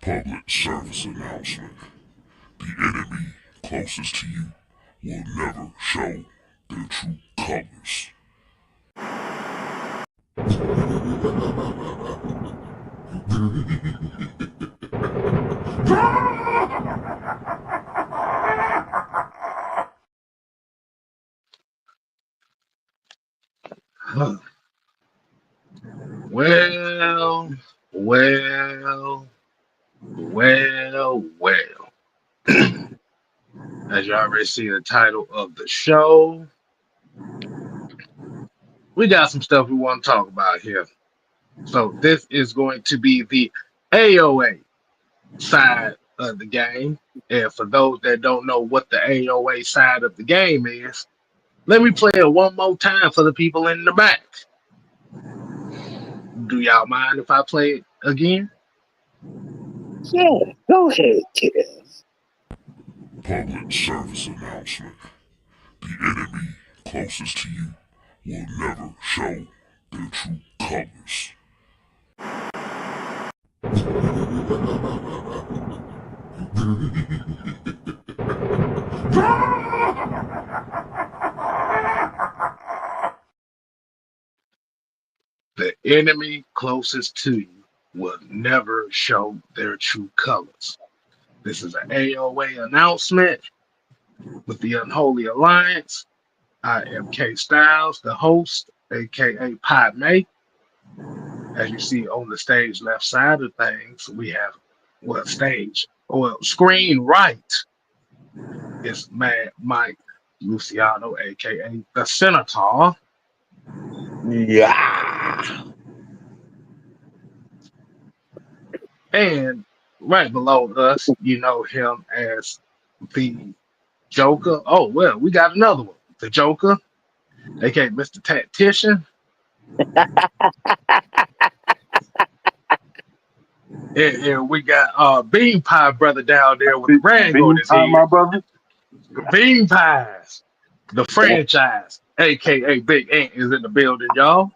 Public service announcement. The enemy closest to you will never show their true colors. Well, well, well, well. As you already see the title of the show, we got some stuff we want to talk about here. So this is going to be the AOA side of the game. And for those that don't know what the AOA side of the game is, let me play it one more time for the people in the back. Do y'all mind if I play it again? Yeah, go ahead, kid. Public service announcement. The enemy closest to you will never show their true colors. The enemy closest to you will never show their true colors. This is an AOA announcement with the Unholy Alliance. I am K Styles, the host, aka Pod May. As you see on the stage left side of things, we have screen right is Mad Mike Luciano, aka the Senator. Yeah. And right below us, you know him as the Joker. Oh, well, we got another one. The Joker, aka Mr. Tactician. And we got Bean Pie brother down there with the rag on his head. My brother. Bean Pies, the franchise, aka Big Ant, is in the building, y'all.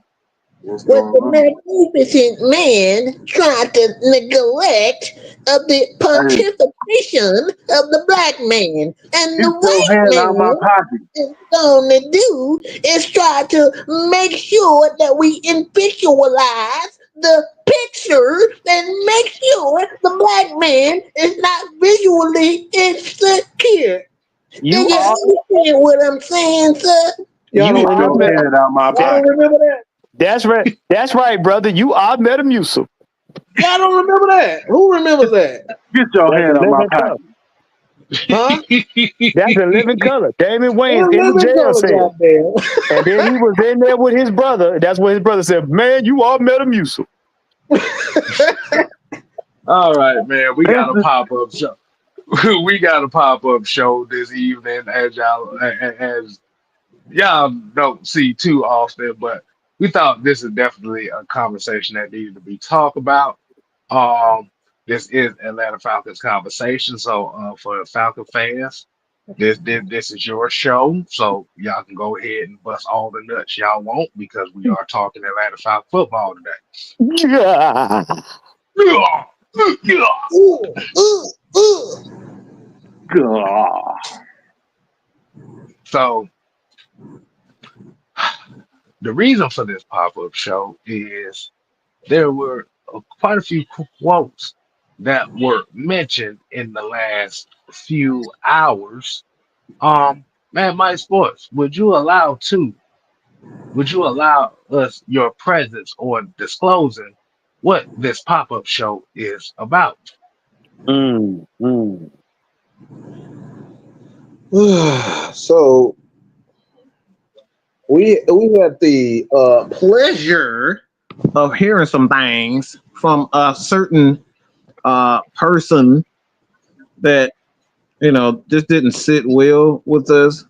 What the magnificent man tried to neglect of the participation of the black man. And the white man is going to do is try to make sure that we visualize the picture and make sure the black man is not visually insecure. Do you understand what I'm saying, sir? Y'all don't remember that? That's right. That's right, brother. You are Metamucil. Y'all don't remember that? Who remembers that? Get your hand on my pocket. Huh? That's a living color. Damon Wayans in the jail cell. And then he was in there with his brother. That's what his brother said, man, you are Metamucil. All right, man. We got a pop-up show. We got a pop-up show this evening as y'all don't see too often, but we thought this is definitely a conversation that needed to be talked about. This is Atlanta Falcons conversation, so for Falcon fans, this is your show, so y'all can go ahead and bust all the nuts y'all want because we are talking Atlanta Falcon football today. Yeah. So the reason for this pop-up show is there were quite a few quotes that were mentioned in the last few hours. Man, Mike Sports, would you allow us your presence or disclosing what this pop-up show is about? So we had the pleasure of hearing some things from a certain person that just didn't sit well with us,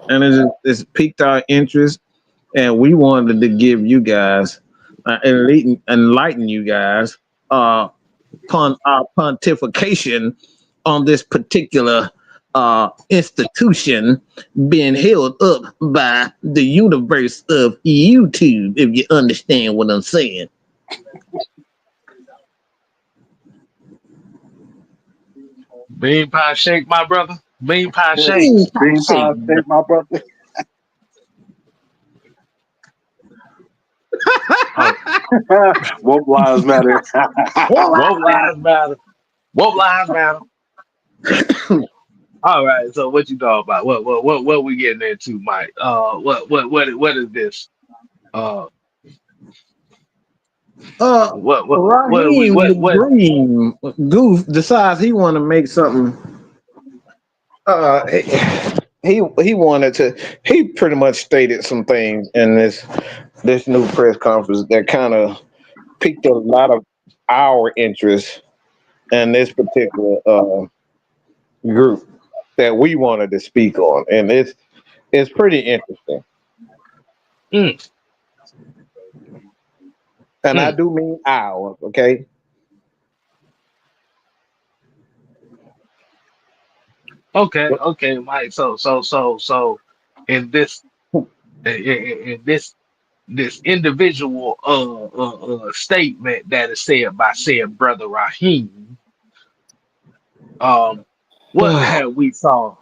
and it just piqued our interest, and we wanted to give you guys enlighten you guys upon our pontification on this particular institution being held up by the universe of YouTube, if you understand what I'm saying. Bean pie shake, my brother. Bean pie shake. Bean pie Bean pie shake. shake, my brother. Oh, Woke lives matter. woke lives matter. Woke lives matter. All right. So what you talking about? What we getting into, Mike? What is this? Uh, what are we? Raheem the What? Dream Goof decides he want to make something. Uh, he wanted to. He pretty much stated some things in this new press conference that kind of piqued a lot of our interest in this particular group that we wanted to speak on, and it's pretty interesting. Mm, And I mm. do mean ours, okay? Okay, Mike. So, in this individual statement that is said by said brother Raheem, um, what have we saw?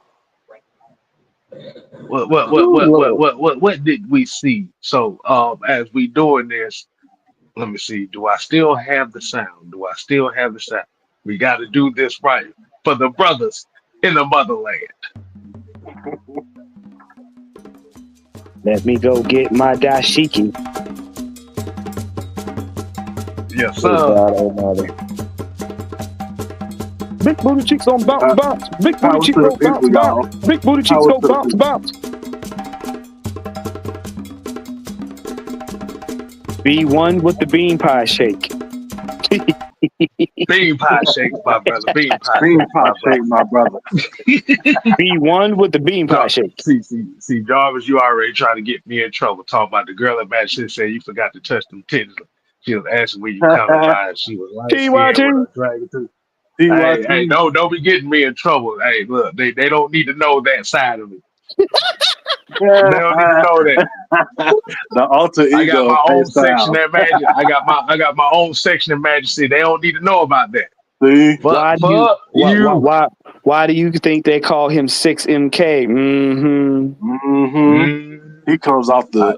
Lord. What did we see? So, as we doing this, let me see. Do I still have the sound? Do I still have the sound? We got to do this right for the brothers in the motherland. Let me go get my dashiki. Yes, Good sir. God Almighty. Big booty cheeks on bounce, bounce. Big booty Power cheeks to the go bounce, people, y'all. bounce. Big booty cheeks Power go to the bounce, people. bounce. Be one with the bean pie shake. Bean pie shakes, my brother. Bean pie Bean shakes, pie my brother. shake, my brother. Be one with the bean pie No, shake. see, Jarvis, you already trying to get me in trouble. Talking about the girl at Match said you forgot to touch them titties. She was asking where you coming by, and she was light skinned with TYT. a dragon too. TYT. Hey, don't be getting me in trouble. Hey, look, they don't need to know that side of me. They don't need to know that. The alter I got ego my own section style. at Magic. I got my own section at Majesty. They don't need to know about that. See? Why do you Fuck you. why do you think they call him 6MK? Mm-hmm. Mm-hmm. Mm, He comes off I, the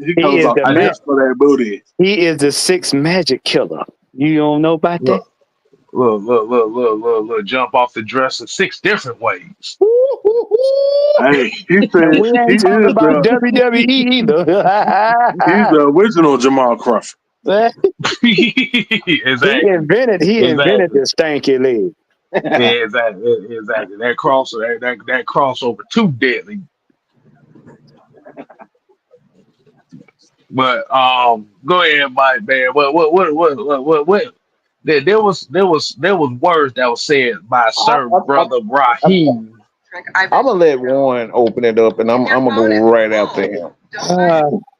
he He comes is off the the I ma- best for that booty. he is the sixth magic killer. You don't know about that? look, look, jump off the dresser 6 different ways. Hey, he And said we ain't talking about WWE either. he's the original Jamal Crawford. Exactly. he invented Exactly. the stanky leg. Yeah, exactly. That crossover too deadly. But go ahead, Mike, man. What? There was words that was said by Sir Brother Raheem. I'm gonna let Warren open it up, and I'm gonna go right after him.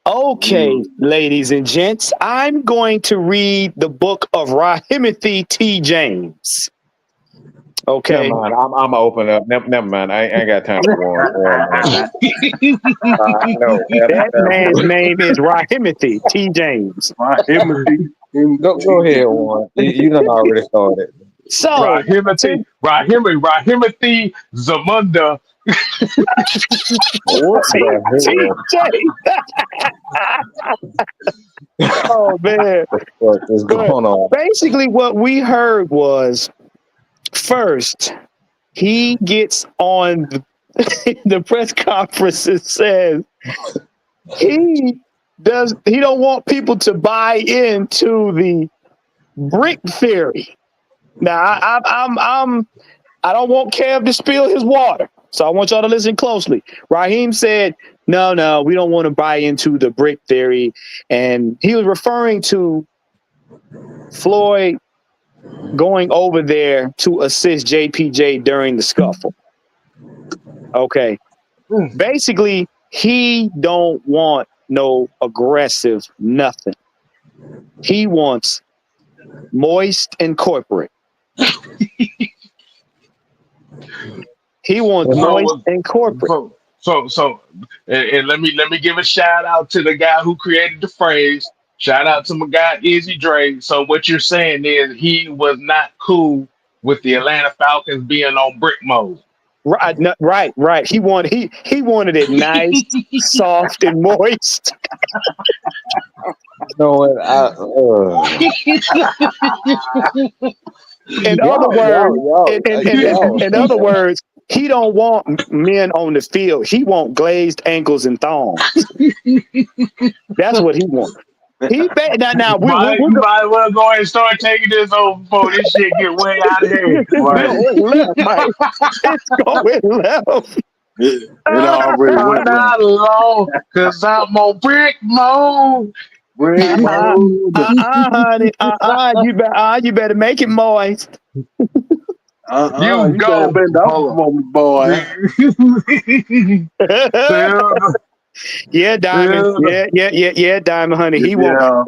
Okay, ladies and gents, I'm going to read the book of Rahimothy T. James. Never Okay. mind. I'm gonna open up. Never mind. I ain't got time for Warren. No. That man's name is Rahimothy T. James. Go ahead, Warren. You done already started. So, Rahimothy Zamunda. What the TJ. Oh man. What is going on? Basically what we heard was first he gets on the press conference and says he don't want people to buy into the brick theory. Now I don't want Kev to spill his water, so I want y'all to listen closely. Raheem said, no, we don't want to buy into the brick theory. And he was referring to Floyd going over there to assist JPJ during the scuffle. Okay. Basically, he don't want no aggressive nothing. He wants moist and corporate. He wants moist and corporate. So, and let me give a shout out to the guy who created the phrase. Shout out to my guy Izzy Dre. So what you're saying is he was not cool with the Atlanta Falcons being on brick mode. Right, right. He wanted it nice, soft, and moist. You know what? In other words, in other words, he don't want men on the field. He want glazed ankles and thongs. That's what he wants. He now You might as well go ahead and start taking this over before this shit get way out of hand. It's going left, Mike. It's going left. It already went Not long, cause I'm on brick mode. Brick mode. Honey, you better make it moist. You You go. better bend over on me, boy. Yeah, Diamond. Yeah, Diamond, honey. He won't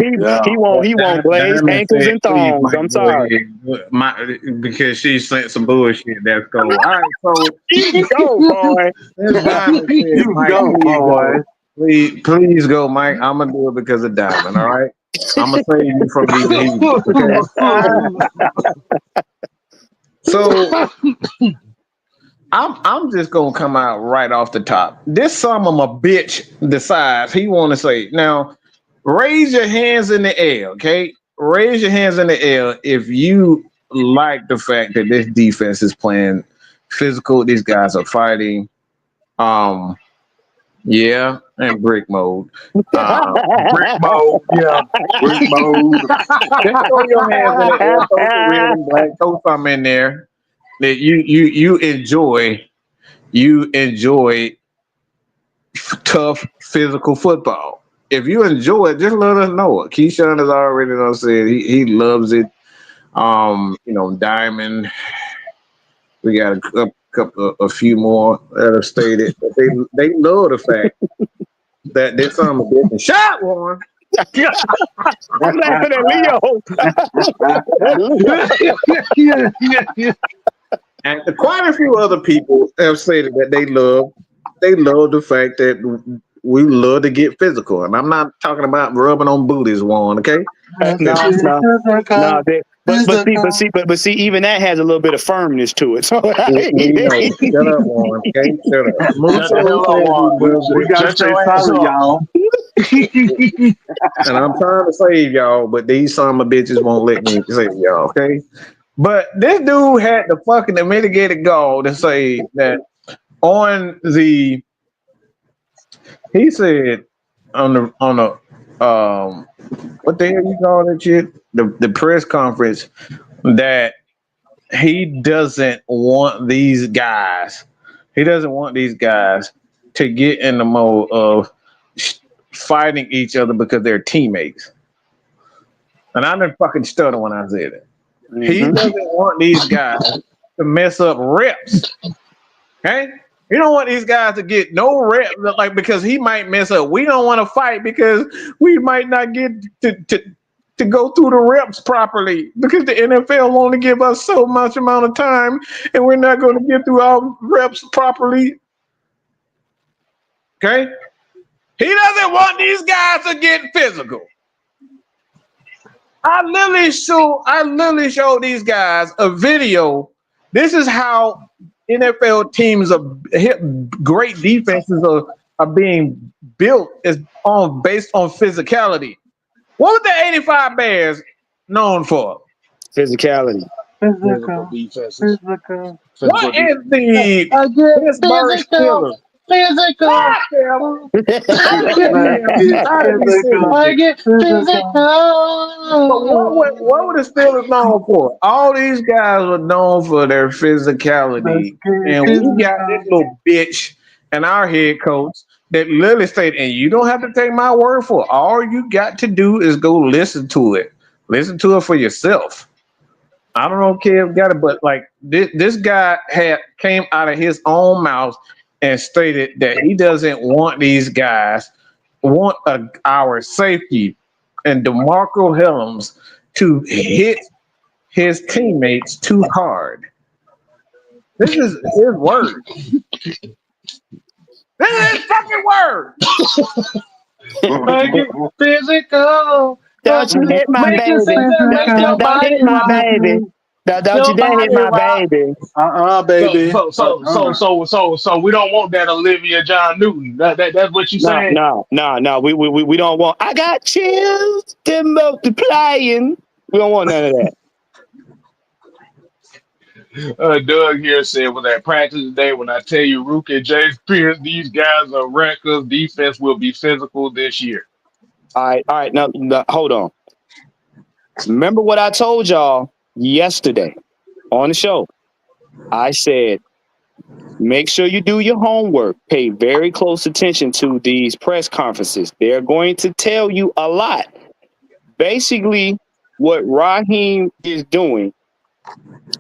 glaze ankles and thongs. I'm sorry. Because she sent some bullshit. That's cool. All right, so You go, boy. You go, boy. Please go, Mike. I'm gonna do it because of Diamond. All right, I'm gonna save you from these evils. Okay? So I'm just gonna come out right off the top. This son of a bitch decides he want to say now. Raise your hands in the air, okay? Raise your hands in the air if you like the fact that this defense is playing physical. These guys are fighting. Yeah, and brick mode. Brick mode, yeah. Brick mode. Just throw your hands in the air. Throw some red and black. Throw something in there that you enjoy tough physical football. If you enjoy it, just let us know it. Keyshawn has already said he loves it. Diamond. We got a few more that have stated that they love the fact that this son of a bitch shot one. I'm laughing at Leo. And quite a few other people have stated that they love the fact that we love to get physical. And I'm not talking about rubbing on booties, Juan, okay? No. But see, even that has a little bit of firmness to it. So Shut up, Juan. Okay, shut up. We gotta stay solid, y'all. And I'm trying to save y'all, but these son of a bitches won't let me save y'all, okay? But this dude had the fucking mitigated gall to say that he said on the what the hell you call that shit? The press conference that he doesn't want these guys to get in the mode of fighting each other because they're teammates. And I didn't fucking stutter when I said it. Mm-hmm. He doesn't want these guys to mess up reps. Okay? You don't want these guys to get no reps, like, because he might mess up. We don't want to fight because we might not get to go through the reps properly because the NFL will only give us so much amount of time and we're not going to get through our reps properly. Okay? He doesn't want these guys to get physical. I literally showed these guys a video. This is how NFL teams great defenses are being built based on physicality. What were the 85 Bears known for? Physicality. Physical defenses. What is the Pittsburgh Steelers? Physical. What were the Steelers known for? All these guys were known for their physicality. And we got this little bitch and our head coach that literally said, and you don't have to take my word for it. All you got to do is go listen to it. Listen to it for yourself. I don't know if Kev got it, but like this guy came out of his own mouth and stated that he doesn't want these guys, our safety and DeMarco Helms to hit his teammates too hard. This is his word. This is his fucking word. Make it physical. Don't you hit my baby. Don't hit my baby. Don't you dare hit Nobody my rock. baby. Baby. So we don't want that Olivia John Newton. That's what you No, saying? no, no, no. We don't want. I got chills. They're multiplying. We don't want none of that. Doug here said was at practice today. When I tell you, Rook and James Pierce, these guys are wreckers. Defense will be physical this year. All right. Now, hold on. Remember what I told y'all yesterday on the show? I said, make sure you do your homework. Pay very close attention to these press conferences. They're going to tell you a lot. Basically, what Raheem is doing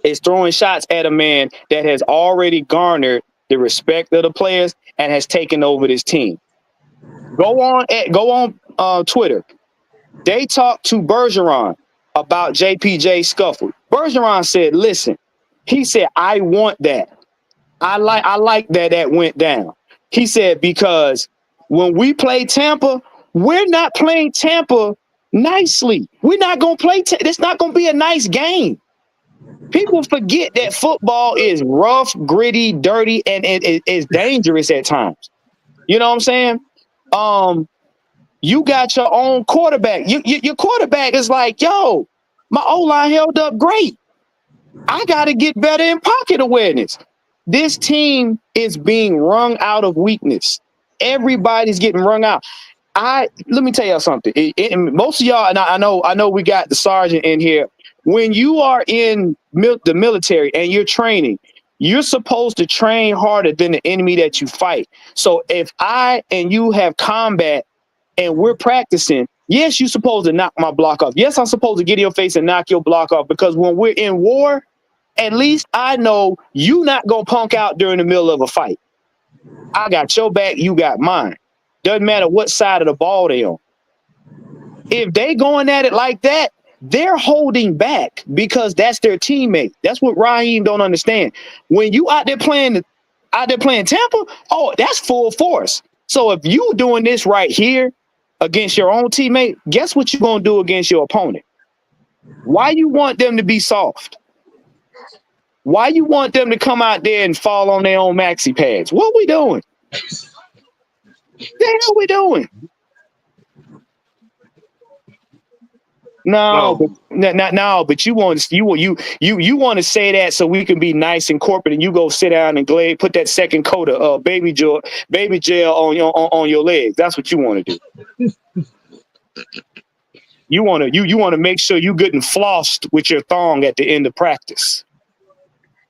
is throwing shots at a man that has already garnered the respect of the players and has taken over this team. Go on Twitter. They talked to Bergeron about JPJ scuffle. Bergeron said, listen, he said, I want that. I like that went down. He said, because when we play Tampa, we're not playing Tampa nicely. We're not going to play. It's not going to be a nice game. People forget that football is rough, gritty, dirty, and it is dangerous at times. You know what I'm saying? You got your own quarterback. Your quarterback is like, yo, my O-line held up great. I got to get better in pocket awareness. This team is being wrung out of weakness. Everybody's getting wrung out. Let me tell y'all something. Most of y'all, and I know we got the sergeant in here. When you are in the military and you're training, you're supposed to train harder than the enemy that you fight. So if I and you have combat and we're practicing, yes, you're supposed to knock my block off. Yes, I'm supposed to get in your face and knock your block off, because when we're in war, at least I know you not going to punk out during the middle of a fight. I got your back, you got mine. Doesn't matter what side of the ball they on. If they going at it like that, they're holding back because that's their teammate. That's what Raheem don't understand. When you out there playing Tampa, oh, that's full force. So if you doing this right here against your own teammate, guess what you're going to do against your opponent? Why you want them to be soft? Why you want them to come out there and fall on their own maxi pads? What we doing? The hell we doing? No, but you want to say that so we can be nice and corporate, and you go sit down and put that second coat of baby gel on your legs. That's what you want to do. You want to make sure you getting flossed with your thong at the end of practice.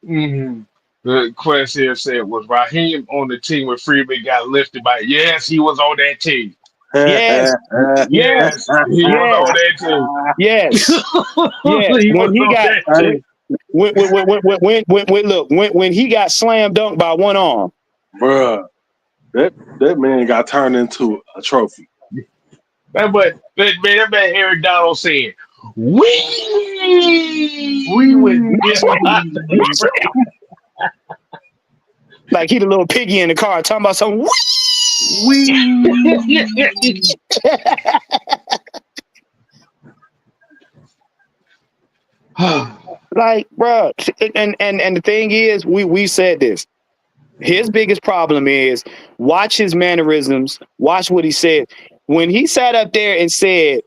Mm-hmm. The question here said, was Raheem on the team when Freeman got lifted by? Yes, he was on that team. Yes. Yes, he was on that team. Yes. Yes. When he got slam dunked by one arm, Bruh, that man got turned into a trophy. That man Eric Donald said, we like he the little piggy in the car talking about something. Like, bro, and the thing is, we said this. His biggest problem is watch his mannerisms, watch what he said. When he sat up there and said,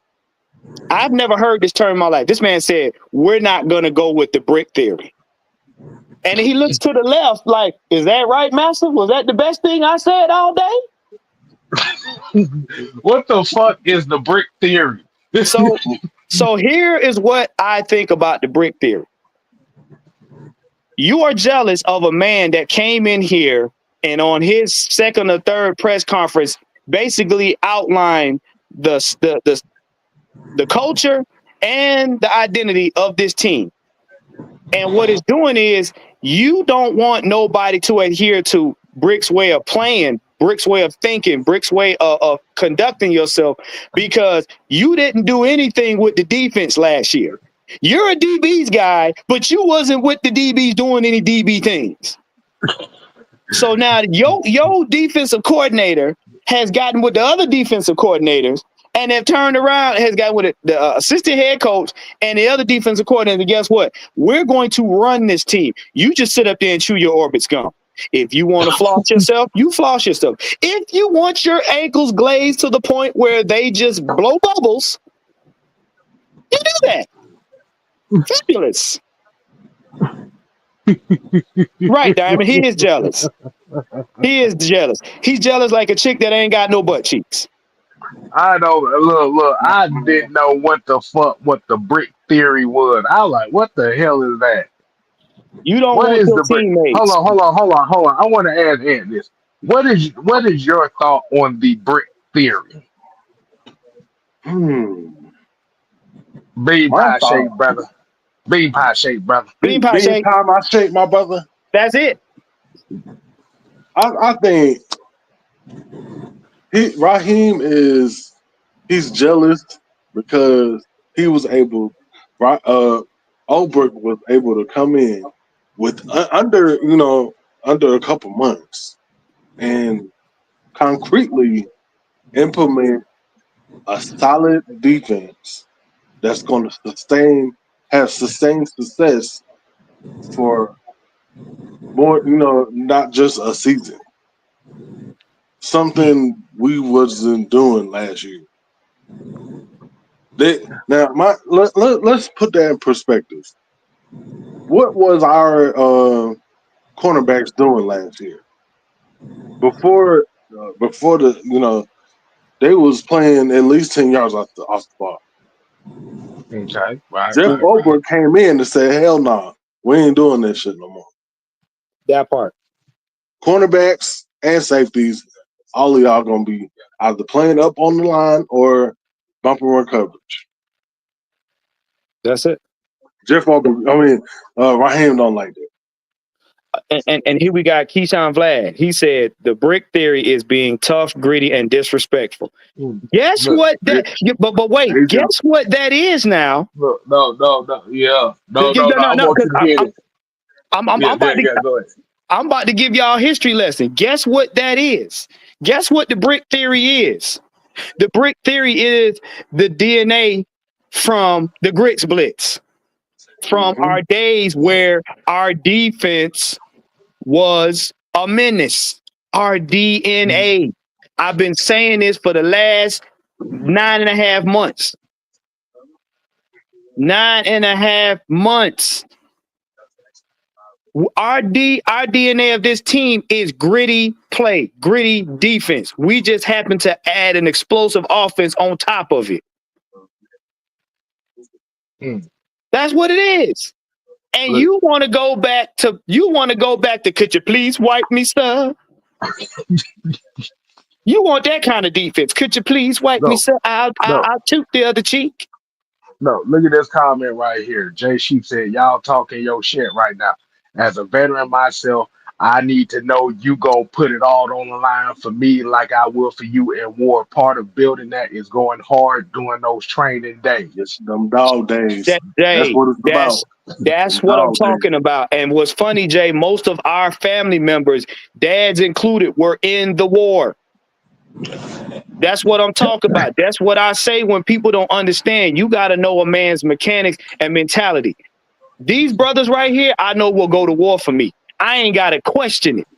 I've never heard this term in my life. This man said, we're not going to go with the brick theory. And he looks to the left like, is that right, master? Was that the best thing I said all day? What the fuck is the brick theory? So here is what I think about the brick theory. You are jealous of a man that came in here and on his second or third press conference basically outlined the culture and the identity of this team. And what it's doing is you don't want nobody to adhere to Brick's way of playing, Brick's way of thinking, Brick's way of conducting yourself, because you didn't do anything with the defense last year. You're a DB's guy, but you wasn't with the DBs doing any DB things. So now your defensive coordinator has gotten with the other defensive coordinators, and they've turned around and has got with the assistant head coach and the other defensive coordinator. And guess what? We're going to run this team. You just sit up there and chew your orbits gum. If you want to floss yourself, you floss yourself. If you want your ankles glazed to the point where they just blow bubbles, you do that. Fabulous. Right, Diamond. He is jealous. He is jealous. He's jealous like a chick that ain't got no butt cheeks. I know. Look. I didn't know what the brick theory was. I was like, what the hell is that? You don't What want is your the brick? teammates. Hold on. I want to ask Ant this. What is your thought on the brick theory? Hmm. Bean My pie thought. shape, brother. Bean pie shape, brother. Bean pie Being shape. time I shape, my brother. That's it. I think Raheem he's jealous because he was able. Ulbrich was able to come in with under a couple months and concretely implement a solid defense that's going to have sustained success for more, not just a season. Something we wasn't doing last year. Let's put that in perspective. What was our cornerbacks doing last year? Before they was playing at least 10 yards off the ball. Okay, right. Jeff Ulbrich came in and said, "Hell no, nah, we ain't doing that shit no more." That part. Cornerbacks and safeties, all of y'all gonna be either playing up on the line or bumper run coverage. That's it. Jeff Ulbrich, Raheem don't like that. And here we got Keyshawn Vlad. He said the brick theory is being tough, gritty, and disrespectful. Guess Look, what that? But wait, guess what that is now? Look, no, yeah, no. I No, want you to hear this. I'm Go ahead. I'm about to give y'all a history lesson. Guess what that is? Guess what the brick theory is? The brick theory is the DNA from the grits blitz, from our days where our defense was a menace. Our DNA. I've been saying this for the last 9.5 months. 9.5 months. Our DNA of this team is gritty play, gritty defense. We just happen to add an explosive offense on top of it. That's what it is. And you want to go back to could you please wipe me, sir? You want that kind of defense. Could you please wipe me, sir? I'll toot the other cheek. No, look at this comment right here. Jay Sheep said, "Y'all talking your shit right now. As a veteran myself, I need to know you go put it all on the line for me like I will for you in war. Part of building that is going hard during those training days." It's them dog days. That's what it's about. That's what I'm talking about. And what's funny, Jay, most of our family members, dads included, were in the war. That's what I'm talking about. That's what I say when people don't understand. You got to know a man's mechanics and mentality. These brothers right here, I know will go to war for me. I ain't got to question it.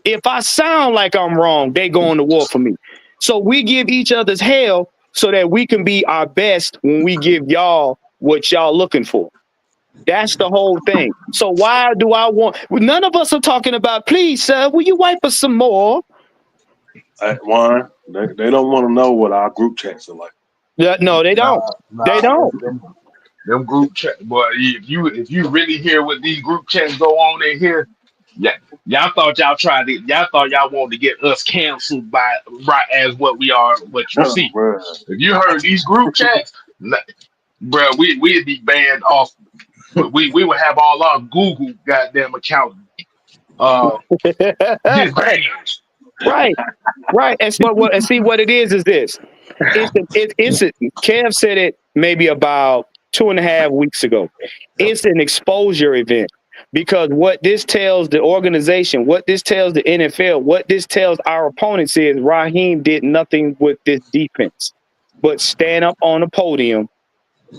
If I sound like I'm wrong, they going to war for me. So we give each other's hell so that we can be our best when we give y'all what y'all looking for. That's the whole thing. So why do I want? None of us are talking about, please, sir, will you wipe us some more? Juan, they don't want to know what our group chats are like. Yeah, no, they don't. They don't. Them group chat, boy. If you really hear what these group chats go on in here, yeah, y'all thought y'all wanted to get us canceled by right as what we are, what you see. If you heard these group chats, bro, we'd be banned off. We would have all our Google goddamn accounts disbanded. Right. And see what it is this. Kev said it maybe about 2.5 weeks ago. It's an exposure event because what this tells the organization, what this tells the NFL, what this tells our opponents is Raheem did nothing with this defense. but stand up on the podium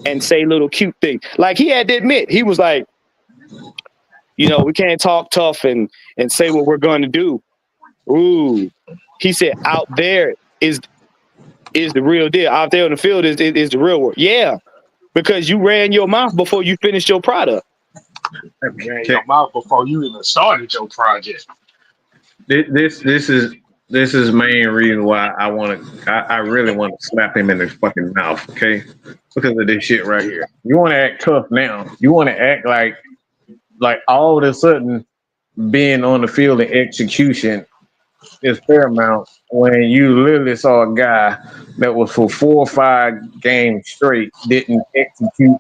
and say little cute things. Like he had to admit, he was like, you know, we can't talk tough and say what we're going to do. Ooh, he said, out there is the real deal. Out there on the field is the real world. Yeah, because you ran your mouth before you finished your product. You ran your mouth before you even started your project. This is main reason why I really want to slap him in his fucking mouth, okay? Because of this shit right here. You want to act tough now. You want to act like all of a sudden being on the field and execution is paramount when you literally saw a guy that was for 4 or 5 games straight didn't execute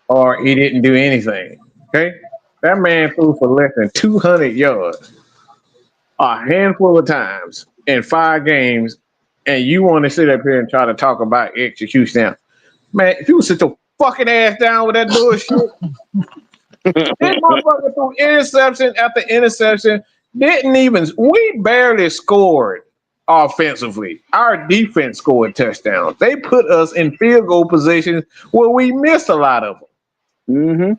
or he didn't do anything. Okay? That man threw for less than 200 yards a handful of times in 5 games, and you want to sit up here and try to talk about execution now. Man, if you would sit your fucking ass down with that bullshit, this motherfucker threw interception after interception. We barely scored offensively. Our defense scored touchdowns. They put us in field goal positions where we missed a lot of them. Mm-hmm.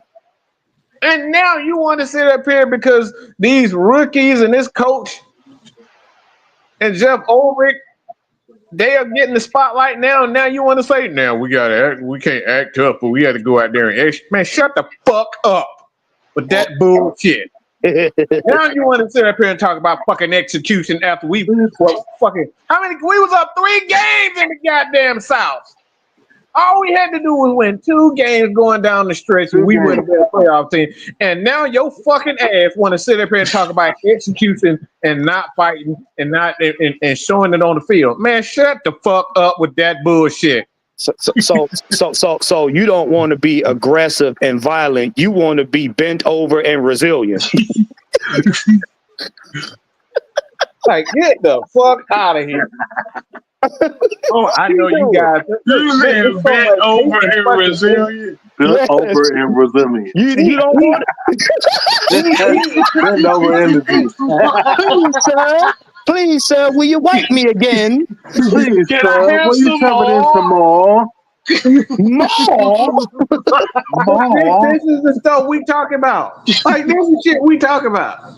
And now you want to sit up here because these rookies and this coach and Jeff Ulbrich, they are getting the spotlight now. And now you want to say, now we can't act tough, but we got to go out there and act. Man, shut the fuck up with that bullshit. Now you want to sit up here and talk about fucking execution after we was up 3 games in the goddamn South. All we had to do was win 2 games going down the stretch, and we were the best playoff team. And now your fucking ass want to sit up here and talk about execution and not fighting and not and showing it on the field. Man, shut the fuck up with that bullshit. So you don't want to be aggressive and violent. You want to be bent over and resilient. Like, get the fuck out of here. Oh, I know you guys. You bent over and resilient. Bent over and resilient. You don't want to. Bent over energy. Please, sir, will you wipe me again? Please, Can sir, I have will you some cover in some more? more? This is the stuff we talk about. Like, this is shit we talk about.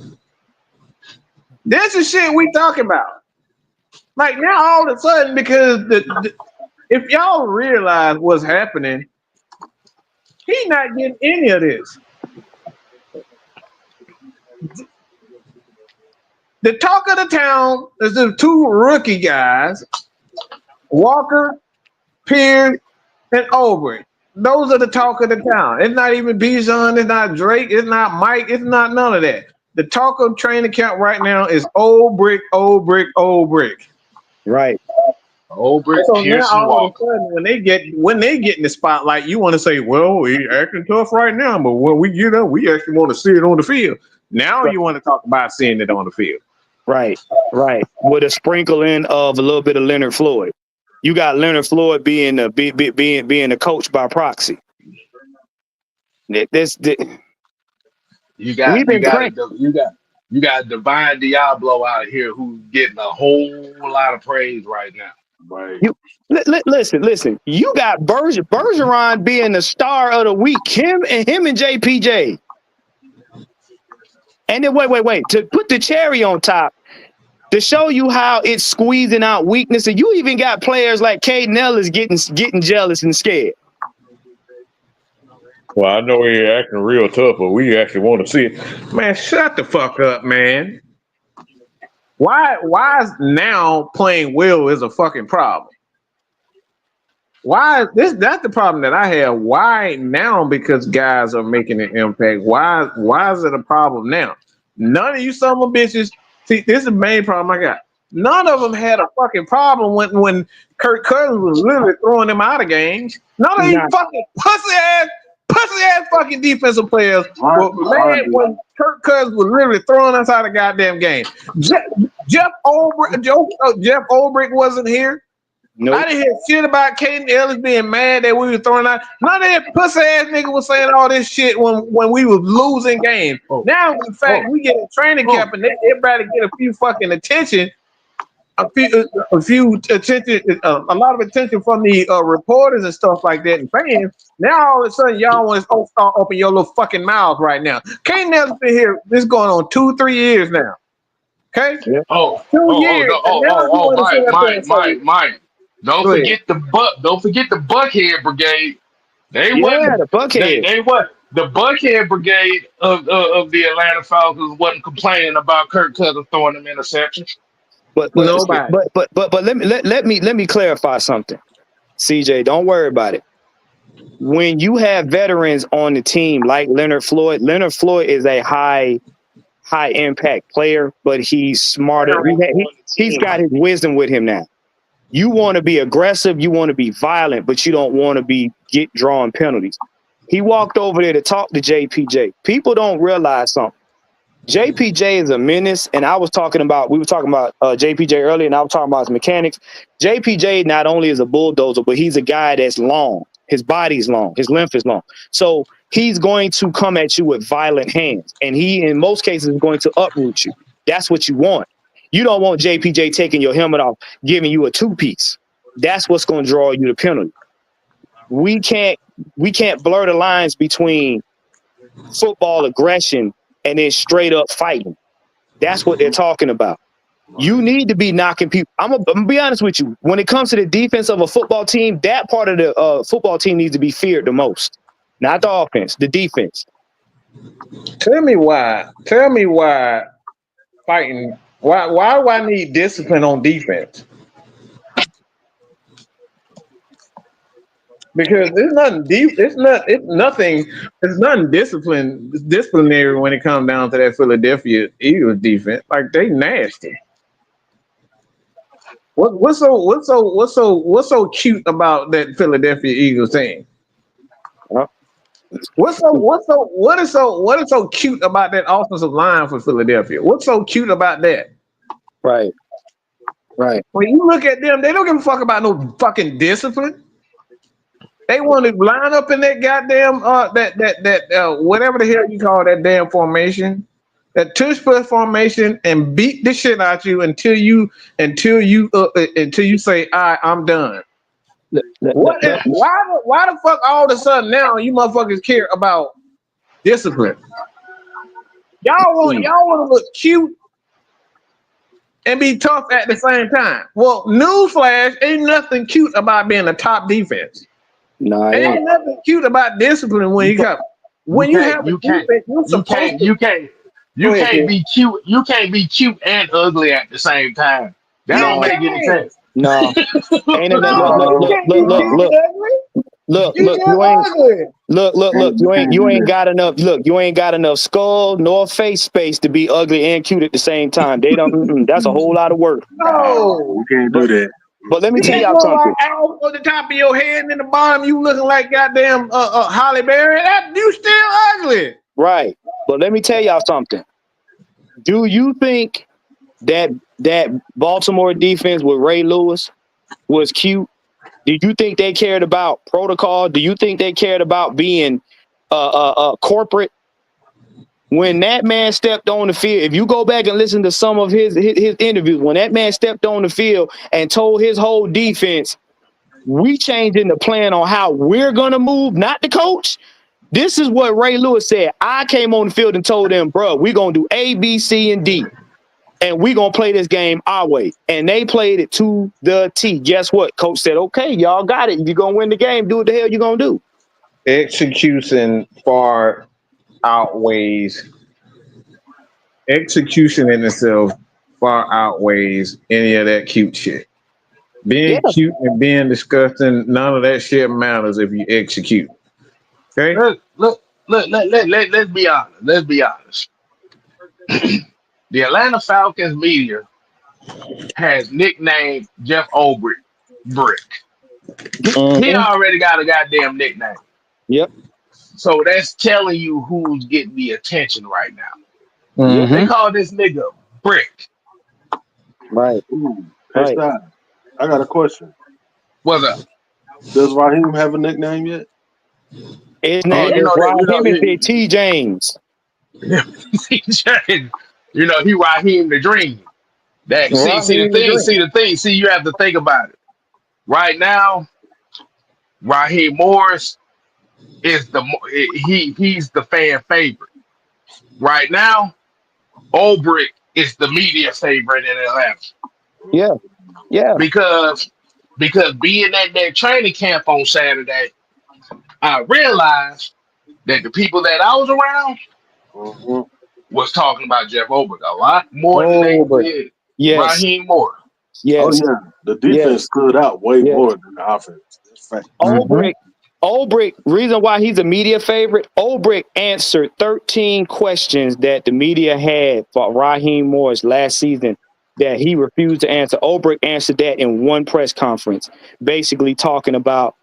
This is shit we talk about. Like, now all of a sudden, because if y'all realize what's happening, he's not getting any of this. The talk of the town is the 2 rookie guys, Walker, Pierce, and Ulbrich. Those are the talk of the town. It's not even Bijan, it's not Drake, it's not Mike, it's not none of that. The talk of training camp right now is Ulbrich. Right. Ulbrich, So Pierce, now and all of Walker. a sudden, when they get in the spotlight, you want to say, well, we acting tough right now, but when we get up, we actually want to see it on the field. Now you want to talk about seeing it on the field. Right. With a sprinkle in of a little bit of Leonard Floyd. You got Leonard Floyd being a coach by proxy. You got Divine Diablo out here who's getting a whole lot of praise right now. Right. Listen. You got Bergeron being the star of the week. Him and JPJ. And then wait. To put the cherry on top, to show you how it's squeezing out weakness, and you even got players like Caden Ellis getting jealous and scared. Well, I know he acting real tough, but we actually want to see it. Man, shut the fuck up, man. Why is now playing well is a fucking problem? That's the problem that I have. Why now? Because guys are making an impact. Why is it a problem now? None of you son of bitches. See, this is the main problem I got. None of them had a fucking problem when Kirk Cousins was literally throwing them out of games. None of you fucking pussy ass fucking defensive players were mad when Kirk Cousins was literally throwing us out of goddamn game. Jeff Ulbrich wasn't here. Nope. I didn't hear shit about Caden Ellis being mad that we were throwing out. None of that pussy ass nigga was saying all this shit when we was losing games. Now, in fact, we get a training camp and everybody get a few fucking attention. a few attention, a lot of attention from the reporters and stuff like that and fans. Now all of a sudden y'all want to start open your little fucking mouth right now. Kane Nelson's been here. This going on 2-3 years now. Okay, Yeah. Oh, 2 years, and now you want to sit up there and say, Mike. Don't "Go ahead." forget the Buckhead Brigade. They Yeah, wasn't. the Buckheads. They what the Buckhead Brigade of the Atlanta Falcons wasn't complaining about Kirk Cousins throwing them interceptions. But Nobody. let me clarify something. CJ, don't worry about it. When you have veterans on the team like Leonard Floyd is a high impact player, but he's smarter. He's got his wisdom with him now. You want to be aggressive, you want to be violent, but you don't want to get drawing penalties. He walked over there to talk to JPJ. People don't realize something. JPJ is a menace, and we were talking about JPJ earlier, and I was talking about his mechanics. JPJ not only is a bulldozer, but he's a guy that's long. His body's long. His length is long. So he's going to come at you with violent hands, and he, in most cases, is going to uproot you. That's what you want. You don't want JPJ taking your helmet off, giving you a two-piece. That's what's going to draw you the penalty. We can't blur the lines between football aggression and then straight up fighting. That's what they're talking about. You need to be knocking people. I'm gonna be honest with you. When it comes to the defense of a football team, that part of the football team needs to be feared the most. Not the offense, the defense. Tell me why fighting. Why do I need discipline on defense? Because there's nothing deep. It's nothing disciplinary when it comes down to that Philadelphia Eagles defense. Like, they nasty. What's so cute about that Philadelphia Eagles team? What is so cute about that offensive line for Philadelphia? What's so cute about that? Right. When you look at them, they don't give a fuck about no fucking discipline. They want to line up in that goddamn whatever the hell you call that damn formation, that tush push formation, and beat the shit out you until you say, "All right, I'm done." Why the fuck all of a sudden now you motherfuckers care about discipline? Y'all want to look cute and be tough at the same time. Well, newsflash, ain't nothing cute about being a top defense. No, ain't nothing cute about discipline when you come. When you have a defense, you can't be cute. You can't be cute and ugly at the same time. That don't make any sense. No. You ain't got enough. Look, you ain't got enough skull nor face space to be ugly and cute at the same time. They don't. That's a whole lot of work. No, you can't do that. But let me tell y'all something. Like out on the top of your head and in the bottom, you looking like goddamn Holly Berry. That you still ugly. Right. But let me tell y'all something. Do you think that Baltimore defense with Ray Lewis was cute? Do you think they cared about protocol? Do you think they cared about being corporate? When that man stepped on the field, if you go back and listen to some of his interviews, when that man stepped on the field and told his whole defense, we changing the plan on how we're going to move, not the coach. This is what Ray Lewis said. I came on the field and told them, bro, we're going to do A, B, C, and D. And we're going to play this game our way. And they played it to the T. Guess what? Coach said, okay, y'all got it. If you're going to win the game, do what the hell you're going to do. Execution in itself far outweighs any of that cute shit. Being cute and being disgusting, none of that shit matters if you execute. Okay? Let's be honest. Let's be honest. The Atlanta Falcons media has nicknamed Jeff Ulbrich Brick. He already got a goddamn nickname. Yep. So that's telling you who's getting the attention right now. Mm-hmm. They call this nigga Brick. Right. Hey, right. I got a question. What's up? Does Raheem have a nickname yet? His name is Raheem T. James. T. James. He Raheem the Dream. That Raheem Green. see, you have to think about it. Right now, Raheem Morris is he's the fan favorite. Right now, Ulbrich is the media favorite in Atlanta Yeah, yeah. because being at that training camp on Saturday, I realized that the people that I was around Mm-hmm. was talking about Jeff Ulbrich a lot more than they Oh, but did Yes, Raheem Morris. Oh yes, yeah, the yes, defense stood out way yes. more than the offense. That's fact. mhm. Ulbrich, reason why he's a media favorite, Ulbrich answered 13 questions that the media had for Raheem Morris last season that he refused to answer. Ulbrich answered that in one press conference, basically talking about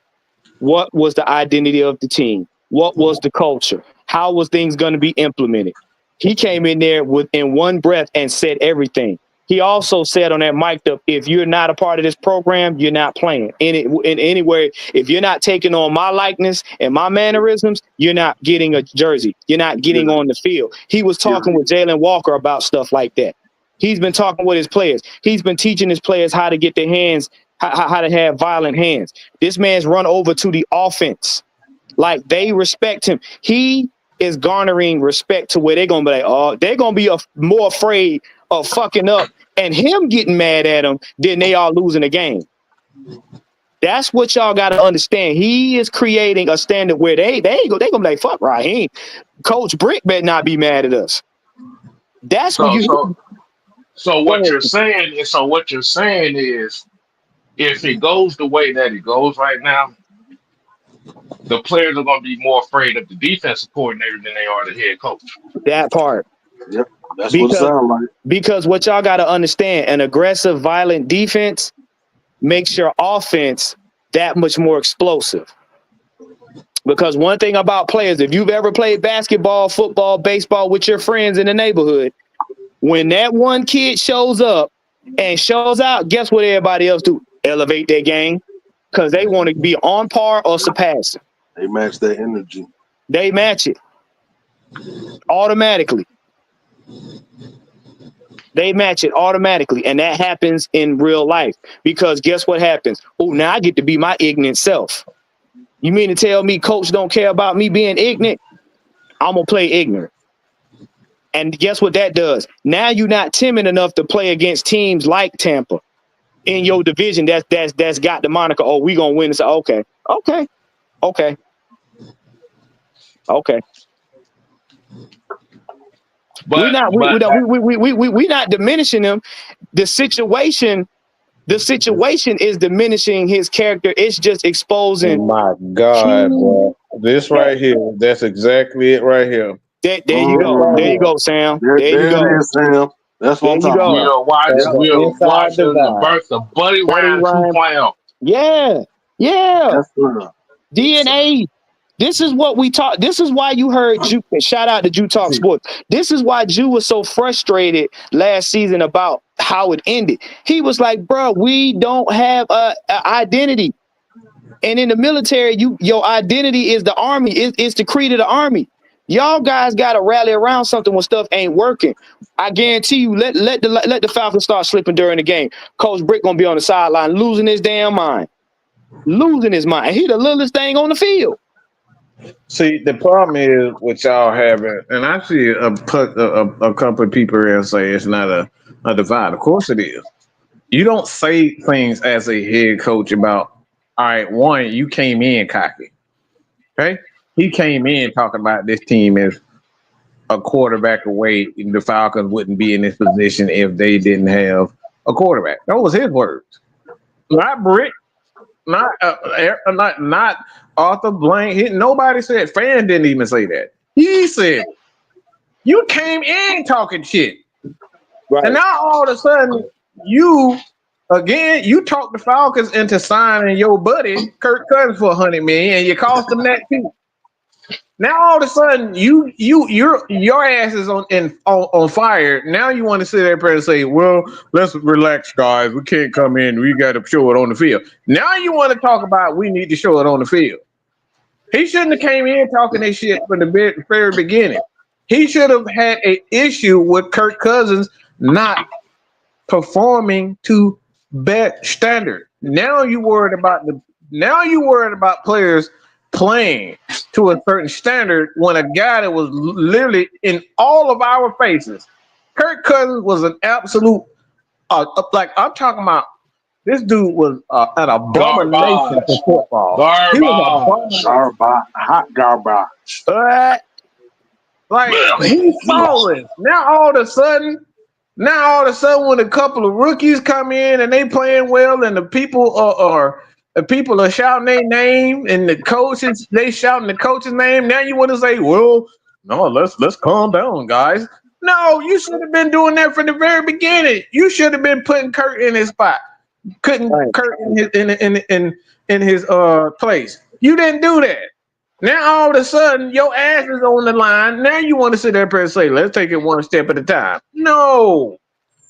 what was the identity of the team, what was the culture, how was things going to be implemented. He came in there in one breath and said everything. He also said on that mic up, if you're not a part of this program, you're not playing. In anywhere, if you're not taking on my likeness and my mannerisms, you're not getting a jersey. You're not getting Yeah, on the field. He was yeah, talking with Jalen Walker about stuff like that. He's been talking with his players. He's been teaching his players how to get their hands, how to have violent hands. This man's run over to the offense. Like, they respect him. He is garnering respect to where they're going to be like, oh, they're going to be more afraid of fucking up and him getting mad at him than they are losing a game. That's what y'all got to understand. He is creating a standard where they going to be like, fuck Raheem. Coach Brick better not be mad at us. That's what So you so so go what ahead. you're saying is if it goes the way that it goes right now, the players are going to be more afraid of the defensive coordinator than they are the head coach. That part. yep. That's what it Because sounds like. what y'all got to understand, an aggressive, violent defense makes your offense that much more explosive. Because one thing about players, if you've ever played basketball, football, baseball with your friends in the neighborhood, when that one kid shows up and shows out, guess what everybody else do? Elevate their game because they want to be on par or surpass it. They match that energy. They match it automatically. They match it automatically. And that happens in real life because guess what happens? Oh, now I get to be my ignorant self. You mean to tell me coach don't care about me being ignorant? I'm going to play ignorant. And guess what that does? Now you're not timid enough to play against teams like Tampa in your division that's got the moniker, oh, we going to win. It's okay. But We're not diminishing him. The situation is diminishing his character. It's just exposing. My God, bro. This right here, that's exactly it right here. There you This go. right There you here. go, Sam. There, There you there go. it is, Sam. That's what There I'm you talking go. we about. are watching That's the inside the divide. birth of Buddy Ryan Ryan. 2.0. Yeah. That's good. DNA. This is what we talk. This is why you heard Jew. Shout out to Jew Talk Sports. This is why Jew was so frustrated last season about how it ended. He was like, bro, we don't have a identity. And in the military, your identity is the army. It's the creed of the army. Y'all guys got to rally around something when stuff ain't working. I guarantee you, let the Falcons start slipping during the game. Coach Brick gonna be on the sideline losing his damn mind. Losing his mind. He the littlest thing on the field. See, the problem is with y'all having, and I see a couple of people here say it's not a divide. Of course it is. You don't say things as a head coach about, all right, one, you came in cocky. Okay? He came in talking about this team as a quarterback away. The Falcons wouldn't be in this position if they didn't have a quarterback. That was his words. Not Brick. Not Arthur Blank. Nobody said. Fan didn't even say that. He said, "You came in talking shit, Right. and now all of a sudden you talked the Falcons into signing your buddy Kirk Cousins for $100 million, and you cost them that too. Now all of a sudden your ass is on fire. Now you want to sit there and say, well, let's relax, guys. We can't come in. We got to show it on the field. Now you want to talk about we need to show it on the field. He shouldn't have came in talking that shit from the very beginning. He should have had an issue with Kirk Cousins not performing to that standard. Now you worried about players playing to a certain standard when a guy that was literally in all of our faces. Kirk Cousins was an absolute like I'm talking about. This dude was an abomination for Garbage. football. He was an Garbage. abomination. Garbage, hot garbage. Like he's flawless. Now all of a sudden, when a couple of rookies come in and they playing well, and the people are shouting their name, and the coaches they shouting the coach's name. Now you want to say, well, no, let's calm down, guys. No, you should have been doing that from the very beginning. You should have been putting Kurt in his spot. Couldn't Kurt in his place. You didn't do that. Now all of a sudden your ass is on the line. Now you want to sit there and say, let's take it one step at a time. No.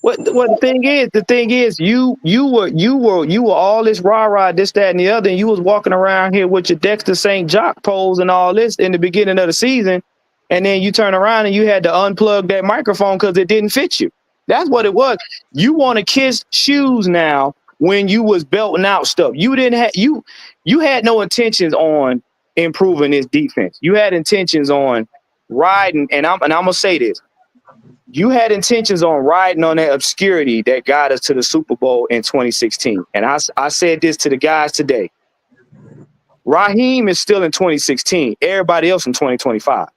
What the thing is, you were all this rah-rah, this, that, and the other, and you was walking around here with your Dexter St. Jock pose and all this in the beginning of the season, and then you turn around and you had to unplug that microphone because it didn't fit you. That's what it was. You want to kiss shoes now when you was belting out stuff. You didn't have you had no intentions on improving this defense. You had intentions on riding, and I'm gonna say this. You had intentions on riding on that obscurity that got us to the Super Bowl in 2016. And I said this to the guys today. Raheem is still in 2016. Everybody else in 2025.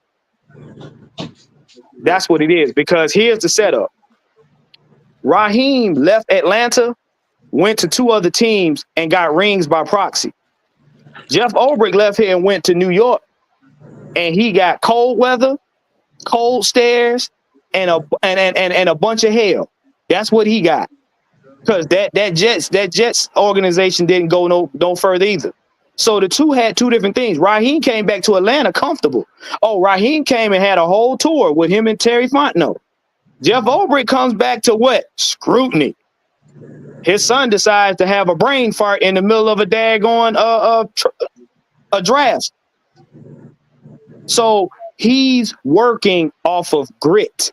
That's what it is. Because here's the setup. Raheem left Atlanta, went to two other teams, and got rings by proxy. Jeff Ulbrich left here and went to New York, and he got cold weather, cold stairs, and a bunch of hell. That's what he got. Because that Jets organization didn't go no further either. So the two had two different things. Raheem came back to Atlanta comfortable. Oh, Raheem came and had a whole tour with him and Terry Fontenot. Jeff Ulbrich comes back to what? Scrutiny. His son decides to have a brain fart in the middle of a daggone a draft. So he's working off of grit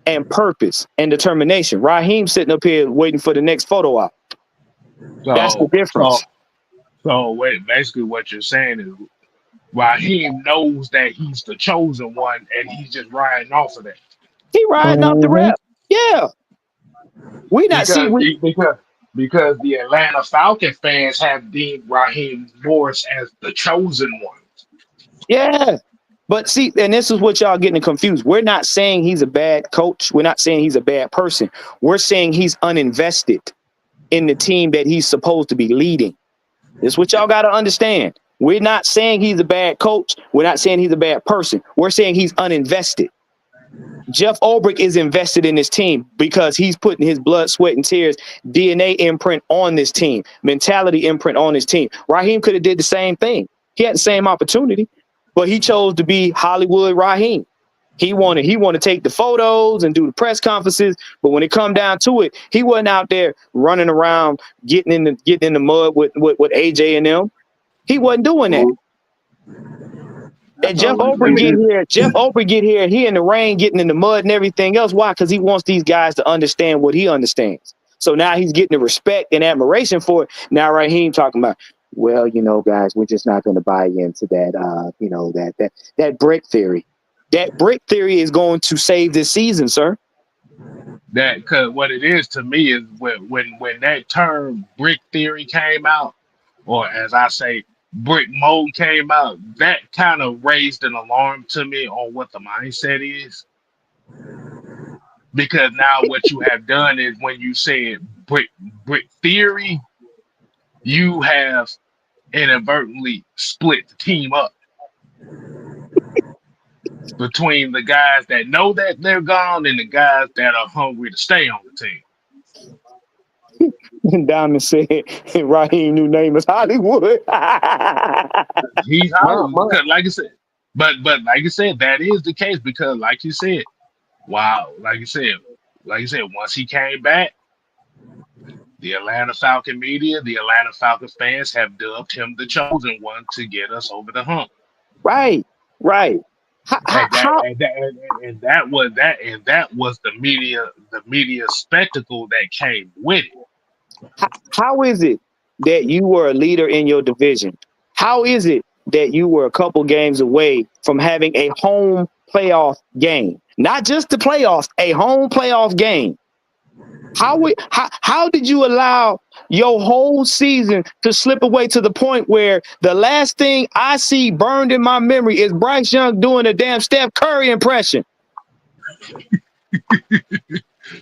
and purpose and determination. Raheem sitting up here waiting for the next photo op. That's the difference. So wait, basically what you're saying is Raheem knows that he's the chosen one and he's just riding off of that. He riding off the rep. Yeah. We not seeing because the Atlanta Falcons fans have deemed Raheem Morris as the chosen one. Yeah. But see, and this is what y'all getting confused. We're not saying he's a bad coach. We're not saying he's a bad person. We're saying he's uninvested in the team that he's supposed to be leading. This is what y'all got to understand. We're not saying he's a bad coach. We're not saying he's a bad person. We're saying he's uninvested. Jeff Ulbrich is invested in this team because he's putting his blood, sweat, and tears, DNA imprint on this team, mentality imprint on this team. Raheem could have did the same thing. He had the same opportunity, but he chose to be Hollywood Raheem. He wanted to take the photos and do the press conferences, but when it come down to it, he wasn't out there running around getting in the mud with AJ and them. He wasn't doing that. And Jeff Ulbrich get here, he in the rain getting in the mud and everything else. Why? Because he wants these guys to understand what he understands. So now he's getting the respect and admiration for it. Now Raheem talking about, well, guys, we're just not going to buy into that, that brick theory. That brick theory is going to save this season, sir. That because what it is to me is when that term brick theory came out, or as I say, brick mode came out, that kind of raised an alarm to me on what the mindset is. Because now what you have done is when you said brick theory, you have inadvertently split the team up between the guys that know that they're gone and the guys that are hungry to stay on the team. And Diamond said Raheem's new name is Hollywood. He's Hollywood because, like I said, but like I said, that is the case because, like you said, once he came back, the Atlanta Falcon media, the Atlanta Falcon fans have dubbed him the chosen one to get us over the hump. Right. And that How and that and that was the media spectacle that came with it. how is it that you were a leader in your division? How is it that you were a couple games away from having a home playoff game? Not just the playoffs, a home playoff game. How did you allow your whole season to slip away to the point where the last thing I see burned in my memory is Bryce Young doing a damn Steph Curry impression?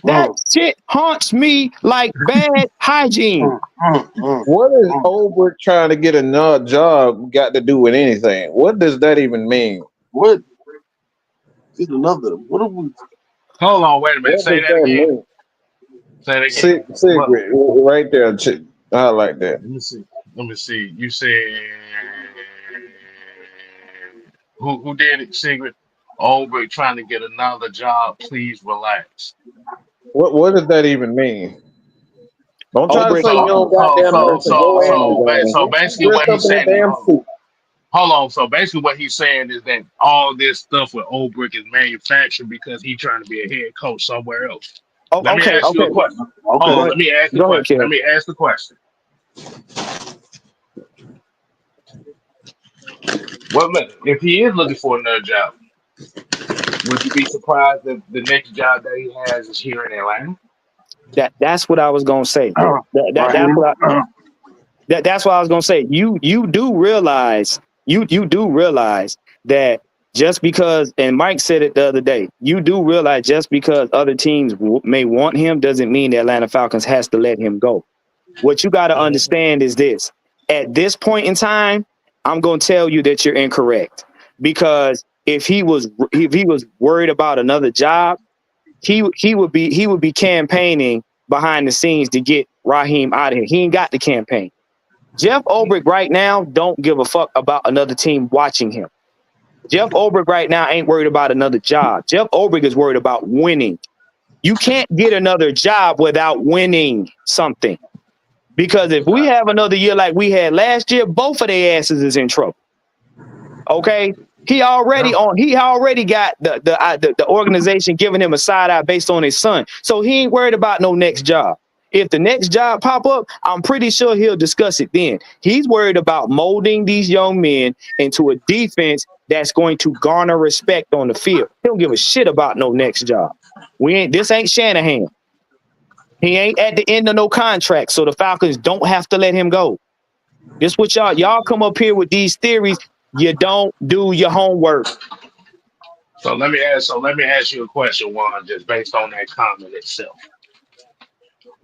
That shit haunts me like bad hygiene. What is Ulbrich trying to get another job got to do with anything? What does that even mean? What is another? What are we? Hold on, wait a minute. What Say does that that again. mean? Say that again. Secret, right there. I like that. Let me see. Let me see. You said who did it, Secret? Ulbrich trying to get another job. Please relax. What does that even mean? Don't try to Ulbrich, say you So don't so goddamn so listen. Go so ahead so ba- and so get basically dressed what up he's in that saying is damn suit. hold on. So basically what he's saying is that all this stuff with Ulbrich is manufactured because he's trying to be a head coach somewhere else. Let me okay, ask you a okay. question. Okay. Hold Go on, ahead, let me ask the go ahead, question. Let Kev. me ask the question. Well, if he is looking for another job, would you be surprised if the next job that he has is here in Atlanta? That's what I was gonna say. That's Raheem, what that's what I was gonna say. You do realize you do realize that just because, and Mike said it the other day, you do realize just because other teams may want him doesn't mean the Atlanta Falcons has to let him go. What you got to understand is this: at this point in time, I'm gonna tell you that you're incorrect, because if he was worried about another job, he would be campaigning behind the scenes to get Raheem out of here. He ain't got the campaign. Jeff Ulbrich right now don't give a fuck about another team watching him. Jeff Ulbrich right now ain't worried about another job. Jeff Ulbrich is worried about winning. You can't get another job without winning something. Because if we have another year like we had last year, both of their asses is in trouble. Okay? He already got the organization giving him a side eye based on his son. So he ain't worried about no next job. If the next job pop up, I'm pretty sure he'll discuss it then. He's worried about molding these young men into a defense that's going to garner respect on the field. He don't give a shit about no next job. This ain't Shanahan. He ain't at the end of no contract, so the Falcons don't have to let him go. This what y'all come up here with these theories. You don't do your homework. So let me ask you a question, Juan, just based on that comment itself.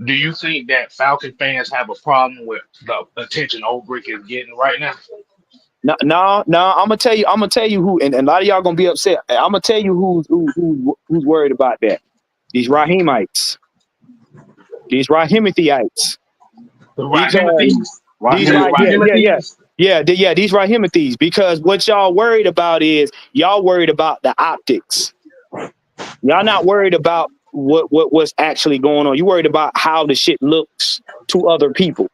Do you think that Falcon fans have a problem with the attention Ulbrich is getting right now? No. I'm gonna tell you who, and a lot of y'all gonna be upset. I'm gonna tell you who's worried about that. These Raheemites, these Rahimothyeites, The because Rahimathies? these The Raheem, Rahimathies? these Rahimothies. Because what y'all worried about is y'all worried about the optics. Y'all not worried about what's actually going on. You worried about how the shit looks to other people.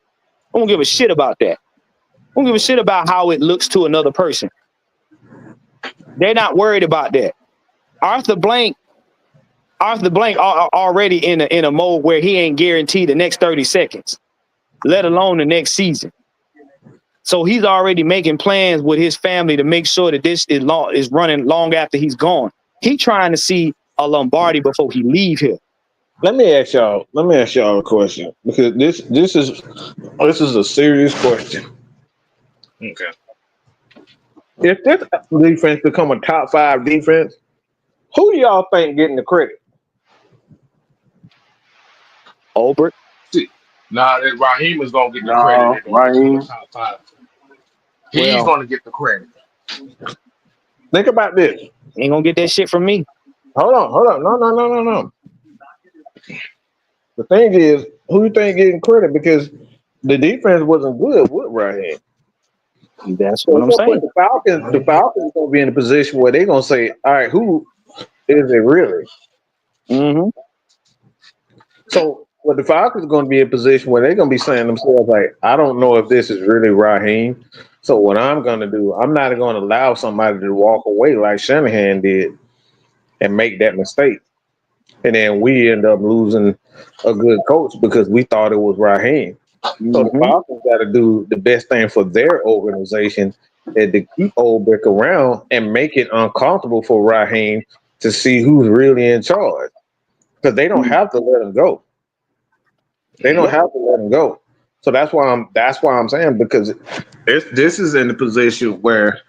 I don't give a shit about that. I don't give a shit about how it looks to another person. They're not worried about that. Arthur Blank already in a mode where he ain't guaranteed the next 30 seconds, let alone the next season. So he's already making plans with his family to make sure that this is running long after he's gone. He trying to see a Lombardi before he leave here. Let me ask y'all a question, because this is a serious question. Okay. If this defense become a top 5 defense, who do y'all think getting the credit? Ulbrich. See, now that Raheem is gonna get the credit no, if they become a Raheem. top five. He's Well, gonna get the credit. Think about this. ain't gonna get that shit from me. Hold on. No. The thing is, who you think getting credit? Because the defense wasn't good with Raheem. That's So what at I'm some point, saying. the Falcons gonna be in a position where they're gonna say, "All right, who is it really?" Mm-hmm. So, what the Falcons are going to be in a position where they're going to be saying themselves, like, "I don't know if this is really Raheem, So what I'm gonna do, I'm not gonna allow somebody to walk away like Shanahan did and make that mistake. And then we end up losing a good coach because we thought it was Raheem. So the Mm-hmm. Falcons got to do the best thing for their organization and to keep Ulbrich around and make it uncomfortable for Raheem to see who's really in charge. Because they don't have to let him go. They don't have to let him go. So that's why I'm saying, because this is in the position where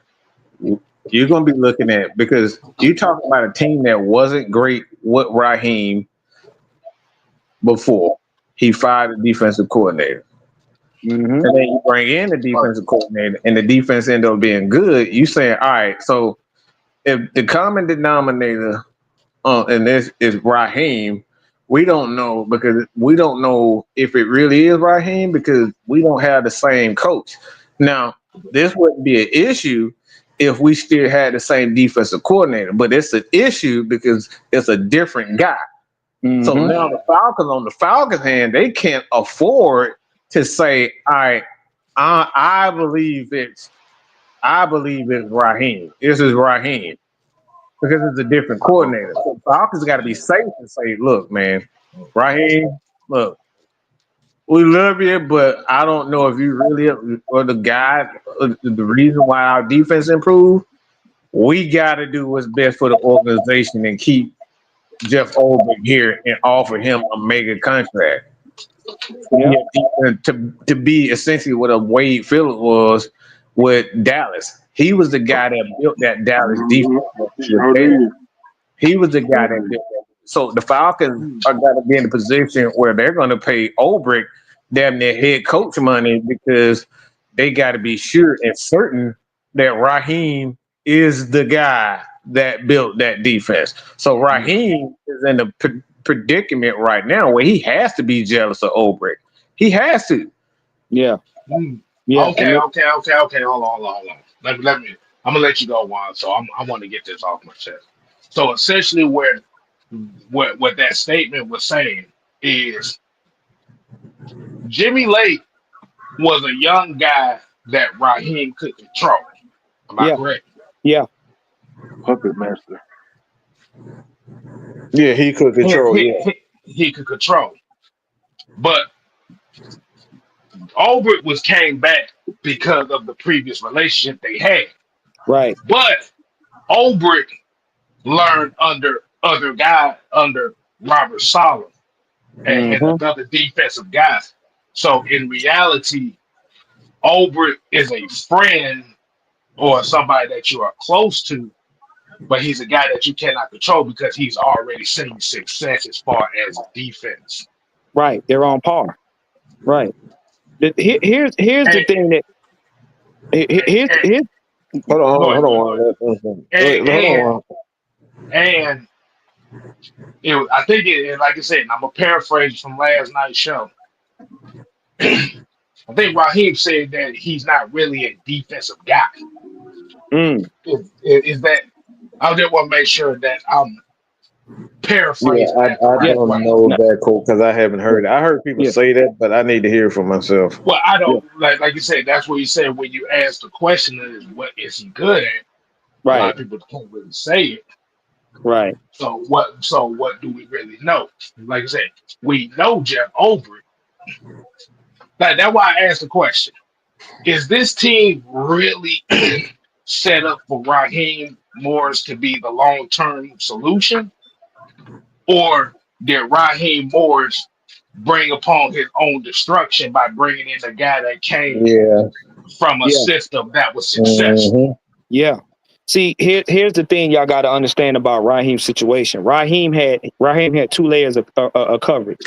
you're gonna be looking at, because you talking about a team that wasn't great with Raheem before he fired the defensive coordinator. Mm-hmm. And then you bring in the defensive coordinator and the defense end up being good. You saying, all right, so if the common denominator and this is Raheem, we don't know, because we don't know if it really is Raheem because we don't have the same coach. Now, this wouldn't be an issue if we still had the same defensive coordinator, but it's an issue because it's a different guy. So Mm-hmm. now on the Falcons hand, they can't afford to say, all right, I believe it's Raheem. This is Raheem. Because it's a different coordinator. So Falcons got to be safe and say, look, man, Raheem, look, we love you, but I don't know if you really are the guy, the reason why our defense improved. We got to do what's best for the organization and keep Jeff Ulbrich here and offer him a mega contract. Yeah. To be essentially what a Wade Phillips was with Dallas. He was the guy that built that Dallas defense. He was the guy that built that. So the Falcons are going to be in a position where they're going to pay Ulbrich damn near head coach money because they got to be sure and certain that Raheem is the guy that built that defense. So Raheem is in a predicament right now where he has to be jealous of Ulbrich. He has to. Yeah. Yeah. Okay. Hold on. Let me. I'm gonna let you go, Juan. So I want to get this off my chest. So essentially, what that statement was saying is Jimmy Lake was a young guy that Raheem could control. Am I Yeah. correct? Yeah. Puppet master. Yeah, he could control. Yeah, He could control, but Albert was came back because of the previous relationship they had. Right. But Ulbrich learned under Robert Sala and Mm-hmm. another defensive guy. So in reality, Ulbrich is a friend or somebody that you are close to, but he's a guy that you cannot control because he's already seen success as far as defense. Right. They're on par. Right. Here's the And, thing that here's hold go on. ahead. Wait, hold on. And I think and like I said, and I'm gonna paraphrase from last night's show. I think Raheem said that he's not really a defensive guy. Is that I just want to make sure that I'm Yeah, paraphrasing that the I right don't way. know that quote because I haven't heard it. I heard people Yeah. say that, but I need to hear it for myself. Well, I Yeah. don't like you said. That's what you said when you asked the question is what is he good at? A lot Right. of people can't really say it. Right. So what do we really know? Like I said, we know Jeff Ulbrich. Like that's why I asked the question: is this team really set up for Raheem Morris to be the long-term solution, or did Raheem Morris bring upon his own destruction by bringing in a guy that came Yeah. from a Yeah. system that was successful? Mm-hmm. Yeah. See, here's the thing y'all got to understand about Raheem's situation. Raheem had 2 layers of coverage.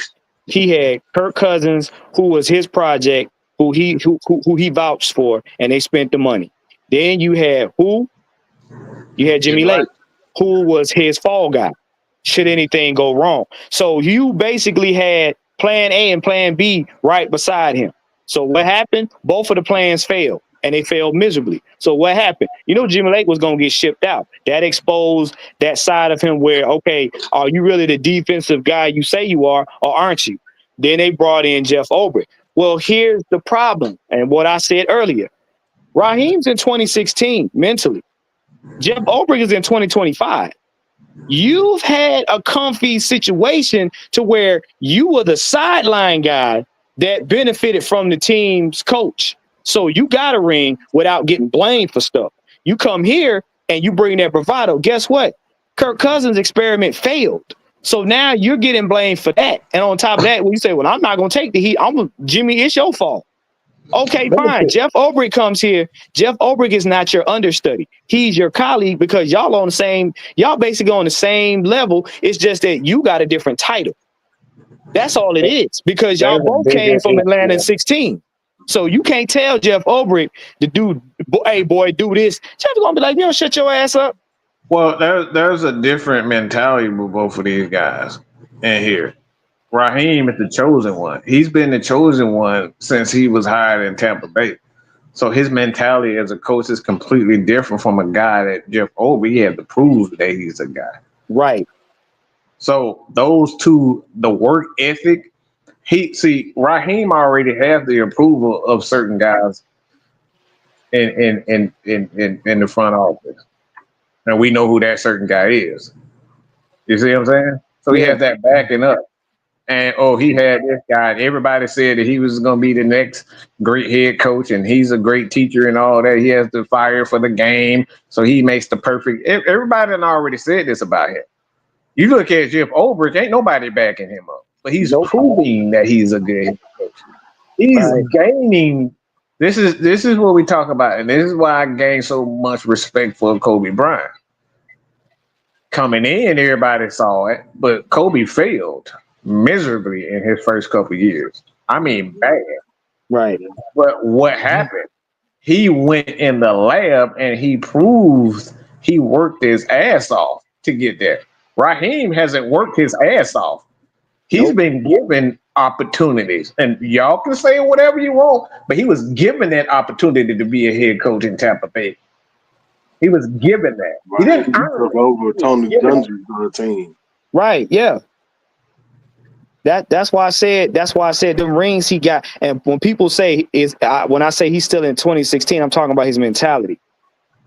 He had Kirk Cousins, who was his project, who he vouched for, and they spent the money. Then you had who? You had Jimmy Jimmy Lake, Lake. who was his fall guy. Should anything go wrong? So you basically had plan A and plan B right beside him. So what happened? Both of the plans failed, and they failed miserably. So what happened? You know, Jimmy Lake was going to get shipped out. That exposed that side of him where, okay, are you really the defensive guy you say you are, or aren't you? Then they brought in Jeff Ulbrich. Well, here's the problem, and what I said earlier. Raheem's in 2016 mentally. Jeff Ulbrich is in 2025. You've had a comfy situation to where you were the sideline guy that benefited from the team's coach. So you got a ring without getting blamed for stuff. You come here and you bring that bravado. Guess what? Kirk Cousins' experiment failed. So now you're getting blamed for that. And on top of that, when you say, well, I'm not going to take the heat, Jimmy, it's your fault. Okay, fine. Jeff Ulbrich comes here. Jeff Ulbrich is not your understudy. He's your colleague because y'all basically on the same level. It's just that you got a different title. That's all it is because y'all both came from Atlanta in 16. So you can't tell Jeff Ulbrich to do, hey, boy, do this. Jeff's going to be like, you know, shut your ass up. Well, there's a different mentality with both of these guys in here. Raheem is the chosen one. He's been the chosen one since he was hired in Tampa Bay. So his mentality as a coach is completely different from a guy that Jeff Ulbrich, he had to prove that he's a guy. Right. So those two, the work ethic, Raheem already has the approval of certain guys in the front office. And we know who that certain guy is. You see what I'm saying? So he has that backing up. And he had this guy. And everybody said that he was going to be the next great head coach, and he's a great teacher and all that. He has the fire for the game, so he makes the perfect. Everybody done already said this about him. You look at Jeff Ulbrich, ain't nobody backing him up, but he's proving that he's a good head coach. He's gaining. This is what we talk about, and this is why I gain so much respect for Kobe Bryant. Coming in, everybody saw it, but Kobe failed miserably in his first couple of years. I mean, bad. Right. But what happened? He went in the lab and he proved he worked his ass off to get there. Raheem hasn't worked his ass off. He's been given opportunities, and y'all can say whatever you want, but he was given that opportunity to be a head coach in Tampa Bay. He was given that. He didn't took over Tony Dungy's team. Right. Yeah. That's why I said the rings he got. And when people say when I say he's still in 2016, I'm talking about his mentality.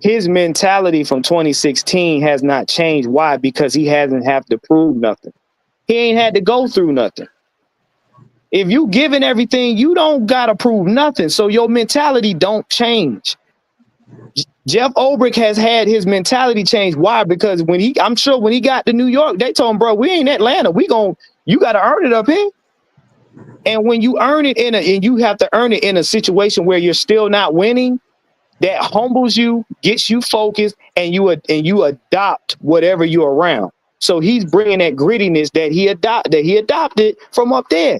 His mentality from 2016 has not changed. Why? Because he hasn't had to prove nothing. He ain't had to go through nothing. If you given everything, you don't gotta prove nothing. So your mentality don't change. Jeff Ulbrich has had his mentality change. Why? Because I'm sure when he got to New York, they told him, bro, we ain't Atlanta. You got to earn it up here. And when you earn it and you have to earn it in a situation where you're still not winning, that humbles you, gets you focused, and you adopt whatever you're around. So he's bringing that grittiness that he adopted from up there.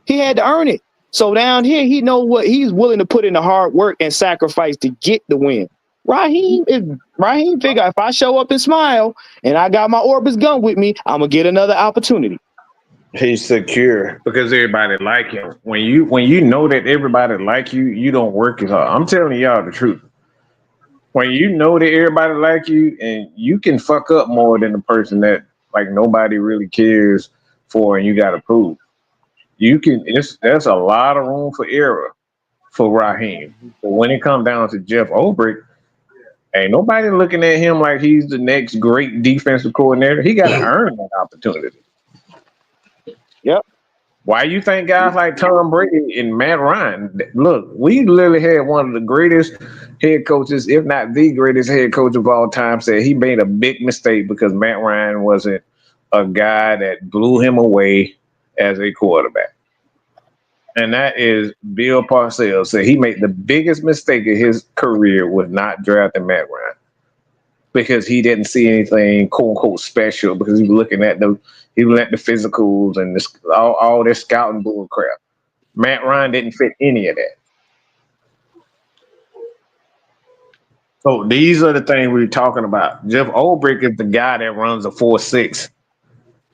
He had to earn it. So down here, he know what he's willing to put in the hard work and sacrifice to get the win. Raheem figure if I show up and smile and I got my Orbis gun with me, I'm gonna get another opportunity. He's secure because everybody like him. When you know that everybody like you, you don't work as hard. I'm telling y'all the truth. When you know that everybody like you, and you can fuck up more than the person that like nobody really cares for, and you got to prove. There's a lot of room for error for Raheem. But when it comes down to Jeff Ulbrich, ain't nobody looking at him like he's the next great defensive coordinator. He got to earn that opportunity. Yep. Why you think guys like Tom Brady and Matt Ryan? Look, we literally had one of the greatest head coaches, if not the greatest head coach of all time, said he made a big mistake because Matt Ryan wasn't a guy that blew him away as a quarterback. And that is Bill Parcells said he made the biggest mistake of his career was not drafting Matt Ryan because he didn't see anything quote unquote special because he was looking at the physicals and all this scouting bull crap. Matt Ryan didn't fit any of that. So these are the things we're talking about. Jeff Ulbrich is the guy that runs a 4.6,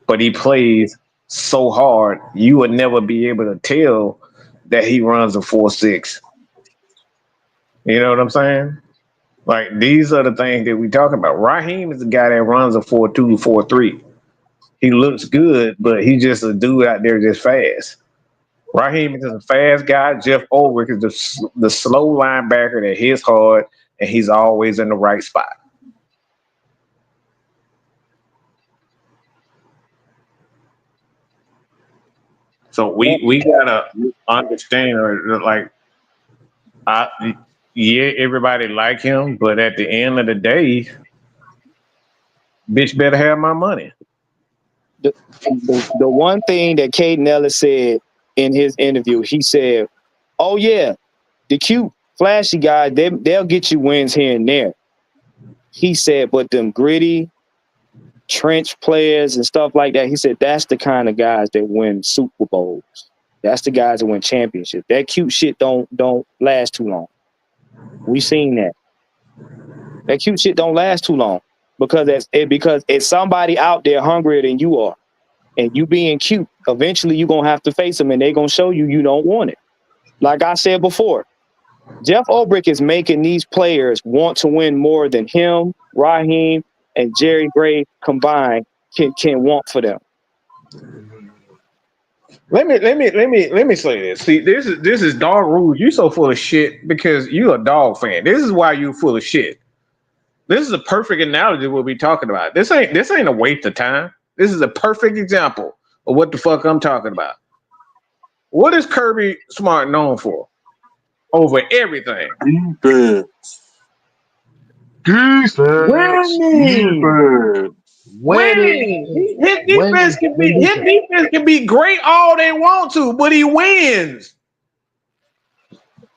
but he plays so hard you would never be able to tell that he runs a 4.6. You know what I'm saying? Like these are the things that we talking about. Raheem is the guy that runs a 4.2, 4.3. He looks good, but he's just a dude out there just fast. Raheem is a fast guy. Jeff Ulbrich is the slow linebacker that hits hard, and he's always in the right spot. So we gotta understand, like, yeah, everybody like him, but at the end of the day, bitch better have my money. The one thing that Caden Ellis said in his interview, he said, "Oh yeah, the cute, flashy guy, they'll get you wins here and there." He said, "But them gritty, trench players and stuff like that," he said, "that's the kind of guys that win Super Bowls. That's the guys that win championships. That cute shit don't last too long. We seen that. That cute shit don't last too long because it's somebody out there hungrier than you are, and you being cute. Eventually, you're gonna have to face them, and they're gonna show you don't want it." Like I said before, Jeff Ulbrich is making these players want to win more than him, Raheem, and Jerry Gray combined can want for them. Let me say this. See, this is dog rules. You so full of shit because you a dog fan. This is why you full of shit. This is a perfect analogy of what we talking about. This ain't a waste of time. This is a perfect example of what the fuck I'm talking about. What is Kirby Smart known for? Over everything. Defense. Winning. His defense can be great all they want to, but he wins.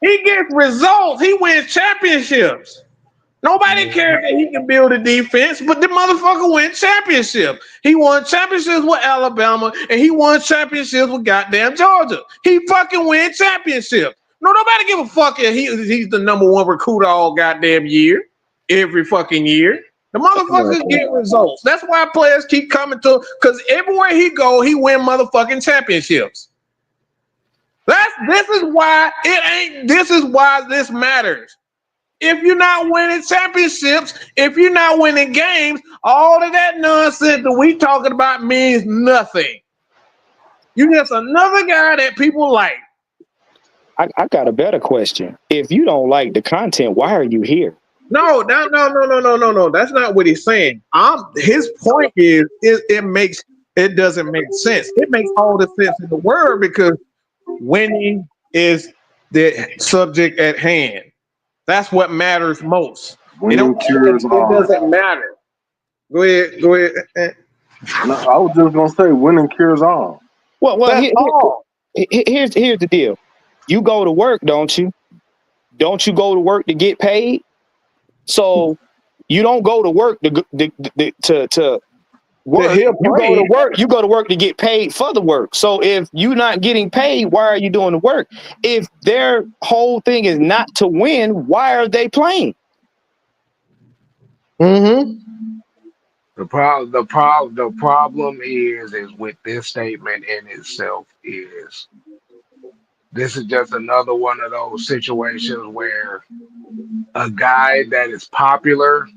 He gets results. He wins championships. Nobody cares that he can build a defense, but the motherfucker wins championships. He won championships with Alabama, and he won championships with goddamn Georgia. He fucking wins championships. No, nobody give a fuck if he's the number one recruiter all goddamn year, every fucking year. The motherfuckers get results. That's why players keep coming to, because everywhere he go, he win motherfucking championships. This is why this matters. If you're not winning championships, if you're not winning games, all of that nonsense that we talking about means nothing. You're just another guy that people like. I got a better question. If you don't like the content, why are you here? No. That's not what he's saying. His point is it doesn't make sense. It makes all the sense in the world because winning is the subject at hand. That's what matters most. It doesn't matter. Go ahead. No, I was just gonna say winning cures all. Well, here's the deal. You go to work, don't you? Don't you go to work to get paid? So you don't go to work to work. You go to work to get paid for the work. So if you're not getting paid, why are you doing the work? If their whole thing is not to win, why are they playing? Mm-hmm. The problem is with this statement in itself is this is just another one of those situations where a guy that is popular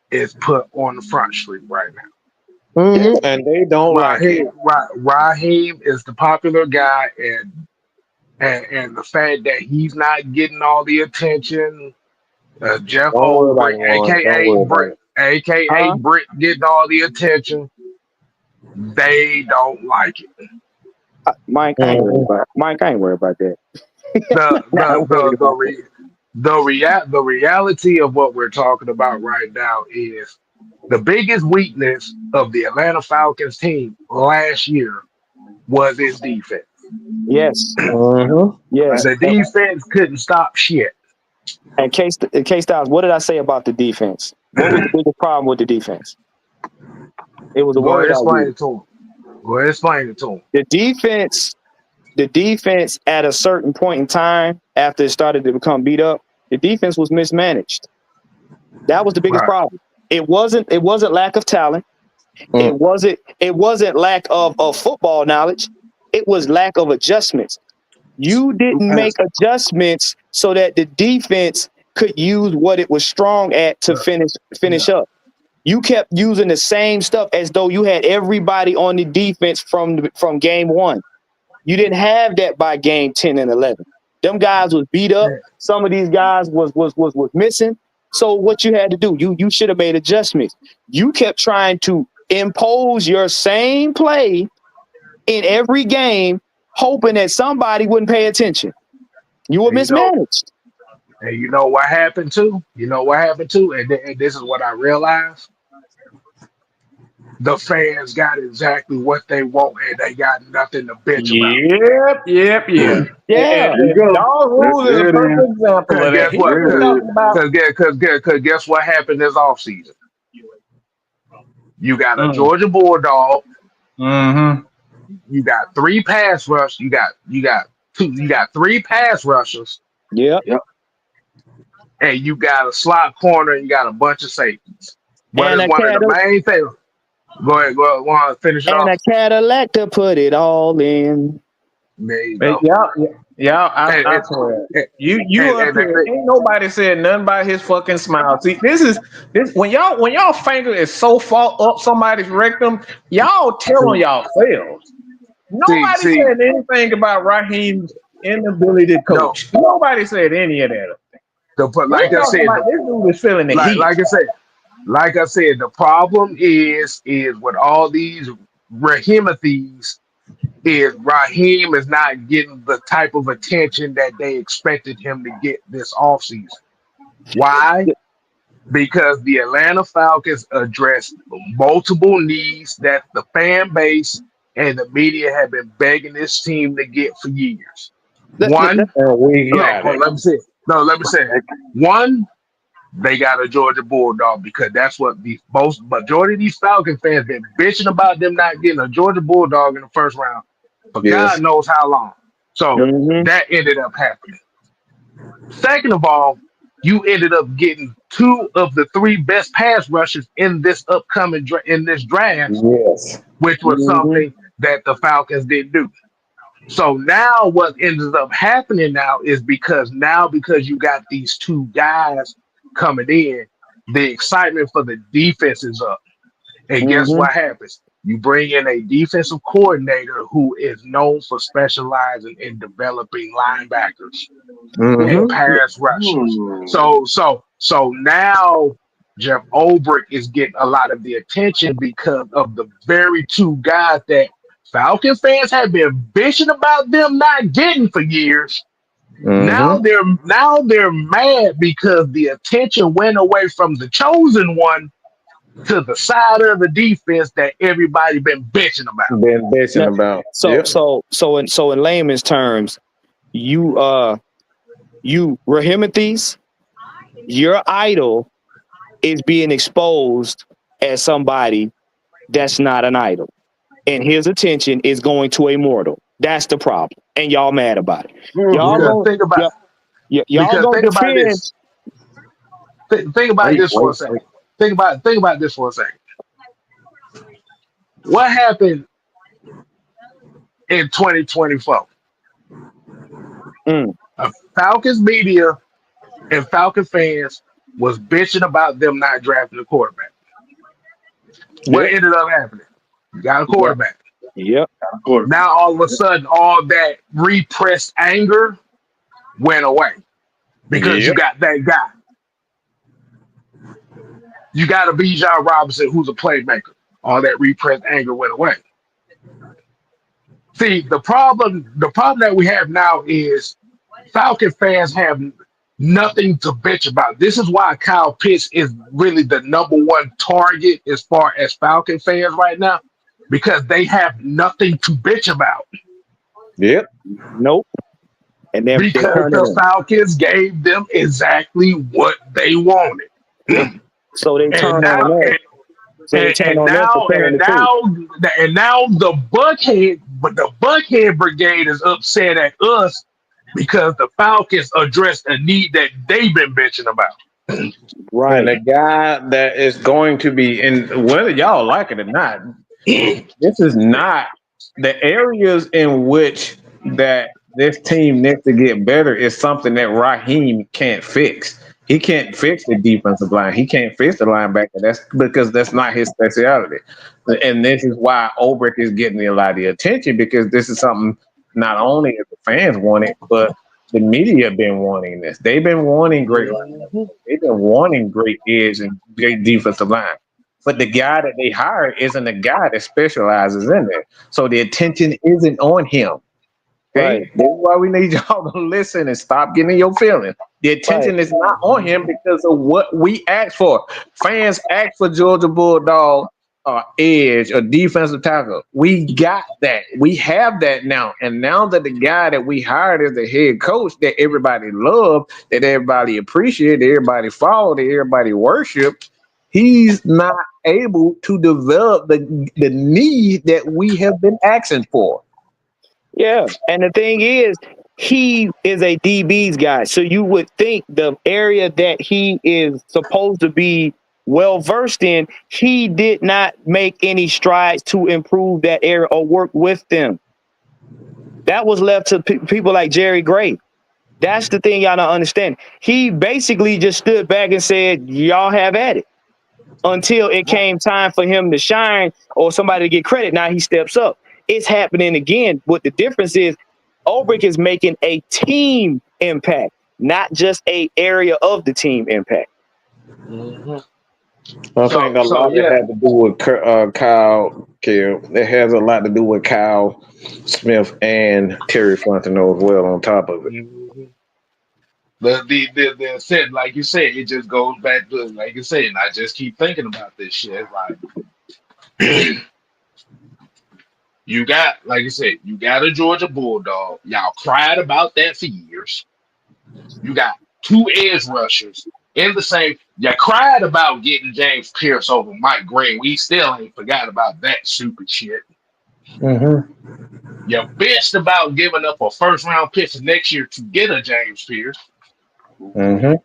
is put on the front street right now. Mm-hmm. And they don't like it. Raheem is the popular guy, and the fact that he's not getting all the attention, Jeff Ulbrich, aka Britt, getting all the attention, they don't like it. Mike, I ain't worried about that. The reality of what we're talking about right now is the biggest weakness of the Atlanta Falcons team last year was its defense. Yes. Yes. The defense couldn't stop shit. And K-Styles, what did I say about the defense? What was the biggest problem with the defense? It was a word. Go ahead, explain it to him. The defense at a certain point in time, after it started to become beat up, the defense was mismanaged. That was the biggest problem. It wasn't lack of talent. It wasn't lack of football knowledge. It was lack of adjustments. You didn't make adjustments so that the defense could use what it was strong at to finish up. You kept using the same stuff as though you had everybody on the defense from game one. You didn't have that by game 10 and 11. Them guys was beat up. Some of these guys was missing. So what you had to do, you should have made adjustments. You kept trying to impose your same play in every game, hoping that somebody wouldn't pay attention. You were mismanaged. And you know what happened too? And this is what I realized. The fans got exactly what they want, and they got nothing to bitch about. Yep. Yeah. And Dog Rules is a perfect example of that. Guess what? Talking about Because guess what happened this offseason? You got a Georgia Bulldog. Mm-hmm. You got 3 pass rush. You got 3 pass rushers. Yep. And you got a slot corner. And you got a bunch of safeties. But And it's one of the main things. Go ahead. Want to finish it off? And a Cadillac to put it all in. There you go. I swear. Ain't nobody said nothing about his fucking smile. See, this when y'all finger is so far up somebody's rectum, y'all tell on yourselves. Nobody said anything about Raheem's inability to coach. No. Nobody said any of that. But like I said, this dude is feeling the heat. Like I said, the problem is with all these Raheemathies is Raheem is not getting the type of attention that they expected him to get this offseason. Why? Because the Atlanta Falcons addressed multiple needs that the fan base and the media have been begging this team to get for years. Let me say it. One, they got a Georgia Bulldog because that's what the majority of these Falcon fans been bitching about them not getting a Georgia Bulldog in the first round for God knows how long. So that ended up happening. Second of all, you ended up getting 2 of the 3 best pass rushers in this upcoming draft, which was something that the Falcons didn't do. So now what ends up happening now is because you got these 2 guys coming in, the excitement for the defense is up. And guess what happens? You bring in a defensive coordinator who is known for specializing in developing linebackers and pass rushers. So now Jeff Ulbrich is getting a lot of the attention because of the very 2 guys that Falcon fans have been bitching about them not getting for years. Now they're mad because the attention went away from the chosen one to the side of the defense that everybody been bitching about. So in layman's terms, you Raheemathies, your idol is being exposed as somebody that's not an idol. And his attention is going to a mortal. That's the problem. And y'all mad about it. Y'all think about this. Think about this for a second. Think about this for a second. What happened in 2024? Falcons media and Falcon fans was bitching about them not drafting a quarterback. What ended up happening? You got a quarterback. Yep. Now all of a sudden, all that repressed anger went away because you got that guy. You got a Bijan Robinson who's a playmaker. All that repressed anger went away. See, the problem that we have now is Falcon fans have nothing to bitch about. This is why Kyle Pitts is really the #1 target as far as Falcon fans right now, because they have nothing to bitch about. Nope. And because the Falcons gave them exactly what they wanted. So they turned on that. And now the Buckhead Brigade is upset at us because the Falcons addressed a need that they've been bitching about. Right. And the guy that is going to be, and whether y'all like it or not, this is not the areas in which that this team needs to get better is something that Raheem can't fix. He can't fix the defensive line. He can't fix the linebacker. That's because that's not his specialty. And this is why Ulbrich is getting a lot of the attention, because this is something not only if the fans want it, but the media been wanting this. They've been wanting great Mhm. linebackers. They've been wanting great edge and great defensive line. But the guy that they hired isn't a guy that specializes in there. So the attention isn't on him. Okay, Right. that's why we need y'all to listen and stop getting in your feelings. The Right. attention is not on him because of what we asked for. Fans asked for Georgia Bulldog edge or defensive tackle. We got that. We have that now. And now that the guy that we hired as the head coach that everybody loved, that everybody appreciated, that everybody followed, that everybody worshiped, he's not able to develop the need that we have been asking for. Yeah. And the thing is, he is a DB's guy. So you would think the area that he is supposed to be well versed in, he did not make any strides to improve that area or work with them. That was left to people like Jerry Gray. That's the thing y'all don't understand. He basically just stood back and said, y'all have at it, until it came time for him to shine or somebody to get credit. Now he steps up. It's happening again. What the difference is, Ulbrich is making a team impact, not just a area of the team impact. Mhm. I think a lot of it had to do with Kyle. It has a lot to do with Kyle Smith and Terry Fontenot as well. On top of it, Mhm. The said, like you said, it just goes back to, like you said, and I just keep thinking about this shit. Like, you got, like you said, you got a Georgia Bulldog. Y'all cried about that for years. You got two edge rushers in the same. You cried about getting James Pierce over Mike Green. We still ain't forgot about that stupid shit. You bitched about giving up a first round pick next year to get a James Pierce. And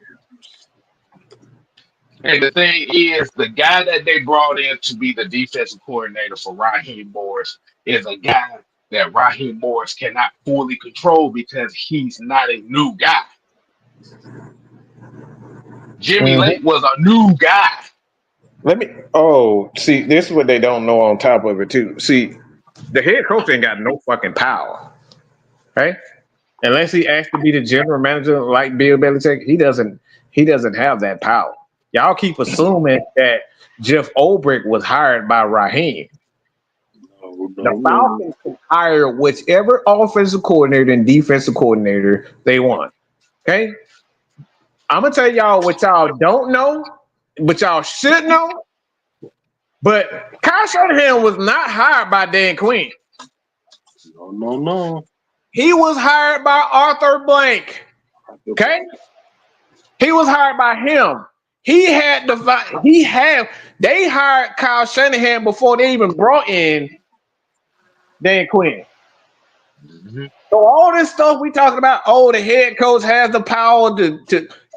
the thing is, the guy that they brought in to be the defensive coordinator for Raheem Morris is a guy that Raheem Morris cannot fully control because he's not a new guy. Jimmy Lake was a new guy. see, this is what they don't know on top of it too. See, the head coach ain't got no fucking power, right? Unless he asked to be the general manager like Bill Belichick, he doesn't have that power. Y'all keep assuming that Jeff Ulbrich was hired by Raheem. The No. Falcons can hire whichever offensive coordinator and defensive coordinator they want. Okay? I'm gonna tell y'all what y'all don't know, but y'all should know. But Kyle Shanahan was not hired by Dan Quinn. No. He was hired by Arthur Blank. Okay? He was hired by him. They hired Kyle Shanahan before they even brought in Dan Quinn. Mhm. So all this stuff we talking about, the head coach has the power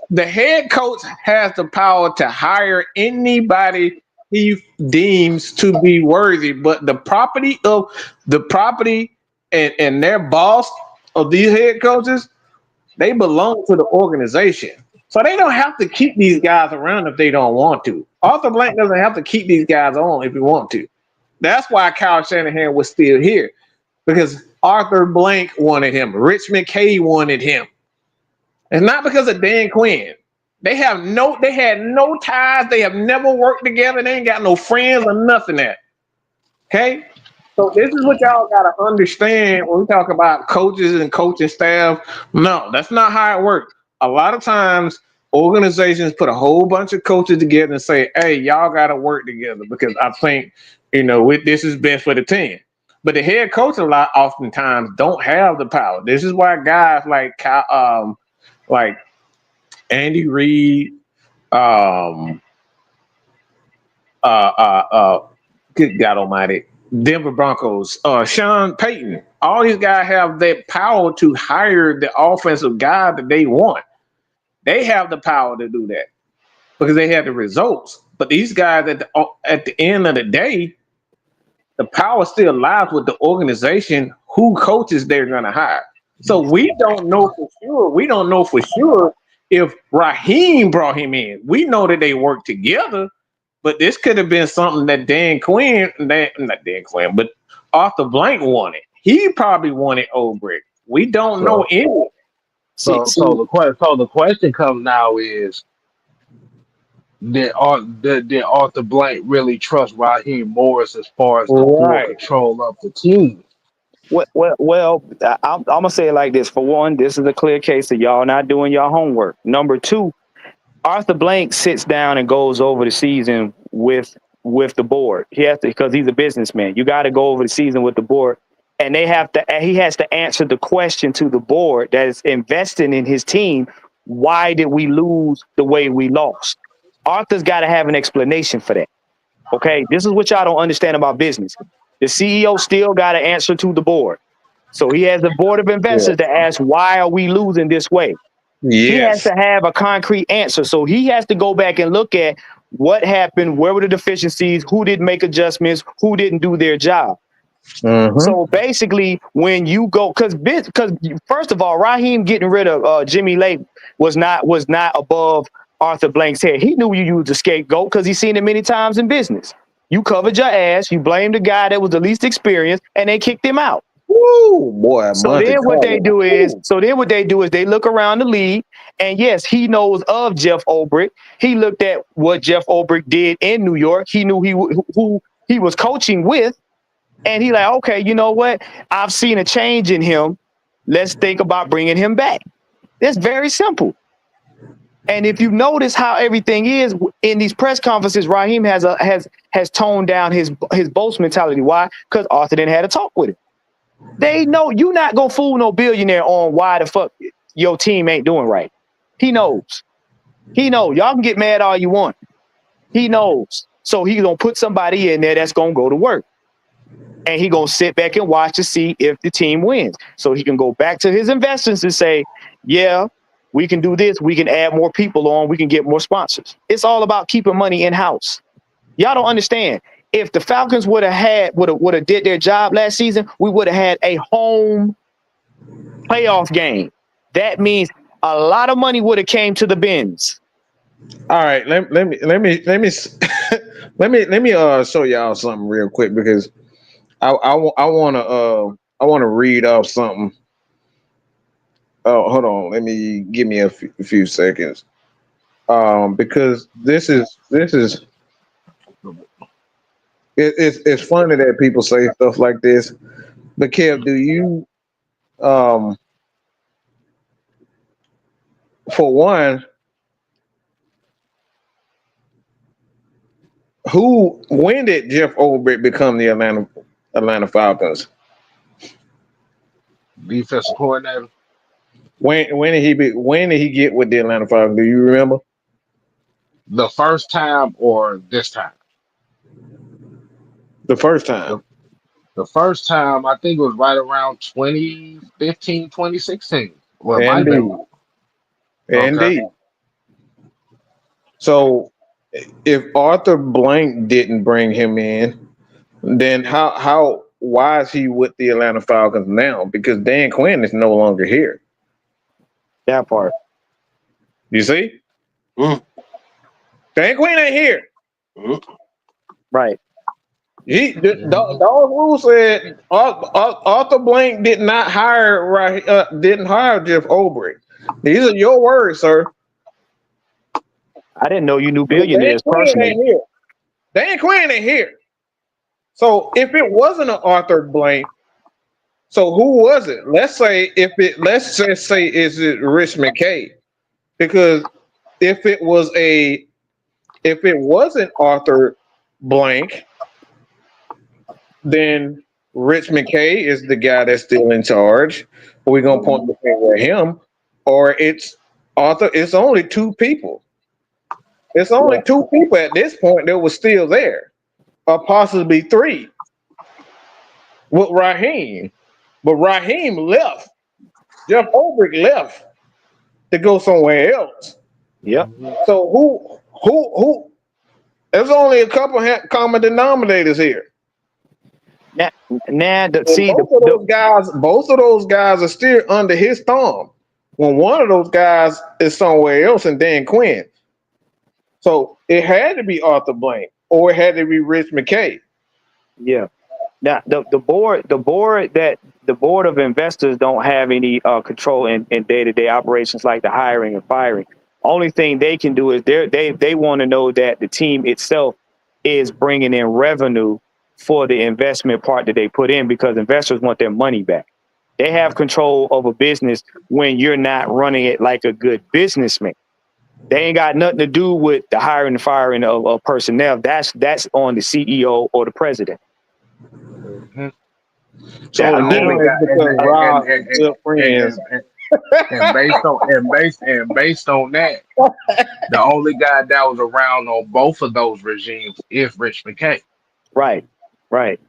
the head coach has the power to hire anybody he deems to be worthy, but the property and their boss of these head coaches, they belong to the organization. So they don't have to keep these guys around if they don't want to. Arthur Blank doesn't have to keep these guys on if he want to. That's why Kyle Shanahan was still here, because Arthur Blank wanted him. Rich McKay wanted him. It's not because of Dan Quinn. They had no ties. They have never worked together. They ain't got no friends or nothing there. Okay? So this is what y'all gotta understand when we talk about coaches and coaching staff. No, that's not how it works. A lot of times organizations put a whole bunch of coaches together and say, hey, y'all gotta work together because I think, this is best for the team. But the head coach oftentimes don't have the power. This is why guys like Andy Reid, good God Almighty, Denver Broncos, Sean Payton, all these guys have that power to hire the offensive guy that they want. They have the power to do that because they have the results. But these guys at the end of the day, the power still lies with the organization who coaches they're going to hire. So we don't know for sure. We don't know for sure if Raheem brought him in. We know that they work together, but this could have been something that not Dan Quinn, but Arthur Blank wanted. he probably wanted Ulbrich. We don't know So any. See, the question comes now is did Arthur Blank really trust Raheem Morris as far as the full Right. control of the team? I'm gonna say it like this. For one, this is a clear case of y'all not doing your homework. Number two, Arthur Blank sits down and goes over the season with the board. He has to, because he's a businessman. You got to go over the season with the board, and he has to answer the question to the board that is investing in his team. Why did we lose the way we lost? Arthur's got to have an explanation for that. Okay, this is what y'all don't understand about business. The CEO still got to answer to the board. So he has a board of Yeah. investors to ask, why are we losing this way? He has Yes. to have a concrete answer. So he has to go back and look at what happened, where were the deficiencies, who didn't make adjustments, who didn't do their job. Mm-hmm. So basically, when you go, because first of all, Raheem getting rid of Jimmy Lake was not above Arthur Blank's head. He knew you used a scapegoat because he's seen it many times in business. You covered your ass, you blamed the guy that was the least experienced, and they kicked him out. Woo, boy, So Monte then what they Carlo. do is, Woo. they look around the league, and yes, he knows of Jeff Ulbrich. He looked at what Jeff Ulbrich did in New York. He knew who he was coaching with, and he like, okay, you know what? I've seen a change in him. Let's think about bringing him back. It's very simple. And if you notice how everything is in these press conferences, Raheem has toned down his boast mentality. Why? Because Arthur didn't have to talk with him. They know you're not gonna fool no billionaire on why the fuck your team ain't doing right. He knows. He knows. Y'all can get mad all you want. He knows. So he's gonna put somebody in there that's gonna go to work. And he gonna sit back and watch to see if the team wins. So he can go back to his investors and say, yeah, we can do this, we can add more people on, we can get more sponsors. It's all about keeping money in-house. Y'all don't understand. If the Falcons would have did their job last season, we would have had a home playoff game. That means a lot of money would have came to the bins. All right, let me let me show y'all something real quick because I want to read off something. Oh, hold on. Give me a few seconds. Because this is it's funny that people say stuff like this. But Kev, do you for one, when did Jeff Ulbrich become the Atlanta Falcons? Defensive coordinator. When did he get with the Atlanta Falcons? Do you remember? The first time or this time? The first time. The first time, I think it was right around 2015, 2016. Well, it might have Indeed. been. Okay. Indeed. So if Arthur Blank didn't bring him in, then why is he with the Atlanta Falcons now? Because Dan Quinn is no longer here. That part. You see? Mm. Dan Quinn ain't here. Mm. Right. Dog Rule said Arthur Blank didn't hire Jeff Ulbrich. These are your words, sir. I didn't know you knew Dan billionaires Quinn personally. ain't here. Dan Quinn ain't here. So if it wasn't an Arthur Blank, so who was it? Let's just say is it Rich McKay? Because if it wasn't Arthur Blank, then Rich McKay is the guy that's still in charge. We're gonna point the finger at him, or it's Arthur. It's only two people. It's only two people at this point that was still there, or possibly three. With Raheem, but Raheem left. Jeff Ulbrich left to go somewhere else. Yep. So who? There's only a couple common denominators here. Both of those guys are still under his thumb. When one of those guys is somewhere else, and Dan Quinn. So it had to be Arthur Blank, or it had to be Rich McKay. Yeah. Now the board of investors don't have any control in day-to-day operations like the hiring and firing. Only thing they can do is they want to know that the team itself is bringing in revenue for the investment part that they put in, because investors want their money back. They have control of a business when you're not running it like a good businessman. They ain't got nothing to do with the hiring and firing of personnel. That's on the CEO or the president. Mhm. So The only now it's guy, because Rob is good friends. and based on that, the only guy that was around on both of those regimes is Rich McKay. Right, right.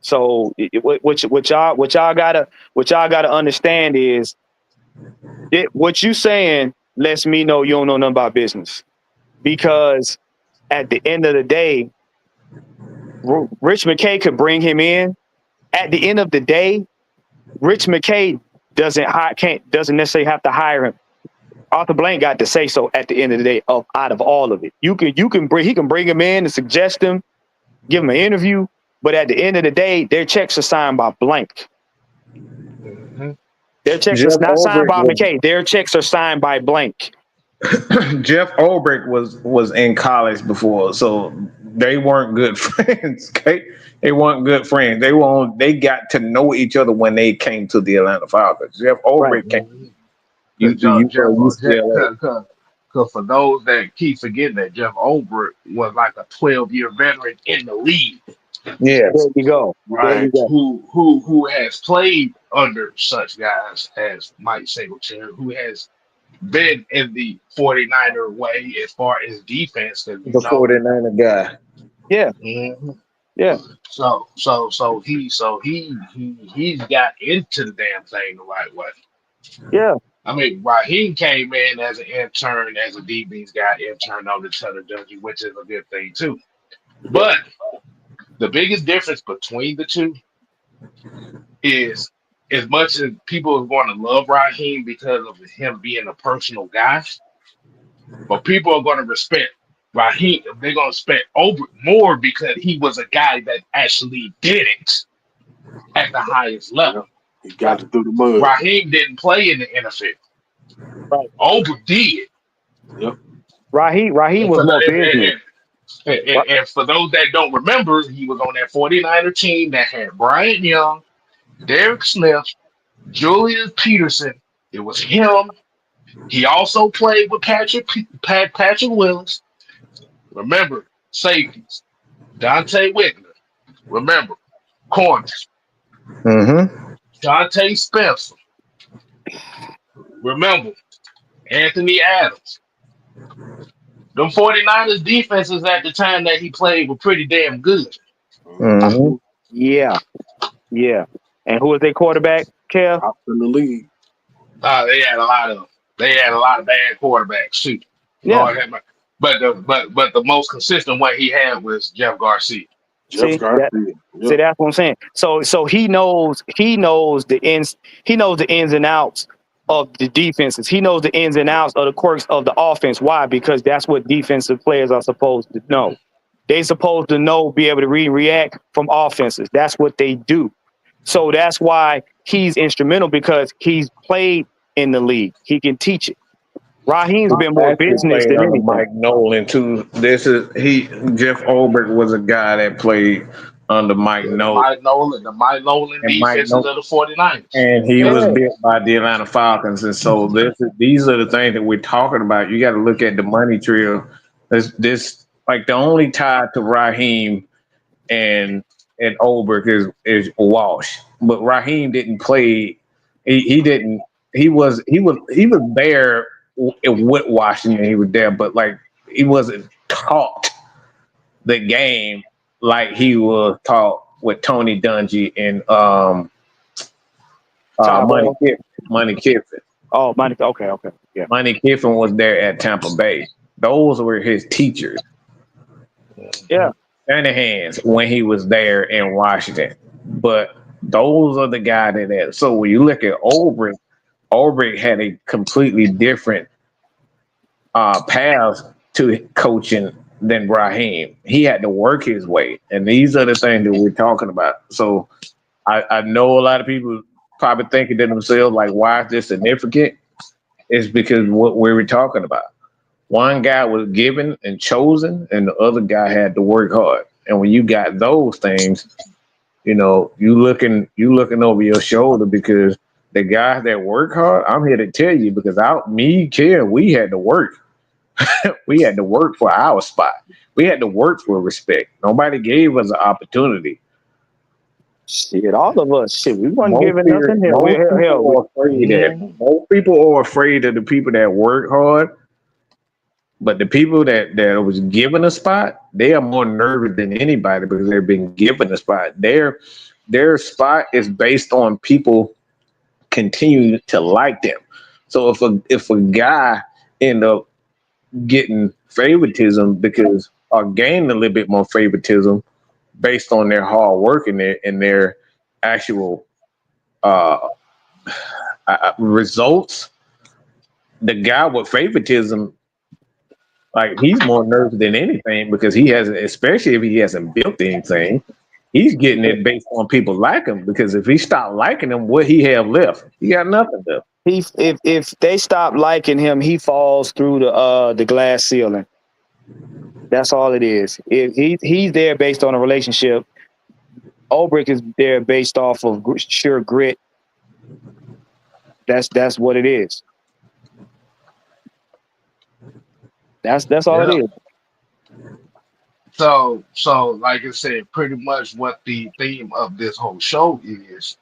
So what y'all gotta understand is what you saying lets me know you don't know nothing about business, because at the end of the day, Rich McKay could bring him in. At the end of the day, Rich McKay doesn't necessarily have to hire him. Arthur Blank got to say so at the end of the day. Out of all of it, he can bring him in and suggest him, give him an interview, but at the end of the day, their checks are signed by Blank. Mm-hmm. Their checks are Jeff not signed Ulbrich by was McKay. Their checks are signed by Blank. Jeff Ulbrich was in college before, so they weren't good friends. Okay? They weren't good friends. They got to know each other when they came to the Atlanta Falcons. Jeff Right. Ulbrich came Because to UCLA. for those that keep forgetting that Jeff Ulbrich was like a 12-year veteran in the league, Yes. There you go. There you Right. go. who has played under such guys as Mike Singletary, who has been in the 49er way as far as defense, as you The know. 49er guy. Yeah. Mhm. Yeah. He's got into the damn thing the right way. Yeah. I mean, Raheem came in as an intern, as a DB's guy, intern on the Tutter Dungeon, which is a good thing too. But the biggest difference between the two is, as much as people are going to love Raheem because of him being a personal guy, but people are going to respect Raheem. They're going to respect Ulbrich more because he was a guy that actually did it at the highest level. Yep. He got it through the mud. Raheem didn't play in the NFL. Right. Ulbrich did. Yep. Raheem And was for, more business. and for those that don't remember, he was on that 49er team that had Bryant Young, Derek Smith, Julius Peterson. It was him. He also played with Patrick Willis. Remember, safeties. Dante Whitner. Remember, corners. Mm-hmm. Dante Spencer. Remember, Anthony Adams. Them 49ers defenses at the time that he played were pretty damn good. Mm-hmm. Yeah. Yeah. And who was their quarterback, Kev? Top in the league. They had a lot of bad quarterbacks too. Yeah. Lord have mercy. But the most consistent one he had was Jeff Garcia. See, Jeff Garcia. see, Yep. that's what I'm saying. So he knows the ins and outs of the defenses. He knows the ins and outs of the quirks of the offense. Why? Because that's what defensive players are supposed to know. They supposed to know, be able to read and react from offenses. That's what they do. So that's why he's instrumental, because he's played in the league. He can teach it. Raheem's been more Actually business played than under anything. Mike Nolan too. Jeff Ulbrich was a guy that played under Mike Nolan. The Mike Nolan And Mike defenses Nolan, of the 49ers. and he was Yeah. built by the Atlanta Falcons. And so these are the things that we're talking about. You got to look at the money trail. This like the only tie to Raheem and Ulbrich is Walsh. But Raheem didn't play. He didn't. He was there with Washington. He was there, but like he wasn't taught the game like he was taught with Tony Dungy and Money Kiffin. Oh, money. Okay. Yeah. Money Kiffin was there at Tampa Bay. Those were his teachers. Yeah. Shanahan's when he was there in Washington. But those are the guys that. So when you look at Ulbrich had a completely different path to coaching than Raheem. He had to work his way, and these are the things that we're talking about. So I know a lot of people probably thinking to themselves, like, why is this significant? It's because what we were talking about. One guy was given and chosen, and the other guy had to work hard. And when you got those things, you know, you looking over your shoulder because the guys that work hard, I'm here to tell you because we had to work. We had to work for our spot. We had to work for respect. Nobody gave us an opportunity. Shit, all of us. Shit, we wasn't Most giving people, nothing here. most people are afraid that Mhm. most people are afraid of the people that work hard. But the people that was given a spot, they are more nervous than anybody because they've been given a spot. Their spot is based on people continuing to like them. So if a guy end up getting favoritism because or gain a little bit more favoritism based on their hard work and their actual uh, results, the guy with favoritism, like he's more nervous than anything because he hasn't, especially if he hasn't built anything, he's getting it based on people like him. Because if he stopped liking him, what he have left? He got nothing left. If they stop liking him, he falls through the glass ceiling. That's all it is. If he's there based on a relationship, Ulbrich is there based off of sheer grit. That's what it is. That's all it is. So like I said, pretty much what the theme of this whole show is,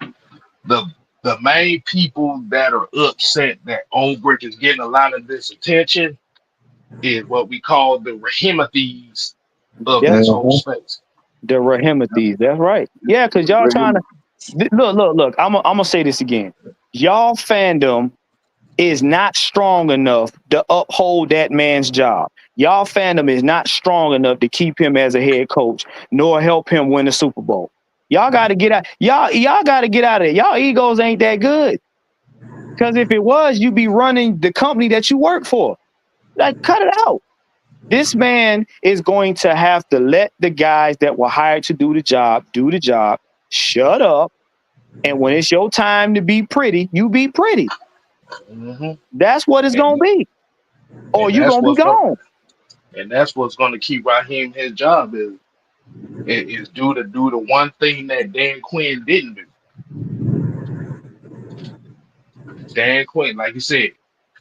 the the main people that are upset that Ulbrich is getting a lot of this attention is what we call the Rahimathes of Yep, this whole Mhm. space. the Rahimathes. That's right. Yeah, because y'all trying to look. I'm gonna say this again. Y'all fandom is not strong enough to uphold that man's job. Y'all fandom is not strong enough to keep him as a head coach, nor help him win the Super Bowl. Y'all got to get out. Y'all got to get out of it. Y'all egos ain't that good. Because if it was, you'd be running the company that you work for. Like, cut it out. This man is going to have to let the guys that were hired to do the job, shut up. And when it's your time to be pretty, you be pretty. hmm That's what it's going And to be. Or and you that's going to be what's going gone. and that's what's going to keep Raheem his job is do the one thing that Dan Quinn didn't do. Dan Quinn, like you said,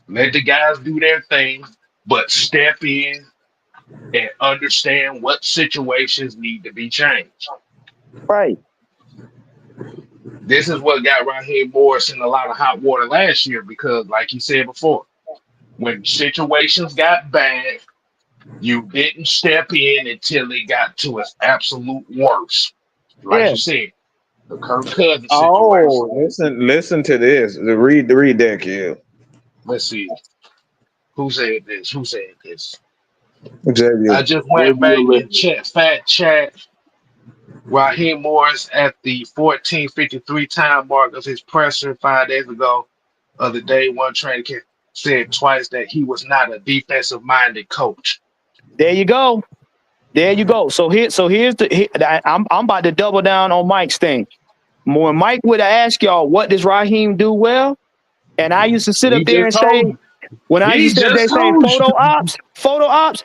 let the guys do their thing, but step in and understand what situations need to be changed. Right. This is what got Raheem Morris in a lot of hot water last year because, like you said before, when situations got bad, you didn't step in until it got to its absolute worst. Like Yeah. you said, the Kirk Cousins situation. Oh, listen to this. Read that, kid. Let's see. Who said this? Who said this? I Xavier. just went back and fact checked Raheem Morris at the 14:53 time mark of his presser 5 days ago. Of the day one trainer said twice that he was not a defensive minded coach. There you go. There you go. So I'm about to double down on Mike's thing. When Mike would ask y'all, what does Raheem do well? And I used to sit up He there just and told say, you. when I He used to sit up there just saying told photo ops,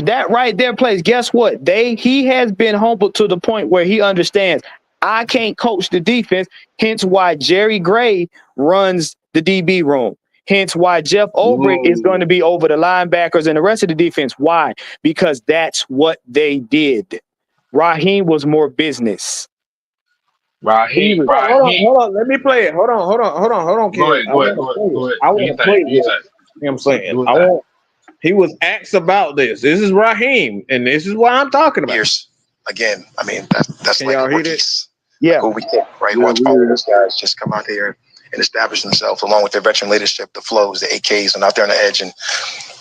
that right there plays. Guess what? He has been humbled to the point where he understands I can't coach the defense. Hence why Jerry Gray runs the DB room. Hence why Jeff Ulbrich is going to you. be over the linebackers and the rest of the defense. Why? Because that's what they did. Raheem was more business. He was Raheem. Hold on. Let me play it. Hold on, Go kid. ahead, I go ahead, want to go ahead, play it. go ahead. I Do your want to play thing, it. do your You thing, know what I'm saying? do your thing. He was asked about this. This is Raheem, and this is what I'm talking about. Years again. I mean, that's Can like y'all hear rookies. yeah. Like what we think, right? Watch all of those guys just come out here and establish themselves along with their veteran leadership, the flows, the AKs, and out there on the edge. And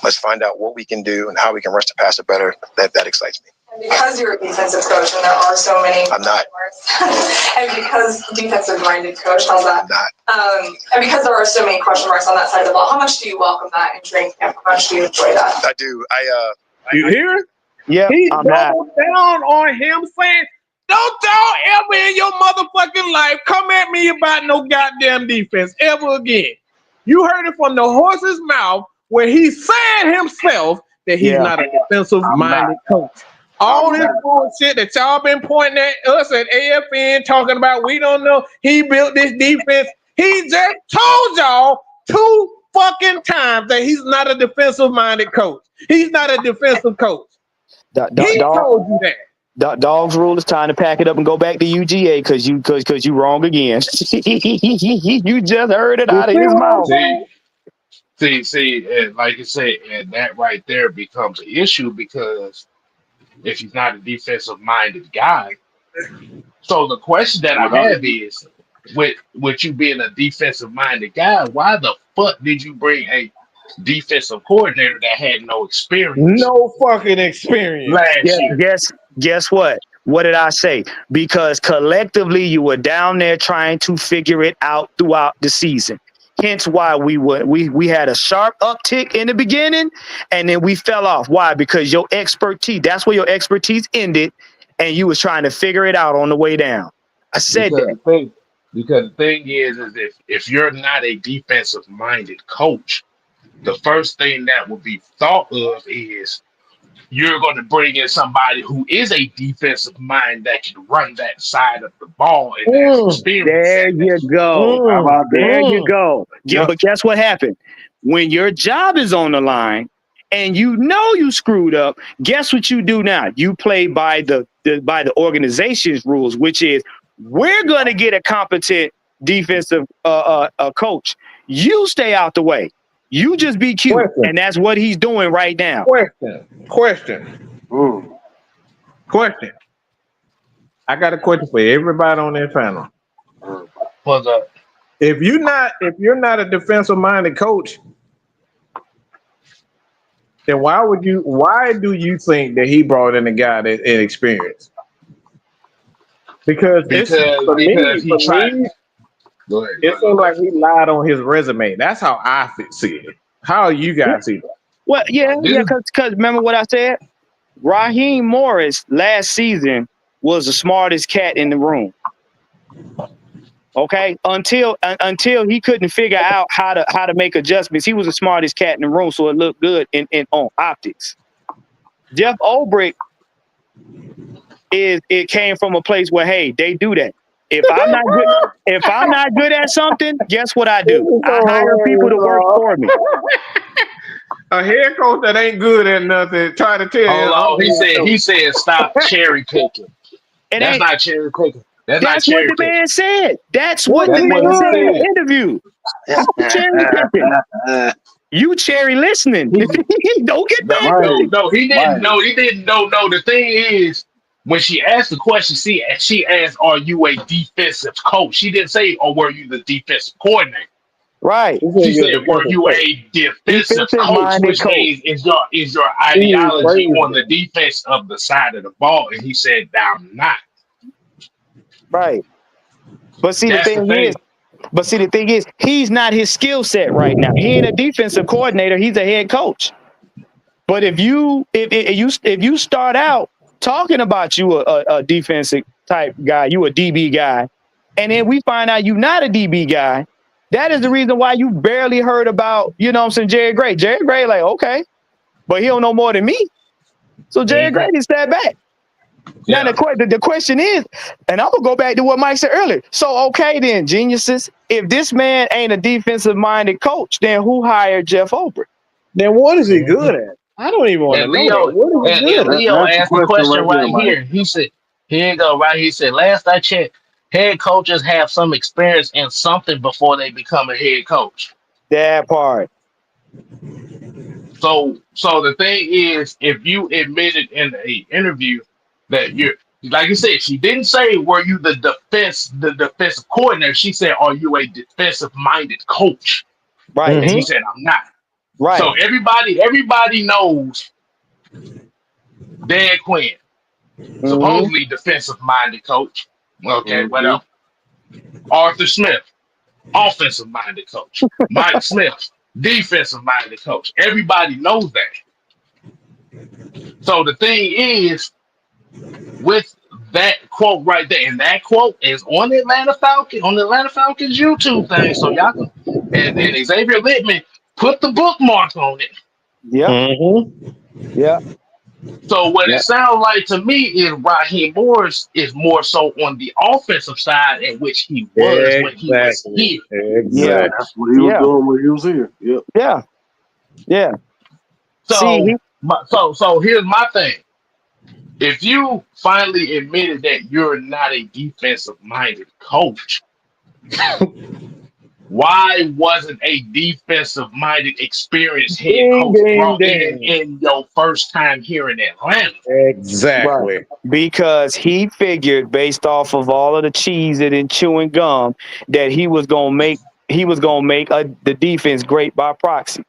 let's find out what we can do and how we can rush the passer better. That excites me. And because you're a defensive coach and there are so many I'm not. and because defensive minded coach, how's that? I'm not. And because there are so many question marks on that side of the ball, how much do you welcome that in training camp? How much do you enjoy that? I do. You hear it? Yep, He I'm not. doubled down on him saying, don't y'all ever in your motherfucking life come at me about no goddamn defense ever again. You heard it from the horse's mouth where he said himself that he's Yeah. not a defensive-minded coach. All this bullshit that y'all been pointing at us at AFN talking about, we don't know, he built this defense. He just told y'all 2 fucking times that he's not a defensive-minded coach. He's not a defensive coach. He told you that. Dog's rule is time to pack it up and go back to UGA because you wrong again. You just heard it out of his mouth. See, and like you said, and that right there becomes an issue because if he's not a defensive-minded guy. So the question that I have is, with you being a defensive-minded guy, why the fuck did you bring a defensive coordinator that had no experience? No fucking experience. Last year. Guess what? What did I say? Because collectively you were down there trying to figure it out throughout the season. Hence why we had a sharp uptick in the beginning and then we fell off. Why? Because your expertise, that's where your expertise ended, and you was trying to figure it out on the way down. I said that. Because the thing is if you're not a defensive-minded coach, the first thing that will be thought of is you're going to bring in somebody who is a defensive mind that can run that side of the ball and has experience. There you go. There you go. Yeah, but guess what happened? When your job is on the line and you know you screwed up, guess what you do now? You play by the organization's rules, which is we're going to get a competent defensive coach. You stay out the way. You just be cute, and that's what he's doing right now. Question. I got a question for everybody on their panel. What's up? If you're not a defensive-minded coach, then why do you think that he brought in a guy that inexperienced? Because he tried. It seems like he lied on his resume. That's how I see it. How you guys see it? Well, yeah, because remember what I said? Raheem Morris last season was the smartest cat in the room. Okay, until he couldn't figure out how to make adjustments, he was the smartest cat in the room, so it looked good in on optics. Jeff Ulbrich it came from a place where hey, they do that. If I'm not good at something, guess what I do? I hire people to work for me. A head coach that ain't good at nothing try to tell you. He said stop cherry picking. That's not cherry picking. That's not what the man said. That's what the man said in the interview. Cherry picking. You cherry listening. Don't get mad. No, he didn't. No, he didn't. No. The thing is, when she asked the question, she asked, "Are you a defensive coach?" She didn't say, "Or were you the defensive coordinator?" Right. She said, "Were you a defensive coach?" Which means is your ideology on the defense of the side of the ball? And he said, "I'm not." Right. But see, the thing is, he's not his skill set right now. He ain't a defensive coordinator. He's a head coach. But if you start out talking about you a defensive type guy, you a DB guy, and then we find out you're not a DB guy, that is the reason why you barely heard about, Jerry Gray. Jerry Gray, like, okay, but he don't know more than me. So Jerry Gray can step back. Yeah. Now the question is, and I'm gonna go back to what Mike said earlier. So okay then, geniuses, if this man ain't a defensive-minded coach, then who hired Jeff Ulbrich? Then what is he good at? I don't even want to know. Leo asked the question right here. He said, "Here you go, right?" He said, "Last I checked, head coaches have some experience in something before they become a head coach." That part. So the thing is, if you admitted in an interview that you're, like you said, she didn't say, "Were you the defensive coordinator?" She said, "Are you a defensive-minded coach?" Right. And he said, "I'm not." Right. So everybody knows Dan Quinn, supposedly defensive-minded coach. Okay, what else? Arthur Smith, offensive-minded coach. Mike Smith, defensive-minded coach. Everybody knows that. So the thing is, with that quote right there, and that quote is on the Atlanta Falcons YouTube thing. So y'all can, and Xavier Littman put the bookmark on it. Yeah, Mm-hmm. yeah, So what yeah. it sounds like to me is Raheem Morris is more so on the offensive side, in which he was when he was Exactly. here. Yeah, Exactly. That's what he was yeah, doing when he was here. Yep. yeah, yeah. See, So, so here's my thing. If you finally admitted that you're not a defensive minded coach, why wasn't a defensive minded experienced head Ding, coach ding, brought ding. in your first time here in Atlanta? right. Exactly. Because he figured, based off of all of the cheese and chewing gum, that he was gonna make the defense great by proxy.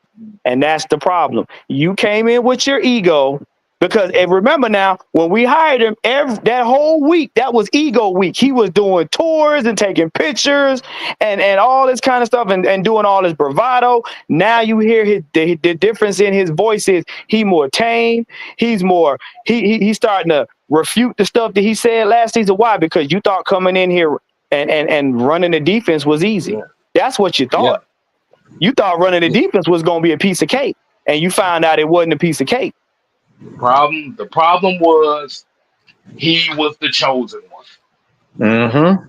And that's the problem. You came in with your ego. Because and remember now, when we hired him, that whole week, that was ego week. He was doing tours and taking pictures and all this kind of stuff and doing all this bravado. Now you hear the difference in his voice is he more tame. He's more he's starting to refute the stuff that he said last season. Why? Because you thought coming in here and running the defense was easy. Yeah. That's what you Yeah. thought. You thought running the defense was going to be a piece of cake, and you found out it wasn't a piece of cake. The problem was he was the chosen one. Mm-hmm.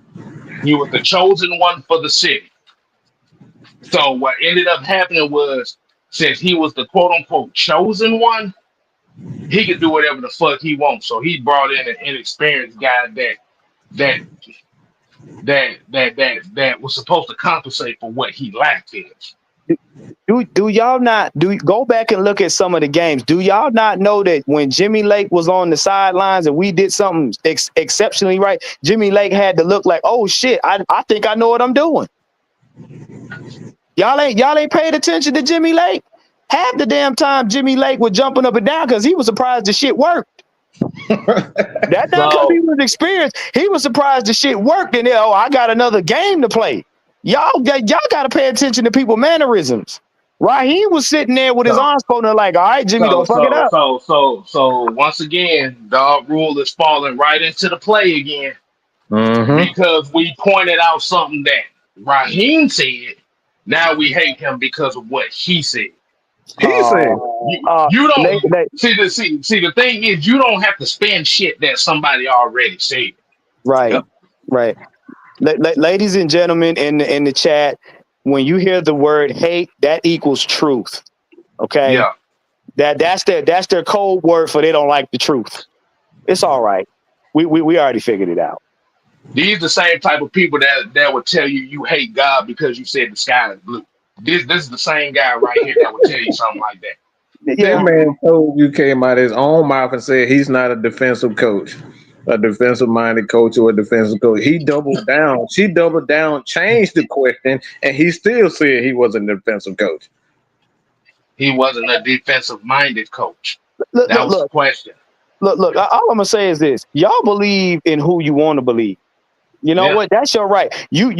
He was the chosen one for the city. So what ended up happening was, since he was the quote unquote chosen one, he could do whatever the fuck he wants. So he brought in an inexperienced guy that that was supposed to compensate for what he lacked in. Do y'all not go back and look at some of the games? Do y'all not know that when Jimmy Lake was on the sidelines and we did something exceptionally right, Jimmy Lake had to look like, oh shit, I think I know what I'm doing. Y'all ain't paid attention to Jimmy Lake. Half the damn time Jimmy Lake was jumping up and down because he was surprised the shit worked. That's not because he So was experienced. He was surprised the shit worked, and I got another game to play. Y'all got to pay attention to people's mannerisms. Raheem was sitting there with his so arms folded, like, all right, Jimmy, so don't fuck it so up. so so once again, dog rule is falling right into the play again Mm-hmm. because we pointed out something that Raheem said. Now we hate him because of what he said. He said, You don't They- see the thing is, you don't have to spend shit that somebody already said. right, Yep. right. Ladies and gentlemen in the chat, when you hear the word hate, that equals truth. Okay, Yeah. that's their code word for they don't like the truth. It's all right. We already figured it out. These the same type of people that would tell you hate God because you said the sky is blue. This is the same guy right here that would tell you something like that. that Yeah, man told you came out of his own mouth and said he's not a defensive coach, a defensive minded coach or a defensive coach. He doubled down. She doubled down, changed the question, and he still said he wasn't a defensive coach. He wasn't a defensive minded coach. look, That look, was the look, question. look. All I'm gonna say is this: y'all believe in who you want to believe. You know Yeah. what? That's your right. You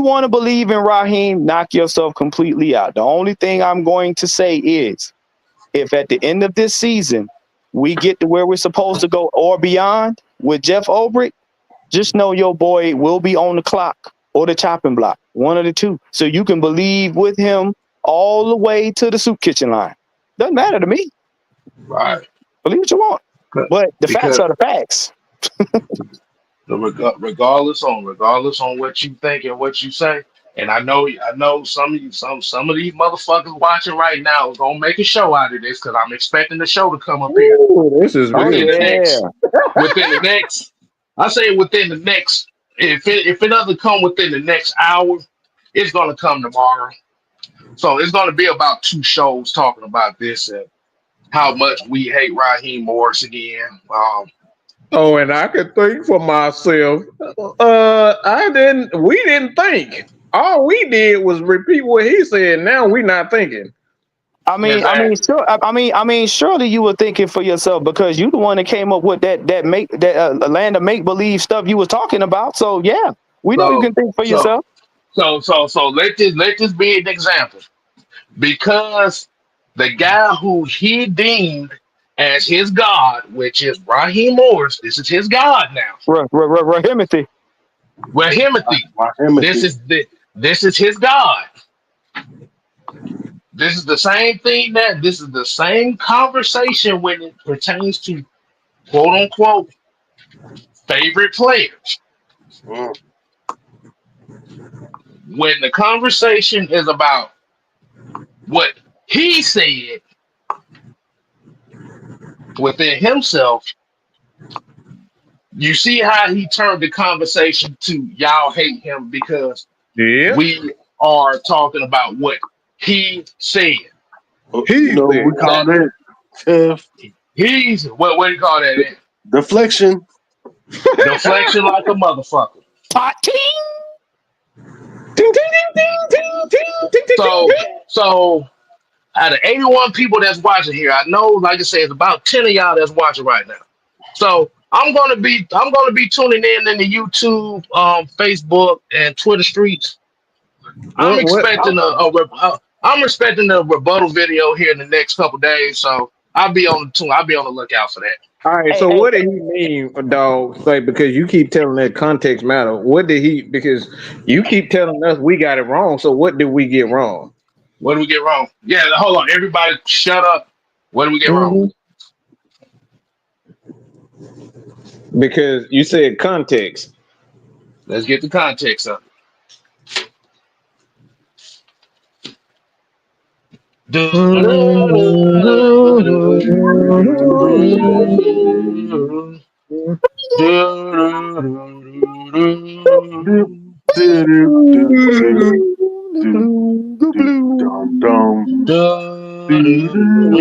want to believe in Raheem, knock yourself completely out. The only thing I'm going to say is, if at the end of this season we get to where we're supposed to go or beyond with Jeff Ulbrich, just know your boy will be on the clock or the chopping block, one of the two. So you can believe with him all the way to the soup kitchen line. Doesn't matter to me. Right. Believe what you want, but the facts Because are the facts. regardless on what you think and what you say, and I know some of these motherfuckers watching right now is gonna make a show out of this because I'm expecting the show to come up here Ooh, this is Oh within real. the yeah, next I say within the next, if it doesn't come within the next hour, it's gonna come tomorrow. So it's gonna be about 2 shows talking about this and how much we hate Raheem Morris again. Oh, and I could think for myself. We didn't think. All we did was repeat what he said. Now we not thinking. Exactly. Surely you were thinking for yourself because you the one that came up with that land of make believe stuff you was talking about. So yeah, we know you So can think for so yourself. so let this be an example because the guy who he deemed as his God, which is Raheem Morris. This is his God now. Rahimothy. Rahimothy. This is his God. This is the same thing this is the same conversation when it pertains to quote unquote favorite players. Mm. When the conversation is about what he said within himself, you see how he turned the conversation to y'all hate him because Yeah. we are talking about what he said. You know what we call that, Tiff? He's what do you call that? Deflection. Deflection like a motherfucker. So out of 81 people that's watching here, I know, like I said, it's about 10 of y'all that's watching right now. So I'm gonna be tuning in the YouTube, Facebook, and Twitter streets. I'm expecting I'm expecting a rebuttal video here in the next couple days. So I'll be on the lookout for that. All right, so what did he mean, dog? Like, because you keep telling that context matter. What did he? Because you keep telling us we got it wrong. So what did we get wrong? What did we get wrong? Yeah, hold on, everybody, shut up. What did we get wrong? Because you said context. Let's get the context up. We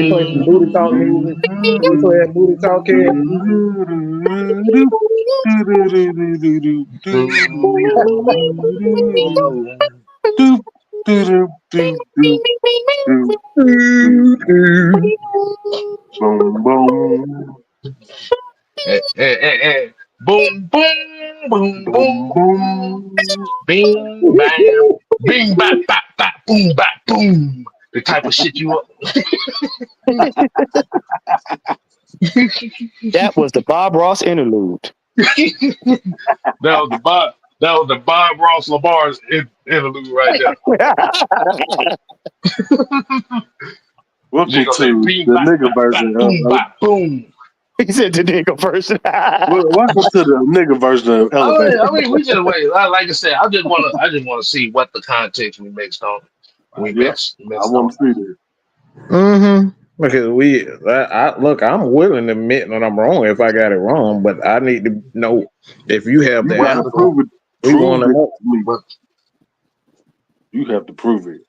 play some booty talk music. We play that booty talk here. Boom, boom. Boom, boom, boom, Boom, boom. boom. Bing, bam. Bing, bap, bap, bap, boom, bap, boom. The type of shit you up. That was the Bob Ross interlude. That was the Bob Ross Lamar's interlude right there. Welcome to the nigga version boom, bap, boom. He said the nigga version. welcome to the nigga version of Elevator. I mean, we just wait. Like I said, I just want to see what the context we mixed on. We mixed. I want to see this. Mm-hmm. Because look, I'm willing to admit when I'm wrong if I got it wrong, but I need to know if you have the answer. Prove it. We want to know. You have to prove it.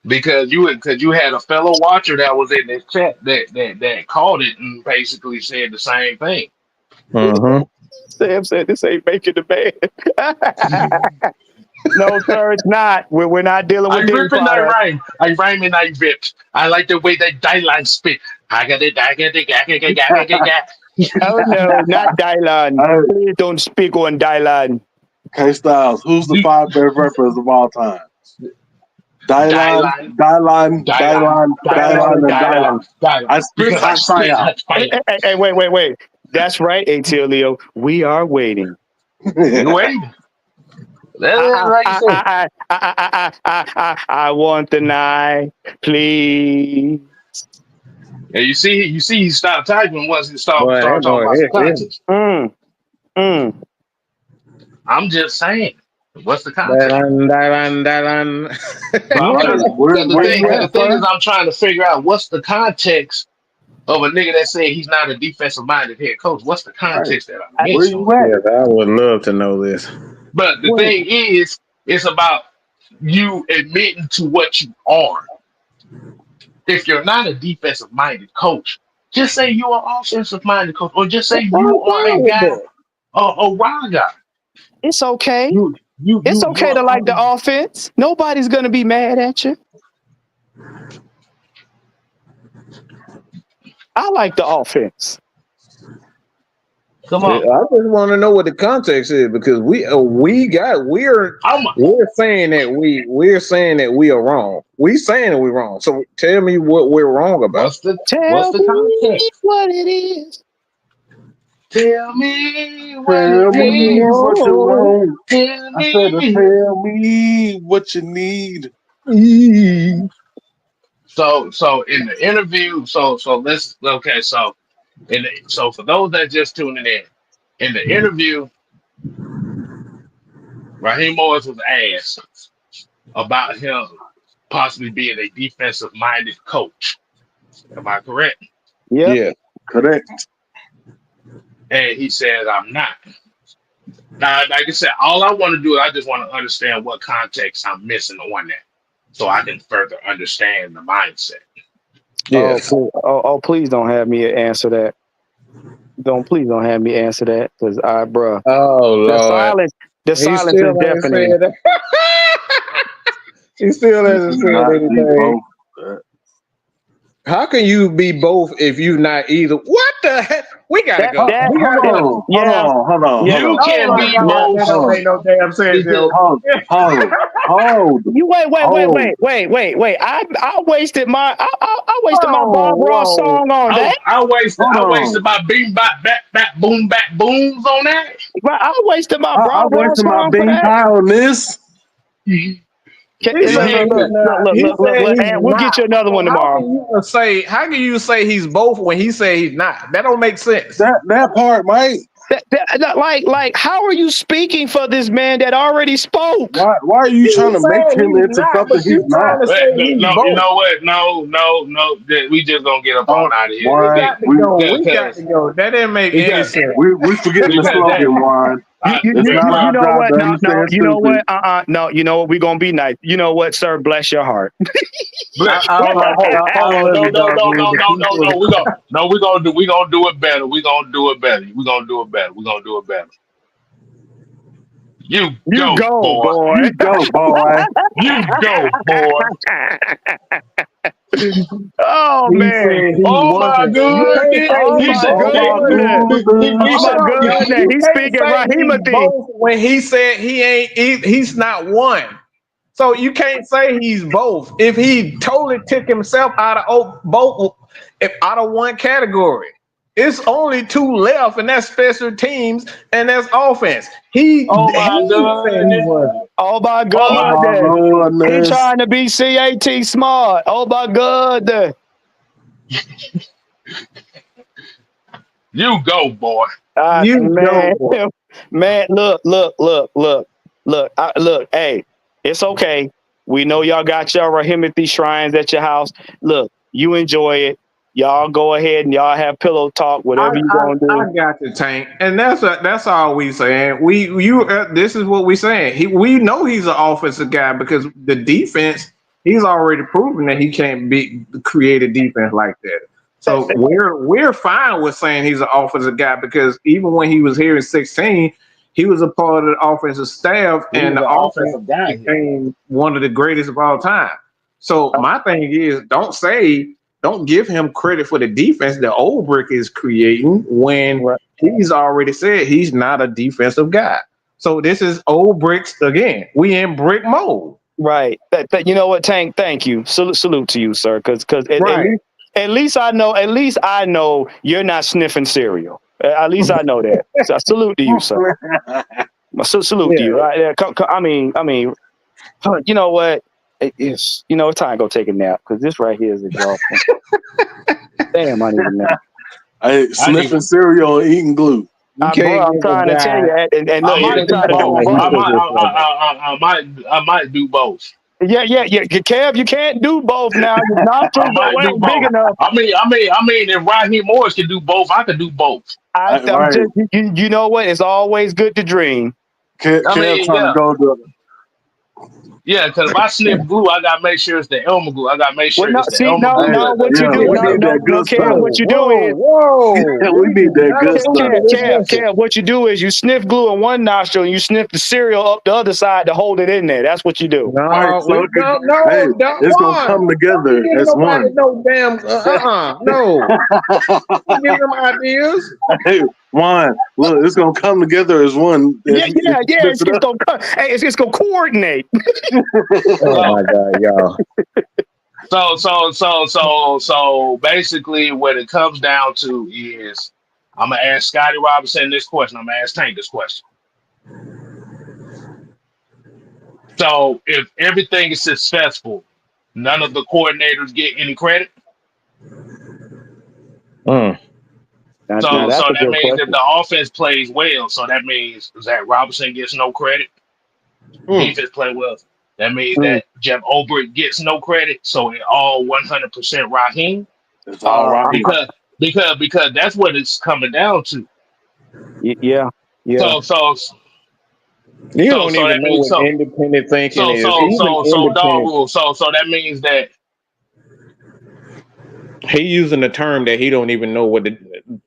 Because you had a fellow watcher that was in this chat that called it and basically said the same thing. Mm-hmm. Sam said this ain't making the band. No, sir, it's not. We're not dealing with I ripping that rhyme. I rhyme and I rip. I like the way that Dylan spit. I got it. Oh no, not Dylan. Please don't speak on Dylan. K Styles, who's the 5 best rappers of all time? Dylan. I spit hot fire. Hey, wait. That's right, ATL Leo. We are waiting. You waiting. I want the knife, please. Yeah, you see, he stopped typing once he started talking about the context. I'm just saying, what's the context? The thing is, I'm trying to figure out what's the context of a nigga that said he's not a defensive-minded head coach. What's the context that I missed? Yes, I would love to know this. But the thing is, it's about you admitting to what you are. If you're not a defensive-minded coach, just say you're an offensive-minded coach, or just say you are a guy, a wild guy. It's okay. It's okay to like the offense. Nobody's gonna be mad at you. I like the offense. Come on. I just want to know what the context is because we're saying that we're saying that we are wrong. We saying that we're wrong. So tell me what we're wrong about. What's the context? What it is. Tell me what Tell it me is. what you want. Tell I said to me. tell me what you need. So in the interview, so for those that just tuning in the interview, Raheem Morris was asked about him possibly being a defensive minded coach. Am I correct? Yep. Yeah. Correct. And he said, I'm not. Now, like I said, all I want to do is I just want to understand what context I'm missing on that so I can further understand the mindset. Yes. Please don't have me answer that. Please don't have me answer that because bruh. Oh Lord. The silence is deafening. He still hasn't said anything. How can you be both if you not either? What the heck? We gotta go. Hold on. You can be both. That don't make no damn sense. Hold. You wait. I wasted my Bob Ross song on that. I wasted my beam back boom back booms on that. I wasted my I Bob Ross wasted song my for bean that. pie on this. Look, and we'll get you another one tomorrow. How can you say he's both when he say he's not? That don't make sense. That part, Mike. Like, how are you speaking for this man that already spoke? Why are you trying to make him into something he's not? You know what? No. We just gonna get up on out of here. We got to go. That didn't make any sense. We forgetting the slogan, Juan. You know what? No, you know what? We're gonna be nice. You know what, sir? Bless your heart. No. We're gonna do it better. We're gonna do it better. You go, boy. You go, boy. You go, boy. Oh man! Oh my goodness! He's speaking Rahimothy when he said he's not one. So you can't say he's both. If he totally took himself out of one category, it's only two left, and that's special teams and that's offense. Oh my God! He's trying to be CAT smart. Oh my God! You go, boy. Man, look. Hey, it's okay. We know y'all got your Rahimothy shrines at your house. Look, you enjoy it. Y'all go ahead and y'all have pillow talk, whatever you gonna do. I got the Tank, and that's all we saying. This is what we saying. We know he's an offensive guy because the defense. He's already proven that he can't create a defense like that. So we're fine with saying he's an offensive guy because even when he was here in 16, he was a part of the offensive staff, and the offensive guy became one of the greatest of all time. So my thing is, don't give him credit for the defense that Ulbrich is creating when he's already said he's not a defensive guy. So this is Ulbrich's again. We in brick mode. Right. You know what, Tank? Thank you. Salute to you, sir. Because at least I know you're not sniffing cereal. At least I know that. So salute to you, sir. Salute to you. I mean, you know what? It's time to go take a nap because this right here is exhausting. Damn, I need a nap. Hey, sniffing cereal and eating glue. I'm trying to tell you, and look, I might do both. Yeah. Kev, you can't do both now. Your nostrils ain't big enough. I mean, if Raheem Morris can do both, I can do both. You know what? It's always good to dream. Kev trying to go to. Yeah, because if I sniff glue, I gotta make sure it's the Elmer glue. I gotta make sure it's the Elmer glue. No, what you do? Kev, what you do is, we need that good stuff. Kev, what you do is you sniff glue in one nostril and you sniff the cereal up the other side to hold it in there. That's what you do. It's gonna come together as one. No damn, no. Give them ideas. One. Look, it's gonna come together as one. Yeah. It's gonna come. Hey, it's gonna coordinate. Oh my God, y'all. So basically, what it comes down to is, I'm gonna ask Scotty Robinson this question. I'm gonna ask Tank this question. So, if everything is successful, none of the coordinators get any credit. Mm. So That's a that good means if question. the offense plays well, so that means Zach Robinson gets no credit. Defense play well. That means Mm. that Jeff Ulbrich gets no credit. So it all 100% Raheem. It's all Raheem. Because that's what it's coming down to. Yeah. So You don't that even know means what independent thinking is. Even so dog independent, rule. So that means that he using a term that he don't even know what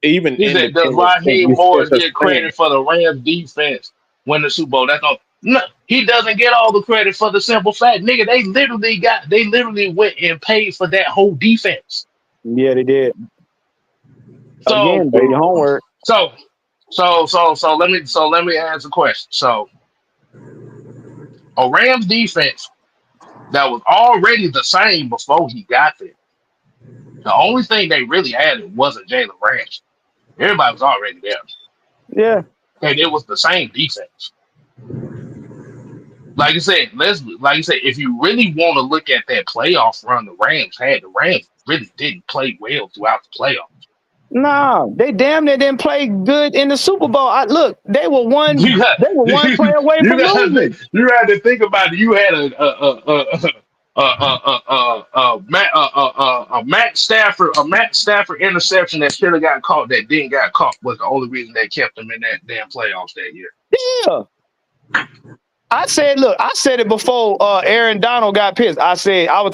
even he said, does independent think. Raheem It's Morris just a get saying. credit for the Rams defense win the Super Bowl? That's no, he doesn't get all the credit for the simple fact, nigga, they literally went and paid for that whole defense. Yeah, they did. So Again, do your homework. so let me answer the question. So a Rams defense that was already the same before he got there. The only thing they really added wasn't Jalen Ramsey. Everybody was already there. Yeah. And it was the same defense. Like you said, if you really want to look at that playoff run the Rams really didn't play well throughout the playoffs. No, they damn near didn't play good in the Super Bowl. Look, they were one play away from losing. You had to think about it. You had a Matt Stafford interception that should have got caught that didn't got caught was the only reason they kept him in that damn playoffs that year. Yeah. I said it before Aaron Donald got pissed. I was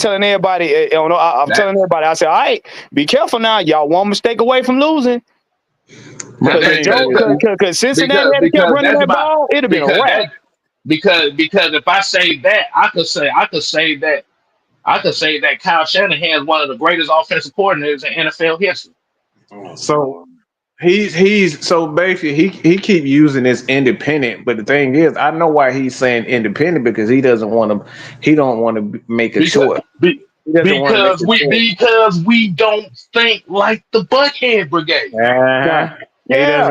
telling everybody, I'm telling everybody, I said, all right, be careful now. Y'all one mistake away from losing. Because Cincinnati had kept running that ball, it'd have been a wreck. Because if I say that, I could say that Kyle Shanahan is one of the greatest offensive coordinators in NFL history. So he's so basically he keep using this independent, but the thing is, I know why he's saying independent because he don't want to make a choice. Because we don't think like the Buckhead Brigade. Yeah,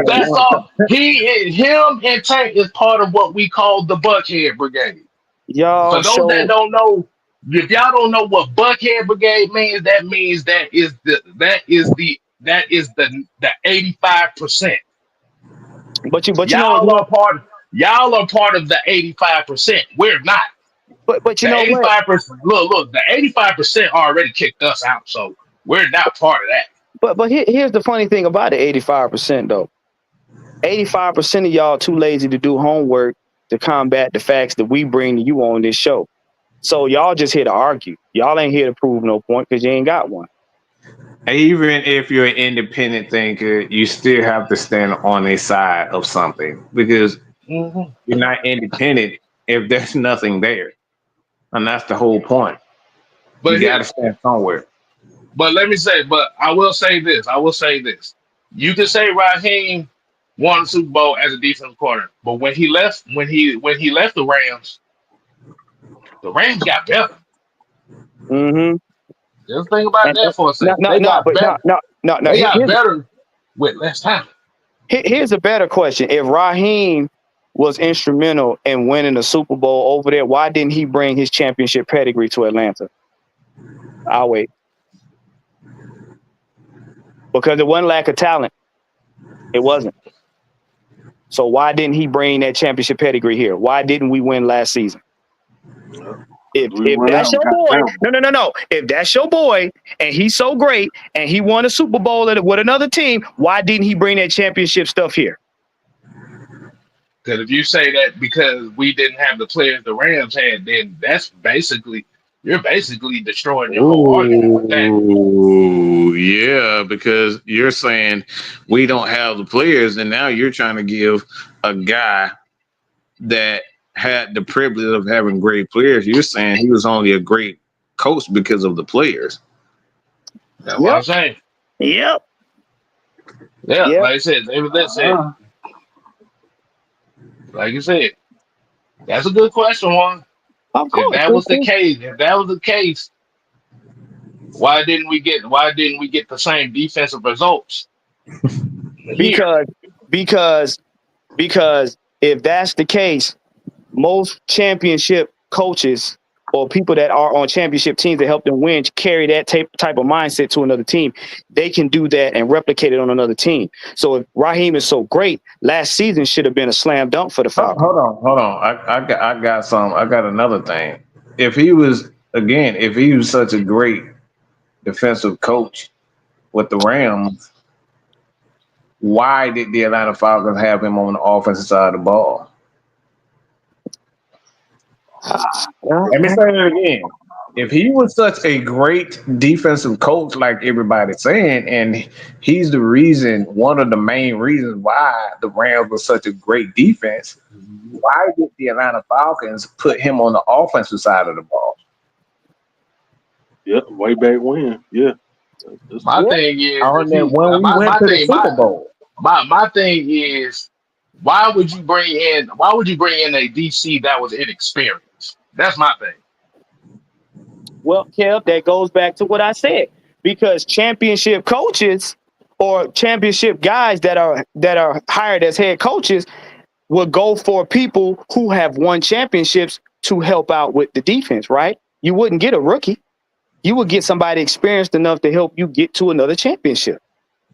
that's all. Him and Tank is part of what we call the Buckhead Brigade. For those that don't know, if y'all don't know what Buckhead Brigade means, that means that is the 85%. But y'all are part of the 85%. We're not. But you know 85%. Look, the 85% already kicked us out, so we're not part of that. But here's the funny thing about the 85% though. 85% of y'all too lazy to do homework to combat the facts that we bring to you on this show. So y'all just here to argue. Y'all ain't here to prove no point because you ain't got one. Even if you're an independent thinker, you still have to stand on a side of something because you're not independent if there's nothing there. And that's the whole point. But you got to stand somewhere. But I will say this. You can say Raheem won the Super Bowl as a defensive coordinator, but when he left the Rams got better. Mm-hmm. Just think about that for a second. They got better with less time. Here's a better question. If Raheem was instrumental in winning the Super Bowl over there, why didn't he bring his championship pedigree to Atlanta? I'll wait. Because it wasn't lack of talent. It wasn't. So why didn't he bring that championship pedigree here? Why didn't we win last season? If that's your boy, no. If that's your boy and he's so great and he won a Super Bowl with another team, why didn't he bring that championship stuff here? Because if you say that because we didn't have the players the Rams had, then you're basically destroying your whole argument with that. Ooh, yeah, because you're saying we don't have the players, and now you're trying to give a guy that had the privilege of having great players. You're saying he was only a great coach because of the players. That's what I'm saying. Yep. Yeah, Yep. like I said, like you said, that's a good question, Juan. Of If course. that was the case, why didn't we get the same defensive results here? Because because because if that's the case, most championship coaches or people that are on championship teams that help them win carry that type of mindset to another team. They can do that and replicate it on another team. So if Raheem is so great, last season should have been a slam dunk for the Falcons. Hold on. I got another thing. If he was such a great defensive coach with the Rams, why did the Atlanta Falcons have him on the offensive side of the ball? Let me say it again. If he was such a great defensive coach, like everybody's saying, and he's one of the main reasons why the Rams were such a great defense, why did the Atlanta Falcons put him on the offensive side of the ball? Yeah, way back when. Yeah. My thing is, On that when we went to the Super Bowl. my thing is, why would you bring in a DC that was inexperienced? That's my thing. Well, Kev, that goes back to what I said. Because championship coaches or championship guys that are hired as head coaches will go for people who have won championships to help out with the defense, right? You wouldn't get a rookie. You would get somebody experienced enough to help you get to another championship.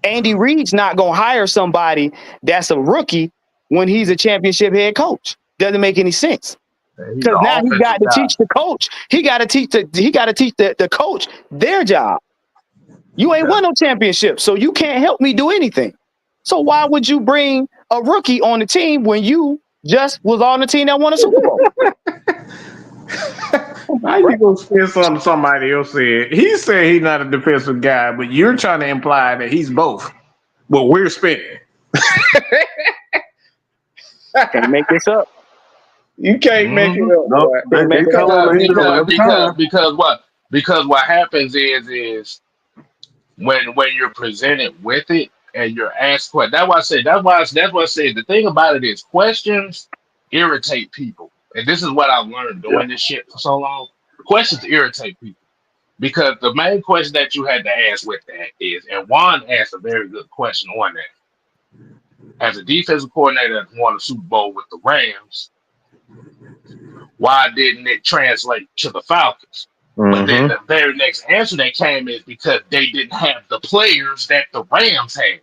Andy Reid's not going to hire somebody that's a rookie when he's a championship head coach. Doesn't make any sense. He's Because an now he got offensive to guy. teach the coach. He got to teach the coach their job. You ain't won no championship, so you can't help me do anything. So why would you bring a rookie on the team when you just was on the team that won a Super Bowl? How you gonna spin something somebody else said? He said he's not a defensive guy, but you're trying to imply that he's both. But we're spinning. Can't make this up. You can't make it up. No, Boy. they come every time. Because what happens is when you're presented with it and you're asked questions. That's why I said the thing about it is questions irritate people. And this is what I've learned doing this shit for so long. Questions irritate people. Because the main question that you had to ask with that is, and Juan asked a very good question on that. As a defensive coordinator that won a Super Bowl with the Rams, why didn't it translate to the Falcons? But then the very next answer that came is because they didn't have the players that the Rams had.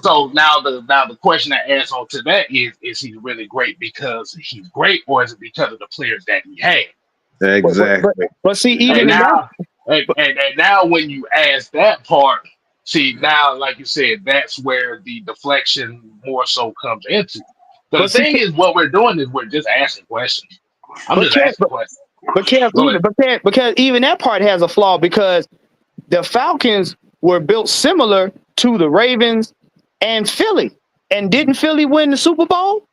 So now the question I ask on to that is he really great because he's great, or is it because of the players that he had? Exactly. But see, even now when you ask that part, see now, like you said, that's where the deflection more so comes into. The thing is, what we're doing is we're just asking questions. I'm just asking questions. Because even that part has a flaw, because the Falcons were built similar to the Ravens and Philly. And didn't Philly win the Super Bowl?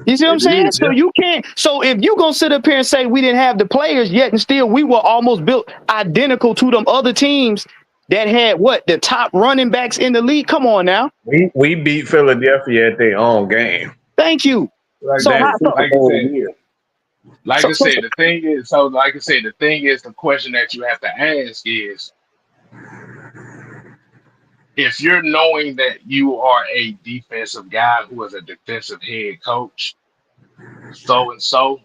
You see what I'm saying? So you can't. So if you're going to sit up here and say we didn't have the players yet and still we were almost built identical to them other teams that had the top running backs in the league. Come on now. We beat Philadelphia at their own game. Thank you. Like I said, the thing is, the question that you have to ask is, if you're knowing that you are a defensive guy who is a defensive head coach, so and so,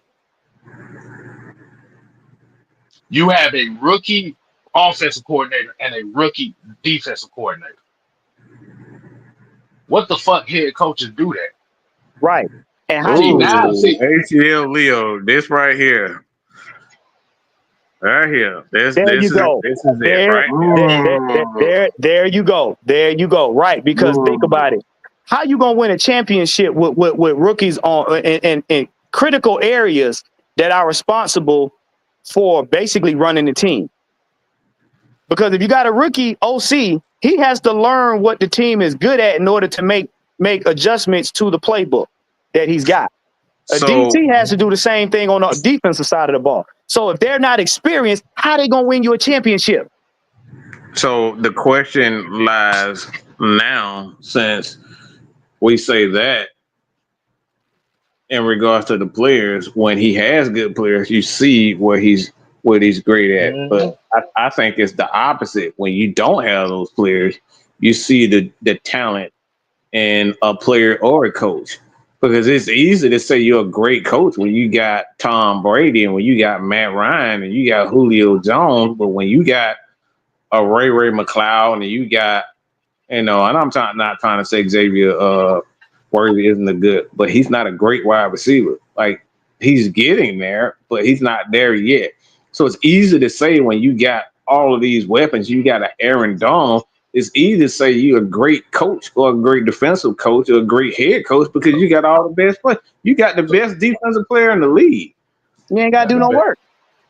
you have a rookie offensive coordinator and a rookie defensive coordinator. What the fuck head coaches do that? Right. And how ACL Leo, this right here. Right here. This is it, right? There you go. There you go. Right. Because think about it. How you gonna win a championship with rookies on in critical areas that are responsible for basically running the team? Because if you got a rookie OC, he has to learn what the team is good at in order to make adjustments to the playbook that he's got. A DC has to do the same thing on the defensive side of the ball. So if they're not experienced, how they gonna win you a championship? So the question lies now, since we say that in regards to the players, when he has good players, you see what he's great at. But I think it's the opposite. When you don't have those players, you see the talent in a player or a coach. Because it's easy to say you're a great coach when you got Tom Brady and when you got Matt Ryan and you got Julio Jones, but when you got a Ray McLeod and you got, and I'm not trying to say Xavier Worthy isn't a good, but he's not a great wide receiver. Like, he's getting there, but he's not there yet. So it's easy to say when you got all of these weapons, you got an Aaron Donald. It's easy to say you're a great coach or a great defensive coach or a great head coach because you got all the best players. You got the best defensive player in the league. You ain't got to do no work.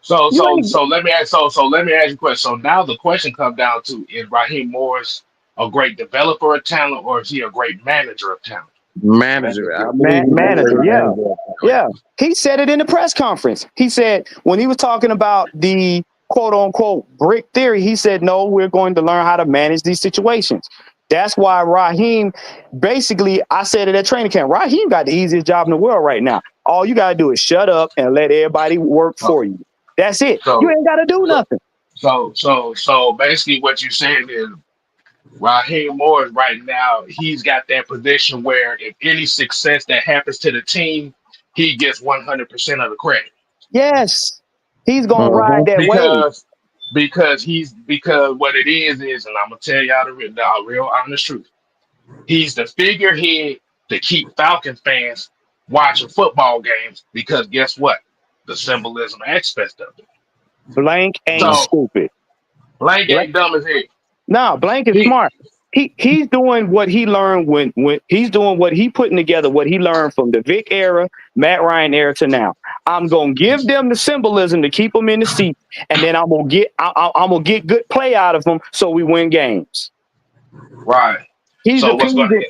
So let me ask you a question. So now the question comes down to, is Raheem Morris a great developer of talent, or is he a great manager of talent? Manager. I believe Manager, yeah. Yeah. He said it in the press conference. He said when he was talking about the quote unquote brick theory, he said, no, we're going to learn how to manage these situations. That's why Raheem, basically, I said it at training camp, Raheem got the easiest job in the world right now. All you got to do is shut up and let everybody work for you. That's it. You ain't got to do nothing. So basically what you're saying is Raheem Morris right now, he's got that position where if any success that happens to the team, he gets 100% of the credit. Yes. He's going to ride that wave. Because what it is, and I'm going to tell y'all the real honest truth. He's the figurehead to keep Falcons fans watching football games because guess what? The symbolism aspect of it. Blank ain't stupid. Blank ain't dumb as hell. No, Blank is smart. He's doing what he learned when he's doing what he putting together, what he learned from the Vic era, Matt Ryan era to now. I'm gonna give them the symbolism to keep them in the seat, and then I'm gonna get good play out of them so we win games. Right. So what's going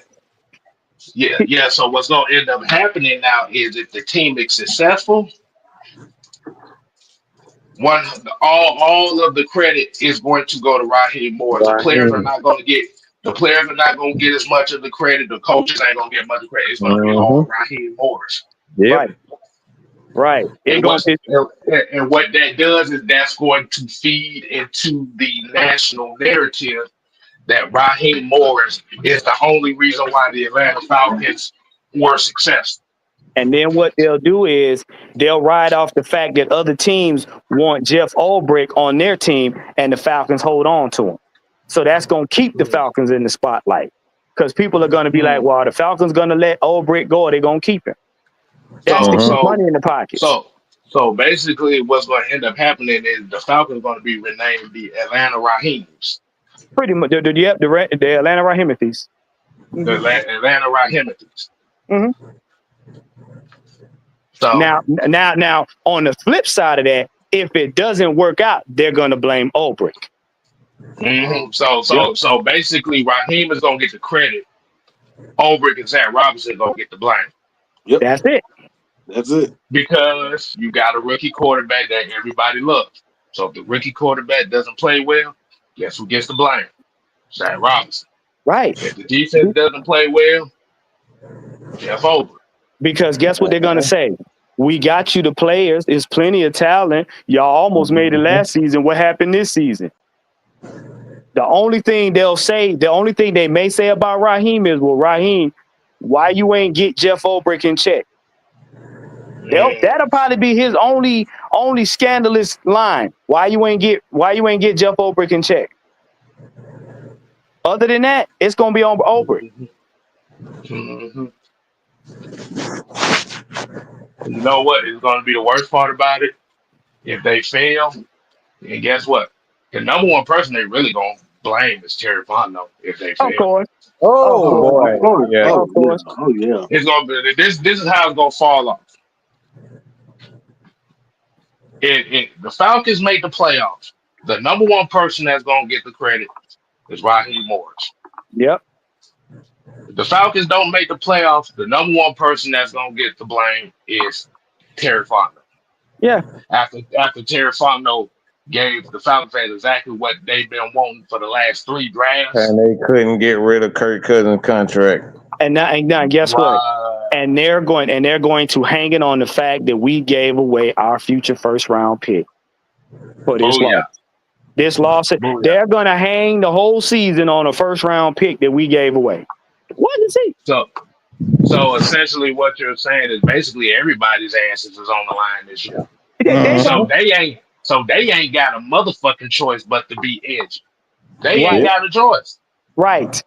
to end up happening now is if the team is successful, all of the credit is going to go to Raheem Morris. The players are not going to get as much of the credit. The coaches ain't going to get much credit. It's going to be all Raheem Morris. Yep. Right. And what that does is that's going to feed into the national narrative that Raheem Morris is the only reason why the Atlanta Falcons were successful. And then what they'll do is they'll ride off the fact that other teams want Jeff Ulbrich on their team and the Falcons hold on to him. So that's going to keep the Falcons in the spotlight because people are going to be like, well, the Falcons going to let Ulbrich go or they're going to keep him. That's to keep money in the pocket. So basically what's going to end up happening is the Falcons are going to be renamed the Atlanta Raheems. Pretty much. The Atlanta Raheemathies. The Atlanta Raheemathies. Mm-hmm. So now, on the flip side of that, if it doesn't work out, they're going to blame Ulbrich. Mm-hmm. So basically, Raheem is going to get the credit. Ulbrich and Zach Robinson going to get the blame. Yep. That's it. Because you got a rookie quarterback that everybody loves. So if the rookie quarterback doesn't play well, guess who gets the blame? Zach Robinson. Right. If the defense doesn't play well, Jeff Ulbrich. Because guess what they're going to say? We got you the players. There's plenty of talent. Y'all almost made it last season. What happened this season? The only thing they may say about Raheem is, well, Raheem, why you ain't get Jeff Ulbrich in check? That'll probably be his only scandalous line. Why you ain't get Jeff Ulbrich in check? Other than that, it's gonna be on Ulbrich. Mm-hmm. You know what is going to be the worst part about it? If they fail, and guess what? The number one person they really going to blame is Terry Fontenot if they fail. Of course. Boy. Oh, yeah. Of course. Oh, yeah. It's going to be this is how it's going to fall off. The Falcons make the playoffs. The number one person that's going to get the credit is Raheem Morris. Yep. If the Falcons don't make the playoffs, the number one person that's going to get the blame is Terry Fontenot. Yeah. After Terry Fontenot gave the Falcons fans exactly what they've been wanting for the last 3 drafts. And they couldn't get rid of Kirk Cousins' contract. And now guess what? Right. And they're going to hang it on the fact that we gave away our future first round pick for this loss. This loss, they're going to hang the whole season on a first round pick that we gave away. What is it? So essentially, what you're saying is basically everybody's asses is on the line this year. So they ain't got a motherfucking choice but to be edgy. They ain't got a choice. Right.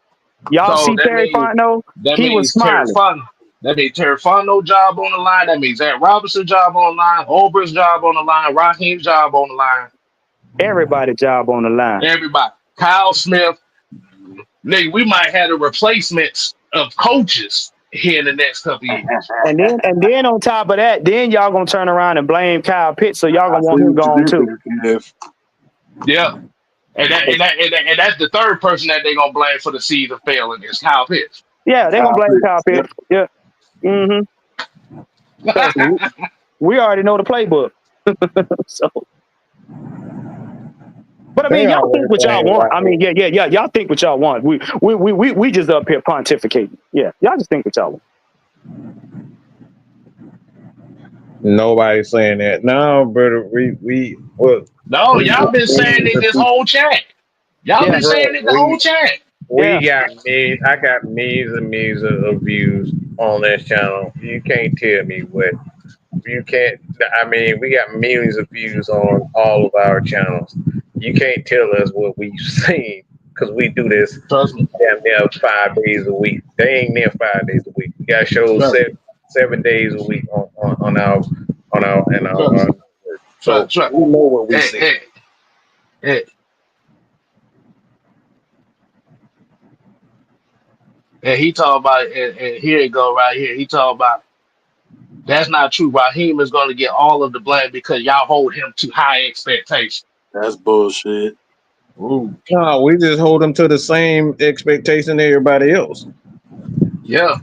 Y'all see Terry Fontenot? He was smiling. That means Terry Fontenot job on the line. That means Zach Robinson's job on the line. Ulbrich's job on the line. Raheem's job on the line. Everybody's job on the line. Everybody. Kyle Smith. Nigga, we might have the replacements of coaches here in the next couple of years. And then on top of that, then y'all gonna turn around and blame Kyle Pitts, so y'all gonna want him gone too. Yeah. And that's the third person that they're gonna blame for the season failing is Kyle Pitts. Yeah, they're gonna blame Kyle Pitts. Yeah. Mm-hmm. we already know the playbook. So, but I mean, y'all think what y'all want. I mean, yeah. Y'all think what y'all want. We just up here pontificating. Yeah, y'all just think what y'all want. Nobody's saying that. No, brother. No, y'all been saying it this whole chat. Y'all been saying it the whole chat. I got millions and millions of views on this channel. You can't tell me what you can't. I mean, we got millions of views on all of our channels. You can't tell us what we've seen because we do this damn near 5 days a week. They ain't near 5 days a week. We got shows 7 days a week on our. So we know what we see. And he talk about, and here it go right here. He talk about that's not true. Raheem is going to get all of the blame because y'all hold him to high expectations. That's bullshit. Ooh. No, we just hold him to the same expectation everybody else. Yeah,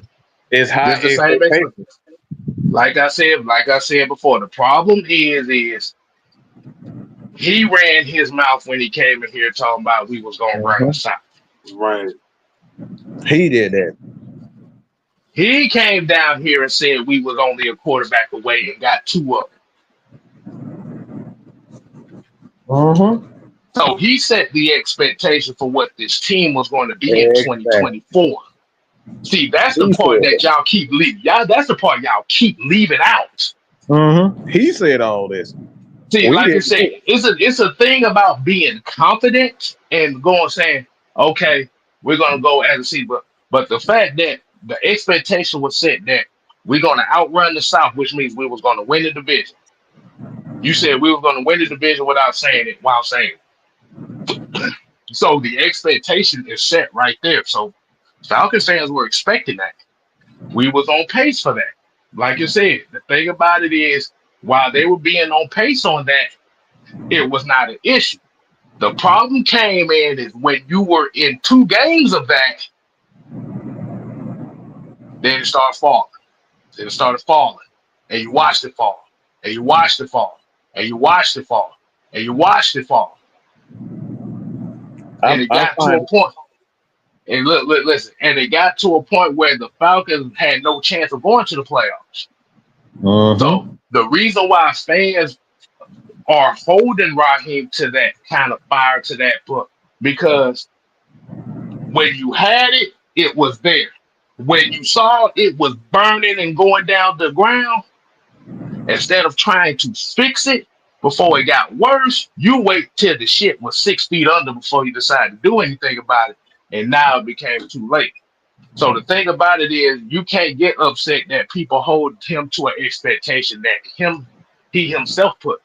it's high expectations. Like I said before, the problem is he ran his mouth when he came in here talking about we was going to run the South. Right. He did that. He came down here and said we was only a quarterback away and got 2 of them. So he set the expectation for what this team was going to be in 2024. See, that's the part that y'all keep leaving. That's the part y'all keep leaving out. He said all this. See, like I said, it's a thing about being confident and saying, okay, we're gonna go as a seed. But the fact that the expectation was set that we're gonna outrun the South, which means we was gonna win the division. You said we were gonna win the division without saying it while saying it. So the expectation is set right there. So Falcons fans were expecting that. We was on pace for that. Like you said, the thing about it is, while they were being on pace on that, it was not an issue. The problem came in is when you were in 2 games of that, then it started falling. Then it started falling. And you watched it fall. And you watched it fall. And you watched it fall. And you watched it fall. And it got to a point. And listen, and it got to a point where the Falcons had no chance of going to the playoffs. So the reason why fans are holding Raheem to that kind of fire, to that book, because when you had it, it was there. When you saw it was burning and going down the ground, instead of trying to fix it before it got worse, you wait till the shit was 6 feet under before you decide to do anything about it. And now it became too late. So the thing about it is, you can't get upset that people hold him to an expectation that he himself put.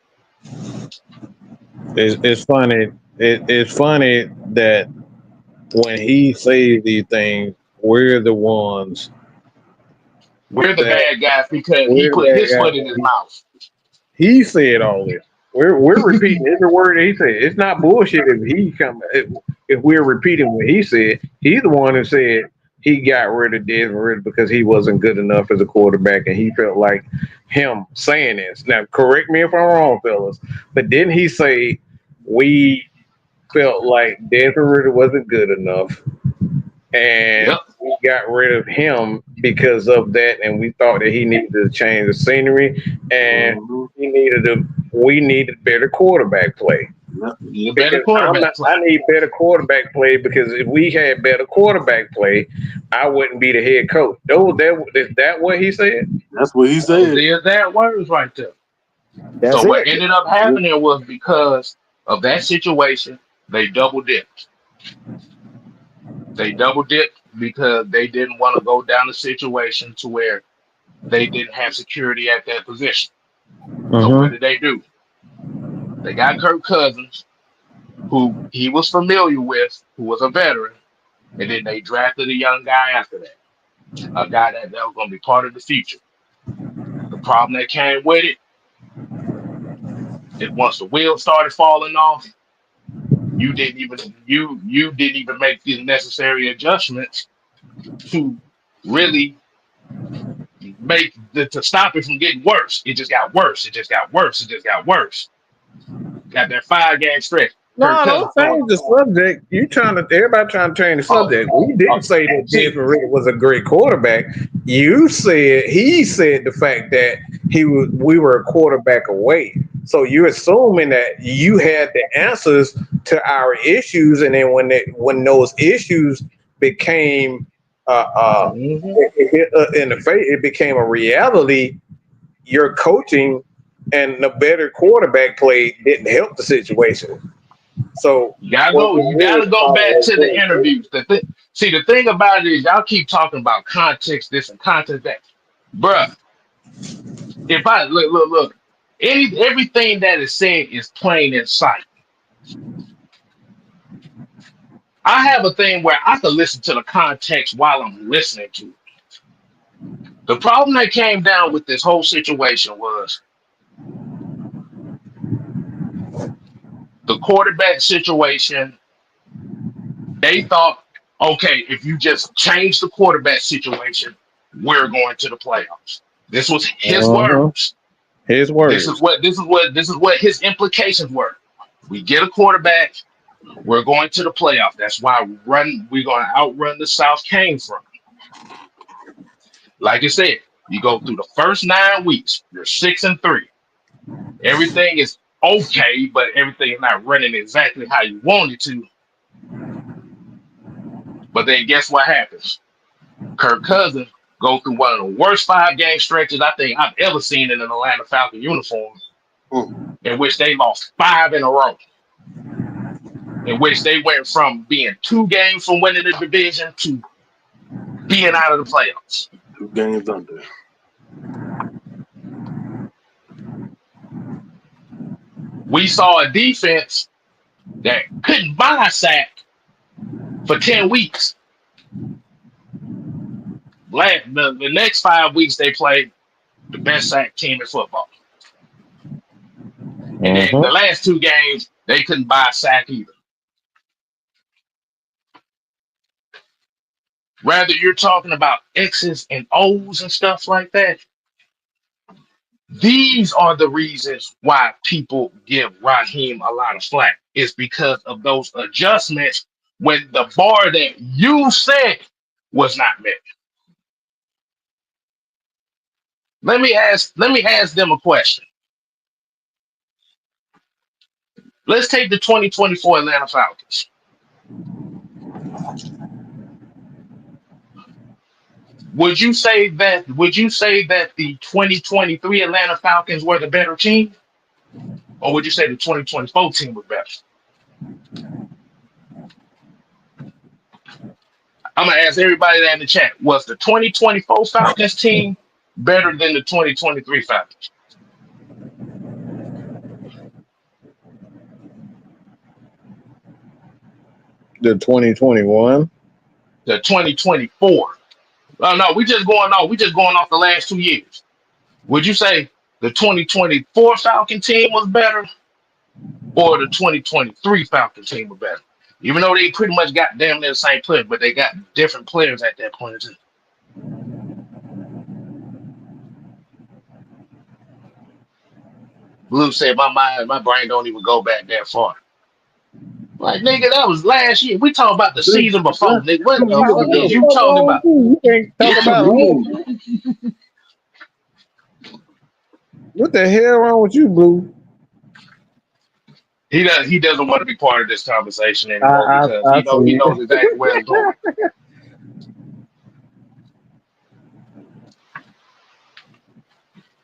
It's funny. It's funny that when he says these things, we're the ones. We're the bad guys because he put his foot in his mouth. He said all this. We're repeating every word he said. It's not bullshit if we're repeating what he said. He's the one who said he got rid of Desmond because he wasn't good enough as a quarterback, and he felt like him saying this. Now, correct me if I'm wrong, fellas, but didn't he say we felt like Desmond Ridder wasn't good enough, and Yep. we got rid of him because of that, and we thought that he needed to change the scenery, and we needed better quarterback play. You better Because quarterback play. I need better quarterback play, because if we had better quarterback play, I wouldn't be the head coach. Is that what he said? That's what he said. There's that words right there. That's So what it. ended up happening was because of that situation, they double dipped. They double dipped because they didn't want to go down a situation to where they didn't have security at that position. So what did they do? They got Kirk Cousins, who he was familiar with, who was a veteran, and then they drafted a young guy after that, a guy that was going to be part of the future. The problem that came with it is once the wheels started falling off, you didn't even make the necessary adjustments to really make to stop it from getting worse. It just got worse. It just got worse. It just got worse. Got that 5-game stretch. Kirk No, don't Cousins throwing. change the subject. Everybody trying to change the subject. We didn't say that Desmond Ridder was a great quarterback. He said the fact that we were a quarterback away. So you're assuming that you had the answers to our issues, and then when those issues became in the face, it became a reality. Your coaching and the better quarterback play didn't help the situation. So You gotta go back to the interviews. The thing about it is y'all keep talking about context this and context that. Bruh, if I look, everything that is said is plain in sight. I have a thing where I can listen to the context while I'm listening to it. The problem that came down with this whole situation was the quarterback situation. They thought, okay, if you just change the quarterback situation, we're going to the playoffs. This was his words. His words. This is what his implications were. We get a quarterback, we're going to the playoffs. That's why we're going to outrun the South came from. Like I said, you go through the first 9 weeks, you're 6-3. Everything is okay, but everything is not running exactly how you want it to. But then guess what happens? Kirk Cousins go through one of the worst 5-game stretches I think I've ever seen in an Atlanta Falcons uniform, in which they lost 5 in a row. In which they went from being 2 games from winning the division to being out of the playoffs. 2 games under. We saw a defense that couldn't buy a sack for 10 weeks. The next 5 weeks they played the best sack team in football. And then the last 2 games, they couldn't buy a sack either. Rather, you're talking about X's and O's and stuff like that. These are the reasons why people give Raheem a lot of flack. It's because of those adjustments when the bar that you said was not met. Let me ask them a question. Let's take the 2024 Atlanta Falcons. Would you say that the 2023 Atlanta Falcons were the better team? Or would you say the 2024 team was better? I'm going to ask everybody that in the chat. Was the 2024 Falcons team better than the 2023 Falcons? The 2021? The 2024. Oh, no, we just going off the last 2 years. Would you say the 2024 Falcon team was better or the 2023 Falcon team was better? Even though they pretty much got damn near the same players, but they got different players at that point in time. Blue said, my brain don't even go back that far. Like, nigga, that was last year. We talking about the season before, nigga. What What the fuck the is you fuck talking wrong about? with you? You can't talk What you about mean? what the hell wrong with you, Blue? He doesn't want to be part of this conversation I anymore I, because I he see. knows exactly where it's going.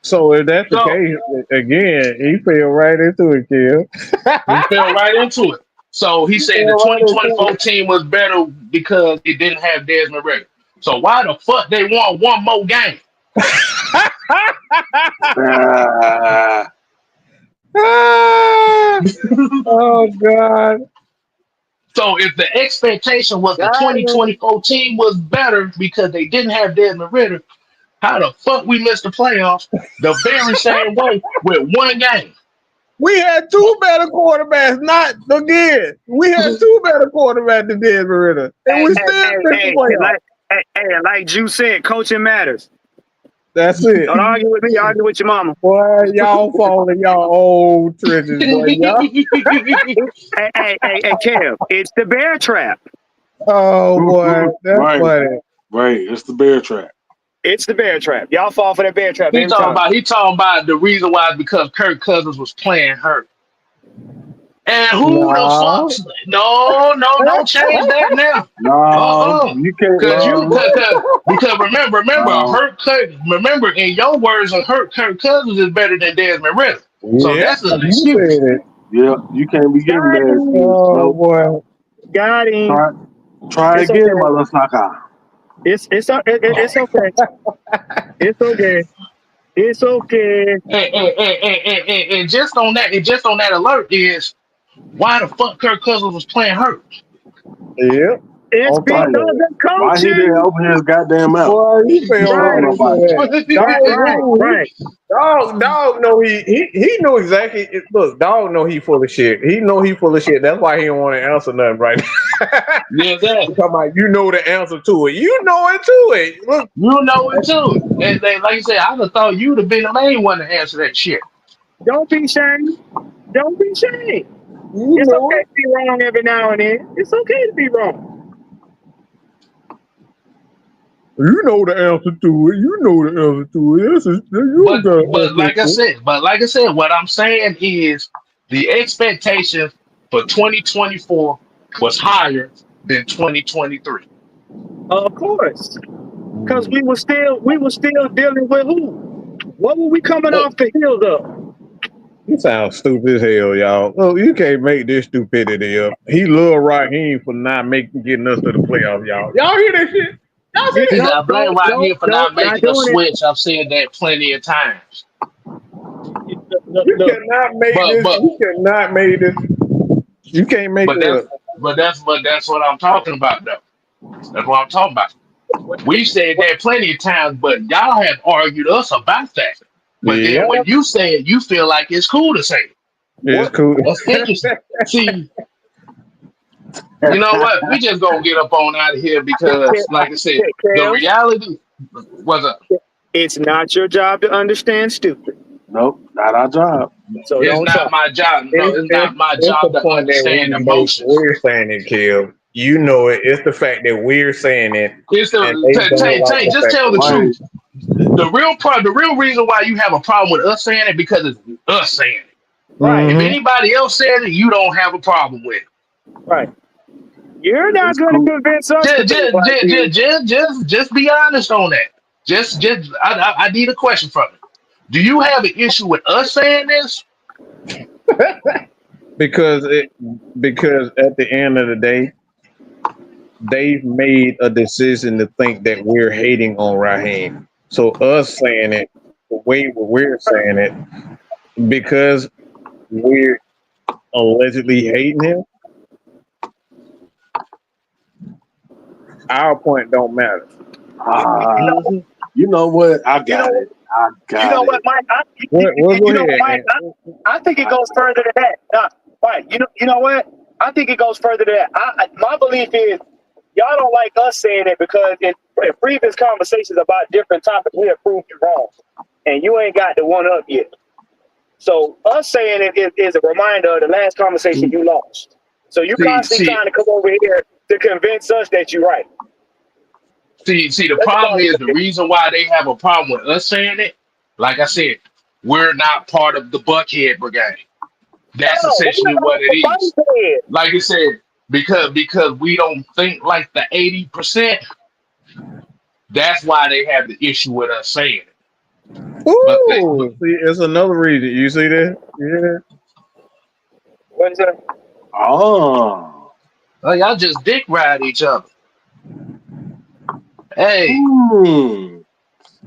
So if that's the So case, again, he fell right into it, Kim. he fell right into it. So he He said the fell right into 2024 team was better because it didn't have Desmond Ritter. So why the fuck they want one more game? it. Ah, Oh God. So if the expectation was the Got him. 2024 team was better because they didn't have Desmond Ritter, how the fuck we missed the playoffs the very same way with one game? We had two better quarterbacks, not again. We had two better quarterbacks than Desmond Ritter, and Hey, we hey, still hey, missed the hey, playoffs. like Juice said, coaching matters. That's it. Don't argue with me, argue with your mama. Boy, y'all fall in y'all old trenches, boy. Y'all. Hey, Kev, it's the bear trap. Oh boy, that's right, funny. right. It's the bear trap. It's the bear trap. Y'all fall for that bear trap every time. He talking about the reason why is because Kirk Cousins was playing hurt. And who the Nah. fuck's no, don't change that now. No, you can't. Because remember, No. remember in your words, Kirk Cousins is better than Desmond Ritter. So Yeah, that's an you excuse. said it. Yeah, you can't be giving Got that him. excuse. Oh No, boy. Got him. try It's again, okay. mother sucker. It's okay. It's okay. It's okay. And just on that alert is why the fuck Kirk Cousins was playing hurt. Yeah. It's On because top Right. of it. of Why he didn't coaching. open his goddamn mouth? Boy, he He fell right told Right, into nobody. that. Dog knew right. dog know he knew exactly. Look, dog know he full of shit. He know he full of shit. That's why he don't want to answer nothing right now. Yeah, that He talking about you know the answer to it. You know it to it. Look, you know it too. And like you said, I just thought you'd have been the main one to answer that shit. Don't be ashamed. Don't be ashamed. you It's know okay it. to be wrong every now and then. It's okay to be wrong. You know the answer to it. You know the answer to it. You But got to but answer like I to it. said, what I'm saying is the expectation for 2024 was higher than 2023. Of course. Because we were still dealing with who? What were we coming off the heels of? You sound stupid as hell, y'all. Look, you can't make this stupidity up. He love Raheem for not getting us to the playoffs, y'all. Y'all hear that shit? Y'all see He that? said, I blame Raheem for not Not making a doing it. switch. I've said that plenty of times. You cannot make But this. but You cannot make this. You can't make but it that's up. that's what I'm talking about though. That's what I'm talking about. We said that plenty of times, but y'all have argued us about that. But then Yeah, when you say it, you feel like it's cool to say it. it's What? cool. That's interesting. See, you know what? We just gonna get up on out of here because, like I said, the Kev, reality was a it's not your job to understand stupid. Nope, not our job. So it's don't try. not my job. No, it's not my It's job the to point that we understand make. emotions. We're saying it, Kill. You know it. It's the fact that we're saying it, It's and they don't like the just fact tell that the we. Right. truth. The real reason why you have a problem with us saying it because it's us saying it. Right, If Mm-hmm. anybody else says it, you don't have a problem with it. right. You're not It's going to cool. convince us to think like you. Just be honest on that. I need a question from you. Do you have an issue with us saying this? because at the end of the day, they've made a decision to think that we're hating on Raheem. So us saying it the way we're saying it because we're allegedly hating him, our point don't matter. Ah, Mhm. you know what? I You got know, it. I you got know what, it. Mike? Well, go You know, ahead. Mike. I think it goes further than that. Mike. You know what? I think it goes further than that. My belief is y'all don't like us saying it because in previous conversations about different topics, we have proved you wrong, and you ain't got the one up yet. So us saying it is a reminder of the last conversation you lost. So you constantly trying to come over here to convince us that you're right. See, the problem is the reason why they have a problem with us saying it. Like I said, we're not part of the Buckhead Brigade. That's essentially what it is. Like I said, because we don't think like the 80%. That's why they have the issue with us saying it. Ooh, see, it's another reason. You see that? Yeah. What is that? Oh, Y'all just dick ride each other. Hey.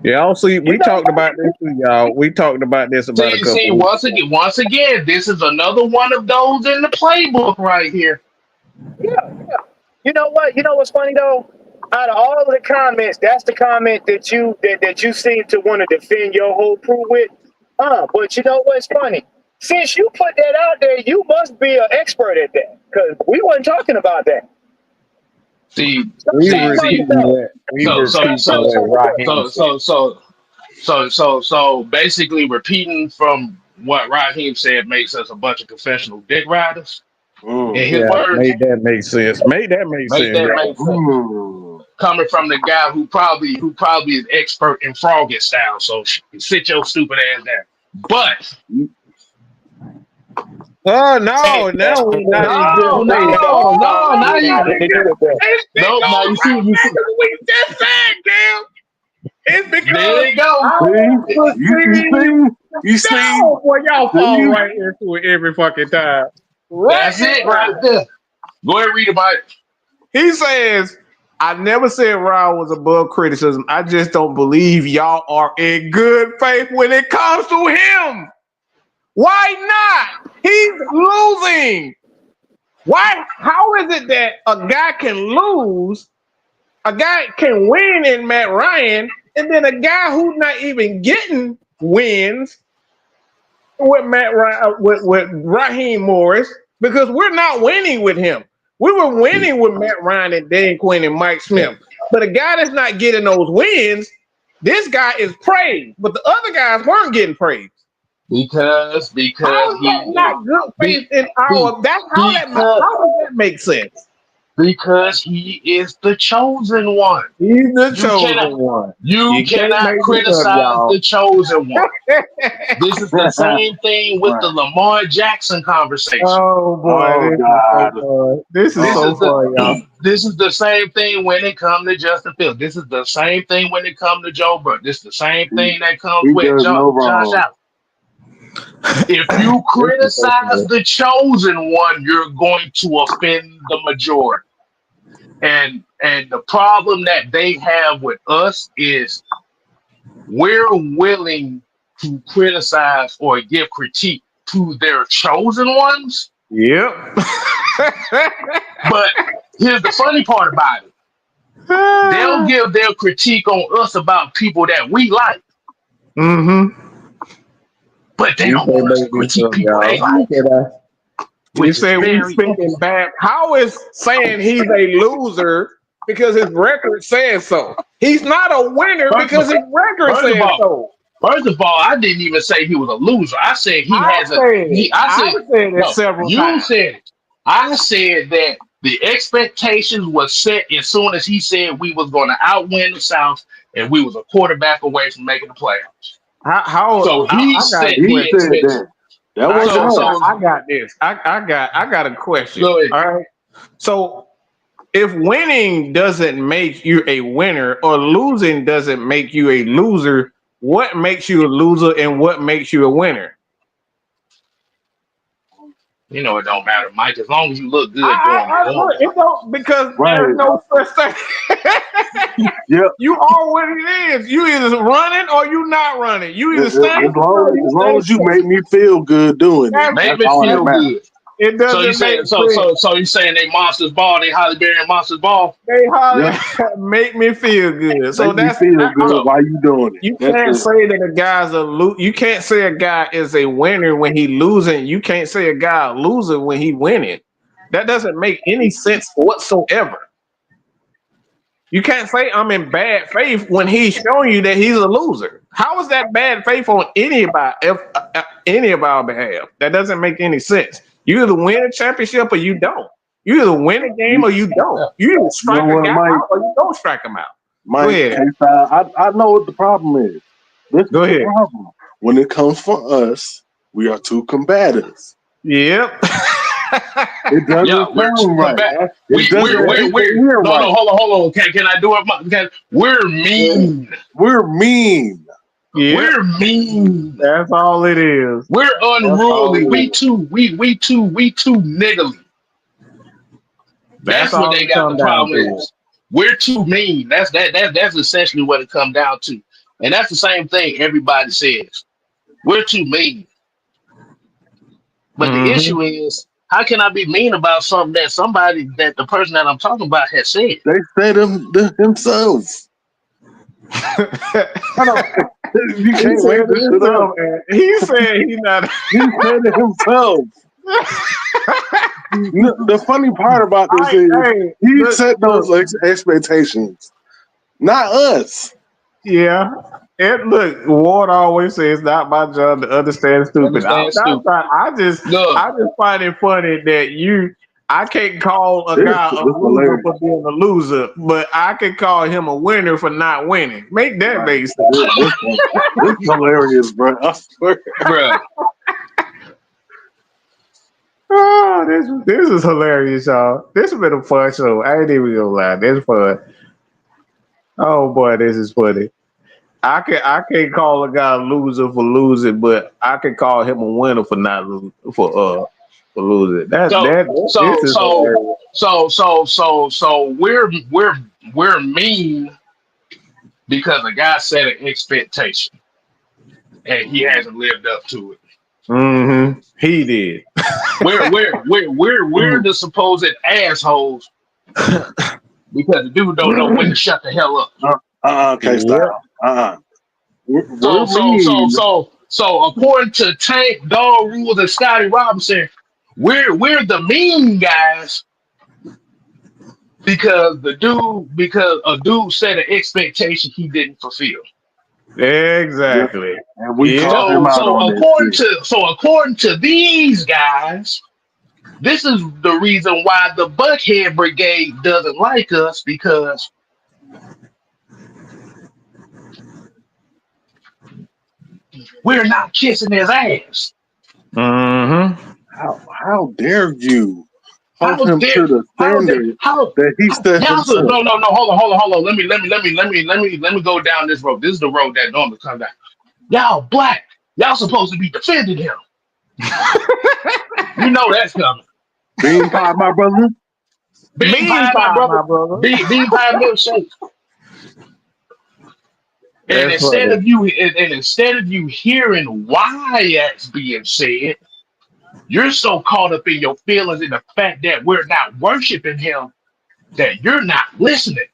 Yeah, see, we talked about this, y'all. We talked about this about a couple. See, once again, this is another one of those in the playbook right here. Yeah. You know what? You know what's funny though? Out of all of the comments, that's the comment that you seem to want to defend your whole crew with. But you know what's funny? Since you put that out there, you must be an expert at that. Because we weren't talking about that. So basically repeating from what Raheem said makes us a bunch of confessional dick riders. In his words, made that make sense. Make that make sense. Coming from the guy who probably is expert in frogging style. So sit your stupid ass down. But oh no, now we not no, you see, we just said, damn. It's because there you go. You see, boy, y'all fall right into it every fucking time. That's it right there. Go ahead and read it, Mike. He says, I never said Ryan was above criticism. I just don't believe y'all are in good faith when it comes to him. Why not? He's losing. Why? How is it that a guy can lose, a guy can win in Matt Ryan, and then a guy who's not even getting wins with Matt Ryan, with Raheem Morris, because we're not winning with him. We were winning with Matt Ryan and Dan Quinn and Mike Smith. But a guy that's not getting those wins, this guy is praised, but the other guys weren't getting praised. Because how is that not good faith in our? That's how does that make sense? Because he is the chosen one. He's the chosen one. You cannot criticize the chosen one. This is the same thing with the Lamar Jackson conversation. Oh boy, this is so fun, y'all. This is the same thing when it comes to Justin Fields. This is the same thing when it comes to Joe Burrow. This is the same thing that comes with Josh Allen. If you criticize the chosen one, you're going to offend the majority. And the problem that they have with us is we're willing to criticize or give critique to their chosen ones. Yep. But here's the funny part about it. They'll give their critique on us about people that we like. Mm-hmm. But they don't want us to critique people they like. You say we speaking bad. How is saying he's a loser because his record says so? He's not a winner because his record says so. First of all, I didn't even say he was a loser. I said I said it several times. You said it. I said that the expectations was set as soon as he said we was going to outwin the South and we was a quarterback away from making the playoffs. So he said that. I got this. I got a question. All right. So if winning doesn't make you a winner or losing doesn't make you a loser, what makes you a loser and what makes you a winner? You know, it don't matter, Mike. As long as you look good, it don't, because there's no such thing. You are what it is. You either running or you not running. You either stand. As long as you make me feel good doing it. Make me feel good. It doesn't so you saying they monsters ball? They Holly Berry and monsters ball? They Holly make me feel good. So that's feel good. Why you doing it? You can't say that a guy's you can't say a guy is a winner when he losing. You can't say a guy a loser when he winning. That doesn't make any sense whatsoever. You can't say I'm in bad faith when he's showing you that he's a loser. How is that bad faith on any of our behalf? That doesn't make any sense. You either win a championship or you don't. You either win a game or you don't. You either You strike know a what, guy Mike? out or you don't strike him out. Go Mike, ahead. I know what the problem is. This is Go the ahead. problem. When it comes for us, we are too combative. Yep. It doesn't Yeah, we're too sound right. combative. It doesn't hear No, right. hold on. Can I do it? We're mean. We're mean. Yep. We're mean. That's all it is. We're That's all unruly. it We is. too niggly. That's That's what all they it got. The comes down problem to. is we're too mean. That's essentially what it comes down to. And that's the same thing everybody says. We're too mean. But the Mm-hmm. issue is, how can I be mean about something that the person that I'm talking about has said? They say them themselves. You He can't said make it this shit up. himself, man. He said he's not. He said it himself. The funny part about this is he set those expectations, not us. Yeah. And look, Ward always says, "It's not my job to understand stupid." Understand stupid. I just find it funny that I can't call a guy a loser hilarious. for being a loser, but I can call him a winner for not winning. Make that make sense. It's hilarious, bro. I swear. Bruh. Oh, this is hilarious, y'all. This has been a fun show. I ain't even gonna lie. This is fun. Oh boy, this is funny. I can't call a guy a loser for losing, but I can call him a winner for not losing for losing. So we're mean because a guy set an expectation and he hasn't lived up to it. Mm-hmm. He did. We're the supposed assholes because the dude don't know when to shut the hell up. Okay, stop. So according to Tank, Dog Rules, and Scotty Robinson, we're the mean guys because a dude set an expectation he didn't fulfill. Exactly. And we called him out on according to these guys, this is the reason why the Buckhead Brigade doesn't like us, because we're not kissing his ass. Mm-hmm. How dare you hold him dare- to the how dare- standard how- that he set himself? No, hold on. Let me go down this road. This is the road that normally comes down. Y'all black. Y'all supposed to be defending him. You know that's coming. Bean pie, my brother. Bean pie, my brother. Bean pie milkshake. And instead of you hearing why that's being said, you're so caught up in your feelings and the fact that we're not worshiping him that you're not listening.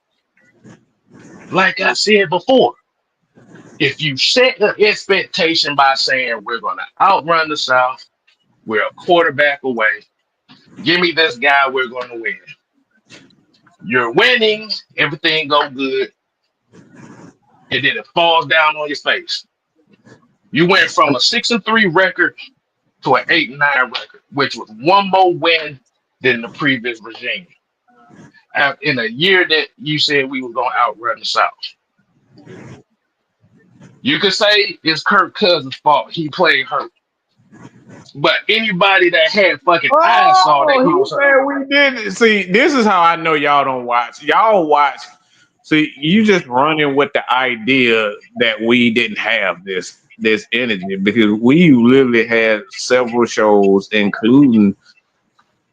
Like I said before, if you set an expectation by saying we're going to outrun the South, we're a quarterback away, give me this guy, we're going to win. You're winning, everything go good, and then it falls down on your face. You went from a 6-3 record to an 8-9 record, which was one more win than the previous regime. In a year that you said we were going to outrun the South. You could say it's Kirk Cousins' fault. He played hurt. But anybody that had fucking eyes saw that he was hurt. We did. See, this is how I know y'all don't watch. Y'all watch. See, you just running with the idea that we didn't have this energy, because we literally had several shows, including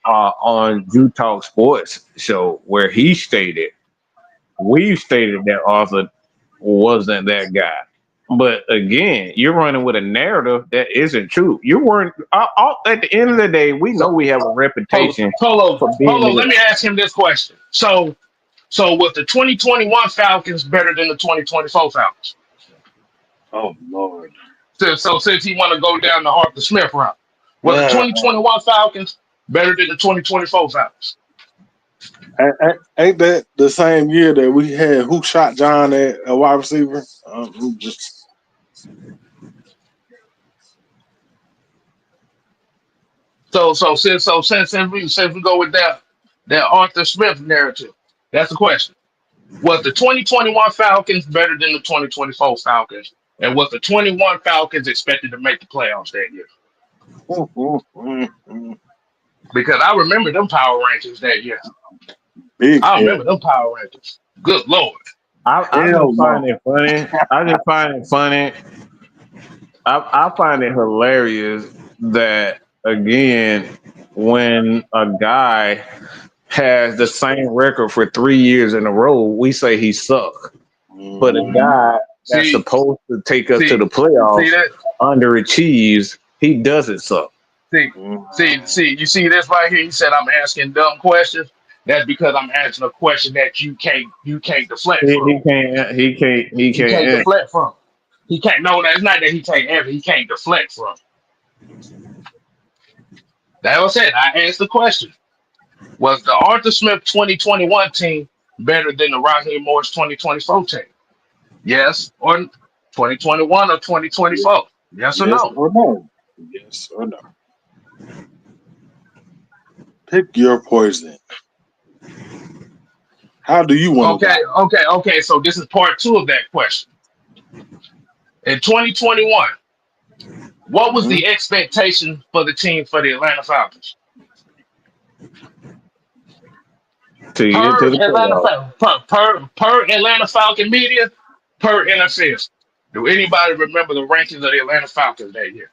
on Jew Talk Sports show, where we stated that Arthur wasn't that guy. But again, you're running with a narrative that isn't true. You weren't. At the end of the day, we know we have a reputation. Hold on. Let me ask him this question. So was the 2021 Falcons better than the 2024 Falcons? Oh Lord. So since he want to go down the Arthur Smith route, was the 2021 Falcons better than the 2024 Falcons? Ain't that the same year that we had who shot John at a wide receiver? So since we go with that, That Arthur Smith narrative. That's the question. Was the 2021 Falcons better than the 2024 Falcons? And was the 21 Falcons expected to make the playoffs that year? Because I remember them power rankings that year. Big I hell. remember them power rankings. Good Lord. I Hell just no. find it funny. I just find it funny. I find it hilarious that again, when a guy has the same record for 3 years in a row, we say he suck. But a Mhm. guy that's See, supposed to take us to the see playoffs that? underachieves, he doesn't suck. See, you see this right here? He said I'm asking dumb questions. That's because I'm asking a question that you can't deflect from. He He can't can't answer. deflect from. He can't. No, it's not that he can't answer. He can't deflect from. That was it. I asked the question. Was the Arthur Smith 2021 team better than the Raheem Morris 2024 team? Yes or 2021 or 2024? Yes or Yes no? or no? Yes or no? Pick your poison. How do you want to die? Okay. So this is part two of that question. In 2021, what was Mhm. the expectation for the team for the Atlanta Falcons? To get Per to the Atlanta playoffs. per Atlanta Falcon media, per NFL. Do anybody remember the rankings of the Atlanta Falcons that year?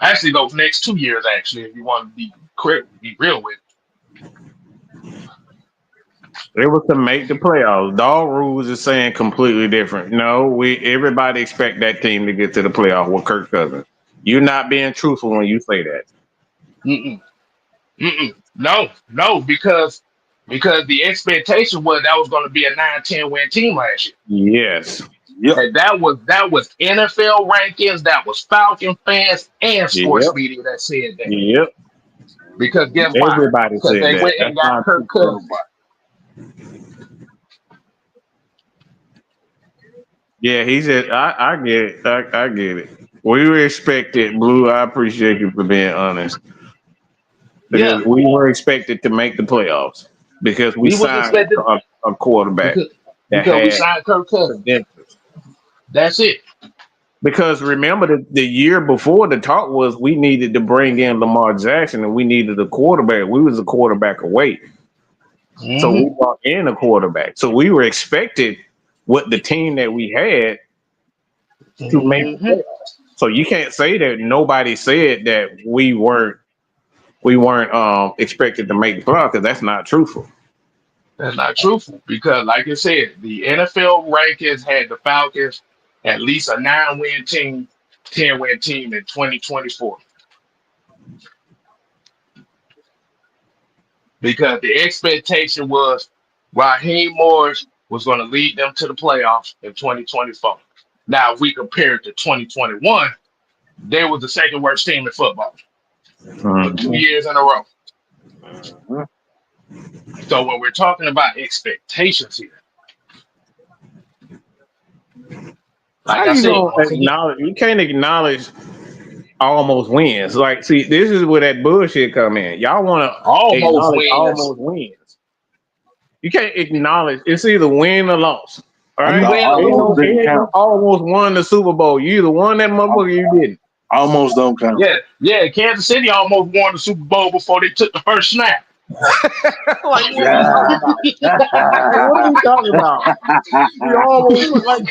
Actually, those next 2 years, actually, if you want to be real with It was to make the playoffs. Dog rules is saying completely different. No, everybody expect that team to get to the playoff with Kirk Cousins. You're not being truthful when you say that. it. No, because the expectation was that was going to be a 9-10 win team last year. Yes. Yep. And that was NFL rankings, that was Falcon fans and sports Yep. media that said that. Yep. Because guess why? Everybody Because said they that. went and That's got not Kirk true for Cousins. nobody. Yeah, he said, I get it. I get it. We were expected, Blue. I appreciate you for being honest. Yeah, Because we were expected to make the playoffs because we we was signed expected a quarterback because that we had signed Kirk Cousins. credentials. That's it. Because remember, the year before, the talk was we needed to bring in Lamar Jackson and we needed a quarterback. We was a quarterback away. So we Mm-hmm. brought in a quarterback. So we were expected with the team that we had to make the Mm-hmm. playoffs. So you can't say that nobody said that we weren't expected to make the playoffs because that's not truthful. That's not truthful because, like I said, the NFL rankings had the Falcons at least a 9-win team, 10-win team in 2024. Because the expectation was Raheem Morris was going to lead them to the playoffs in 2024. Now, if we compare it to 2021, they were the second worst team in football for 2 Mhm. years in a row. Mhm. So when we're talking about expectations here, How like I you said, gonna once again, acknowledge? You can't acknowledge almost wins. Like, see, this is where that bullshit come in. Y'all want to almost acknowledge wins. almost wins. You can't acknowledge. It's either win or loss. All You right, No, win or almost lose. it didn't ain't no count. almost won the Super Bowl. You either won that motherfucker, or you didn't. Almost don't count. Yeah. Kansas City almost won the Super Bowl before they took the first snap. Like, what are we Yeah. talking about? Like, what are we talking about? We almost like,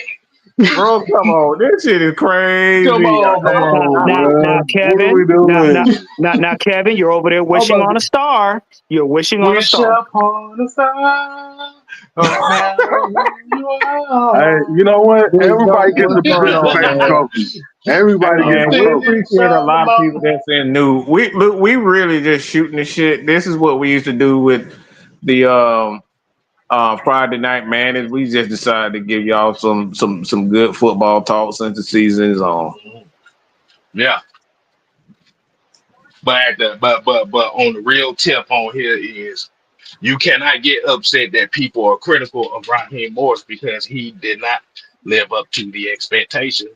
bro. Come on, this shit is Come crazy. on, Come man. on, Now, man. What are we Kevin. doing? Now, Kevin, you're over there I'm wishing about on to a star. You're wishing on a wish star. upon a star, no matter who you Hey, are. you know what? Big Everybody Dope, gets what's a going on, participation man? trophy. Everybody Hey gets man, a we trophy. appreciate a lot of people that's in new. We really just shooting the shit. This is what we used to do with the Friday Night Madness. We just decided to give y'all some good football talk since the season is on. Yeah, but on the real tip on here is you cannot get upset that people are critical of Raheem Morris because he did not live up to the expectation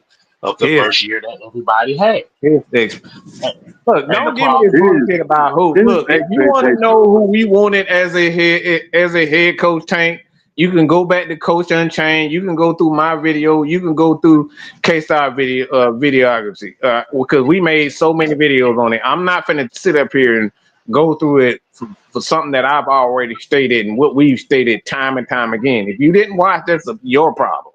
of the first year that everybody had. Look, And the don't give me problem this bullshit about who. Look, if you want to know who we wanted as a head coach, Tank, you can go back to Coach Unchained. You can go through my video. You can go through K-Star videography because we made so many videos on it. I'm not finna sit up here and go through it for something that I've already stated and what we've stated time and time again. If you didn't watch, that's your problem.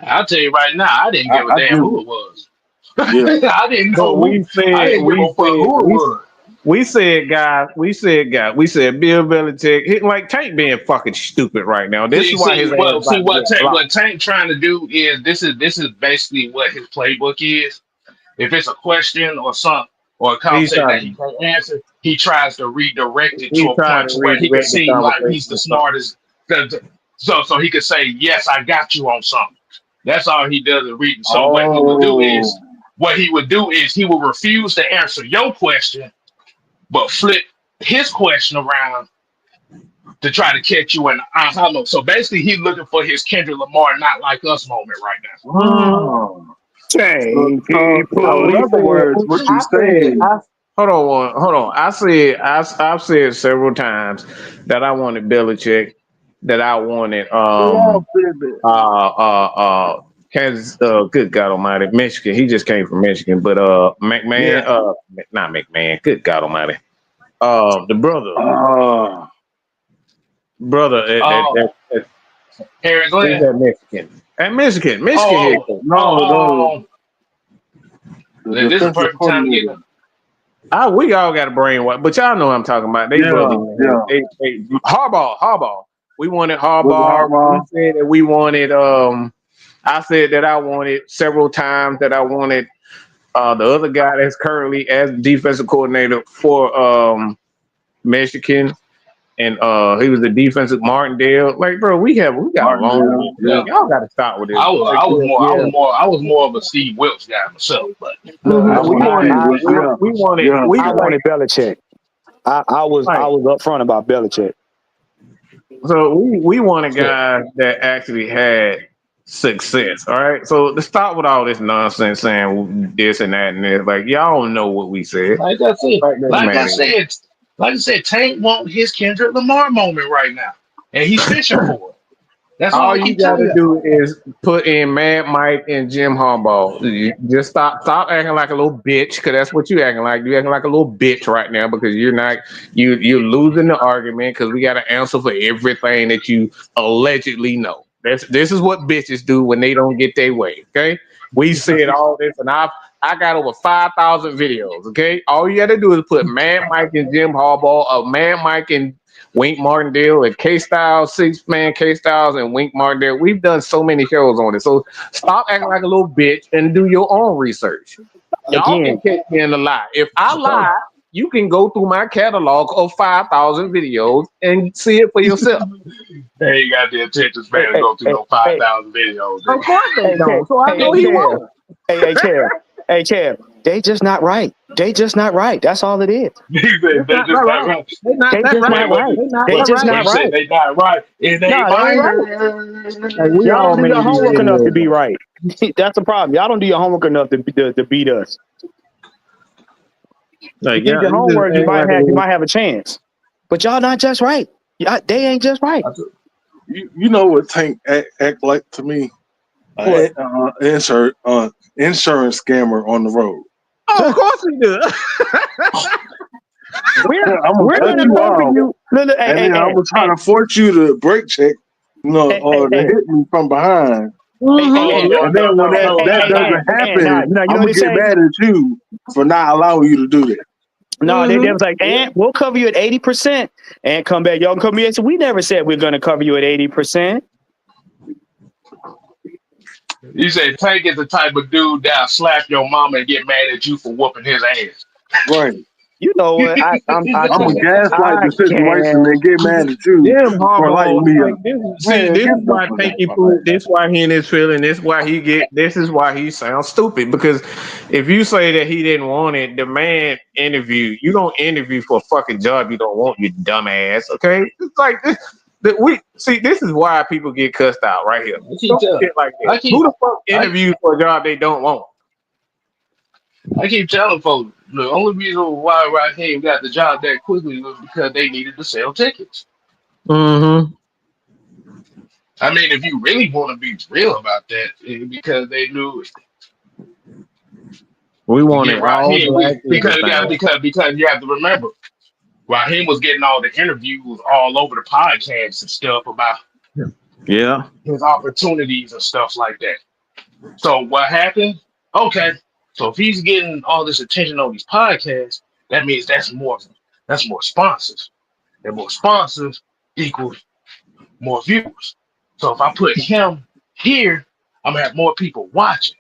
I'll tell you right now, I didn't give a damn who it was. Yeah. I didn't know But who. I didn't give a fuck who it was. We said Bill Belichick, like Tank being fucking stupid right now. This is why what Tank trying to do is this is basically what his playbook is. If it's a question or something or a conversation that he can't answer, he tries to redirect it to a point to where he can seem like he's the smartest. So he could say, yes, I got you on something. That's all he does is read. So what he would do is he would refuse to answer your question, but flip his question around to try to catch you in the aha moment. So basically, he's looking for his Kendrick Lamar, not like us moment right now. Dang, what you saying? Hold on. I've said several times that I wanted Belichick, that I wanted Kansas. Good God Almighty, Michigan. He just came from Michigan, but McMahon. Not McMahon. Good God Almighty. The brother Aaron Glenn. At Michigan. This is the perfect time to get them. We all got a brain wash, but y'all know what I'm talking about. They Harbaugh. We wanted Harbaugh. We said that we wanted. I said that I wanted several times that I wanted the other guy that's currently as defensive coordinator for Michigan, and he was the defensive Martindale. Like, bro, we got a long. Y'all got to stop with this. I was more of a Steve Wilkes guy myself, but we wanted Belichick. I was upfront about Belichick. So we want a guy that actually had success. All right. So to stop with all this nonsense saying this and that and this, like y'all don't know what we said. Like I said, Tank want his Kendrick Lamar moment right now, and he's fishing for it. That's all you got to do is put in Mad Mike and Jim Harbaugh. You just stop acting like a little bitch, because that's what you acting like. You acting like a little bitch right now because you're losing the argument because we got to answer for everything that you allegedly know. This is what bitches do when they don't get their way. Okay, we said all this, and I got over 5,000 videos. Okay, all you got to do is put Mad Mike and Jim Harbaugh, or Mad Mike and Wink Martindale, and K-Styles, 6-man K-Styles and Wink Martindale. We've done so many shows on it. So stop acting like a little bitch and do your own research. Y'all can catch me in the lie. If I lie, you can go through my catalog of 5,000 videos and see it for yourself. They ain't got the attention span to go through those 5,000 videos. Of course they don't. So I know he won't. Hey, Kev, they just not right. They just not right. That's all it is. They just not right. They just not right. They just not right. They not right. Y'all don't do your homework enough to be right. That's the problem. Y'all don't do your homework enough to beat us. Like, you do your homework, you might have a chance. But y'all not just right. They ain't just right. You know what Tank act like to me? Insurance scammer on the road. Oh, of course he does. we're gonna cover you. And then I was trying to force you to brake check, or to hit me from behind. And then when that doesn't happen, I'm gonna get mad at you for not allowing you to do that. No, they was like, and we'll cover you at 80%, and come back. Y'all can cover me. So we never said we're gonna cover you at 80%. You said Tank is the type of dude that'll slap your mama and get mad at you for whooping his ass. Right. You know what? I'm gonna gaslight the situation and get mad at you. For lighting me up. This is why Tanky Poo. This is why he in his feeling. This is why he sounds stupid. Because if you say that he didn't want it, the man interview. You don't interview for a fucking job you don't want, you dumbass. Okay, it's like we see this is why people get cussed out right here. Don't shit like that. Who the fuck I, interviews for a job they don't want? I keep telling folks the only reason why Raheem got the job that quickly was because they needed to sell tickets. Mm-hmm. I mean, if you really want to be real about that, because they knew We to want get it all Raheem, black because people thing. because you have to remember, Raheem was getting all the interviews all over the podcasts and stuff about Yeah. his opportunities and stuff like that. So what happened? Okay, so if he's getting all this attention on these podcasts, that means that's more sponsors, and more sponsors equals more viewers. So if I put him here, I'm gonna have more people watching,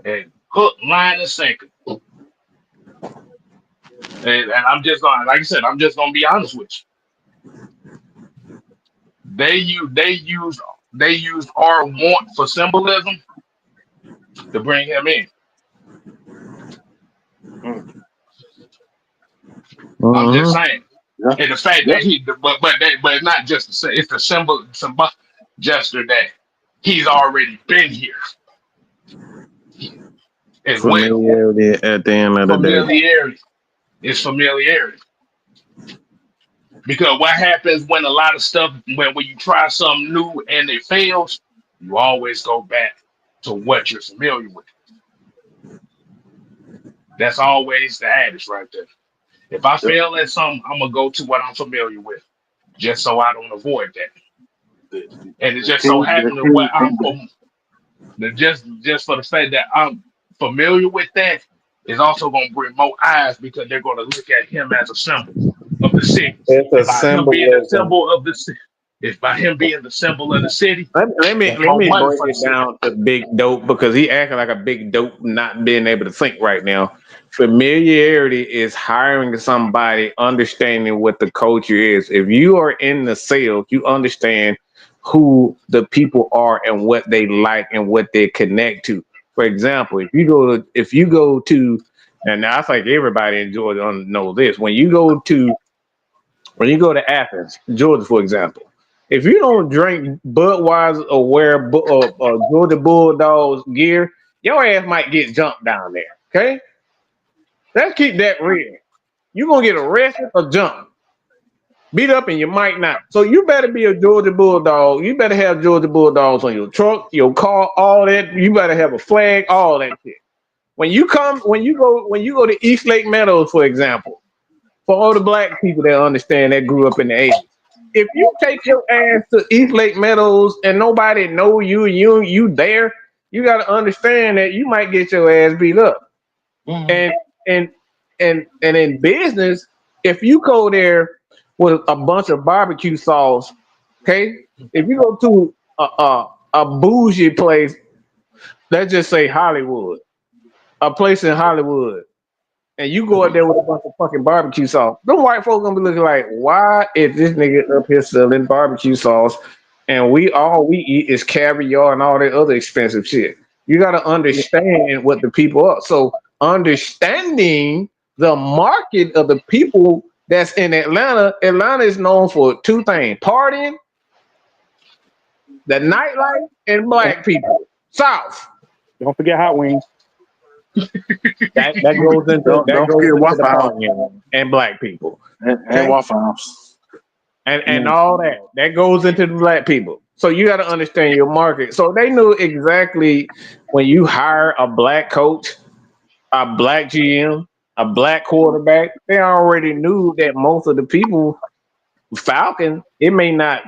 and hook, line, and sinker. And I'm just gonna, like I said, I'm just gonna be honest with you. They used our want for symbolism to bring him in. I'm just saying. Yeah. And the fact that but it's not just it's the symbol gesture that he's already been here as well. Familiarity at the end of the day. Familiarity is familiarity. Because what happens when a lot of stuff when you try something new and it fails, you always go back to what you're familiar with. That's always the adage right there. If I fail at something, I'm gonna go to what I'm familiar with, just so I don't avoid that. And it just so happened that what I'm just for the fact that I'm familiar with that is also gonna bring more eyes because they're gonna look at him as a symbol of the city. It's a By him being a symbolism. symbol of the city, if by him being the symbol of the city, Let me that's more break money for the it city. down to Big Dope because he acting like a big dope, not being able to think right now. Familiarity is hiring somebody, understanding what the culture is. If you are in the sales, you understand who the people are and what they like and what they connect to. For example, if you go to, and I think everybody in Georgia knows this. When you go to Athens, Georgia, for example, if you don't drink Budweiser or wear Georgia Bulldogs gear, your ass might get jumped down there. Okay, let's keep that real. You're gonna get arrested or jumped, beat up, and you might not. So you better be a Georgia Bulldog. You better have Georgia Bulldogs on your truck, your car, all that. You better have a flag, all that shit. When you go to East Lake Meadows, for example, for all the black people that understand that grew up in the 80s. If you take your ass to East Lake Meadows and nobody know you there, you got to understand that you might get your ass beat up. And in business, if you go there with a bunch of barbecue sauce, okay, if you go to a bougie place, let's just say Hollywood, a place in Hollywood, and you go out there with a bunch of fucking barbecue sauce, them white folks gonna be looking like, why is this nigga up here selling barbecue sauce and all we eat is caviar and all that other expensive shit? You gotta understand what the people are. So understanding the market of the people that's in Atlanta is known for two things: partying, the nightlife, and black people. South. Don't forget hot wings. That goes into Don't forget Waffle House and black people and Waffle House and all that goes into the black people. So you got to understand your market. So they knew exactly when you hire a black coach, a black GM, a black quarterback. They already knew that most of the people, Falcon, it may not,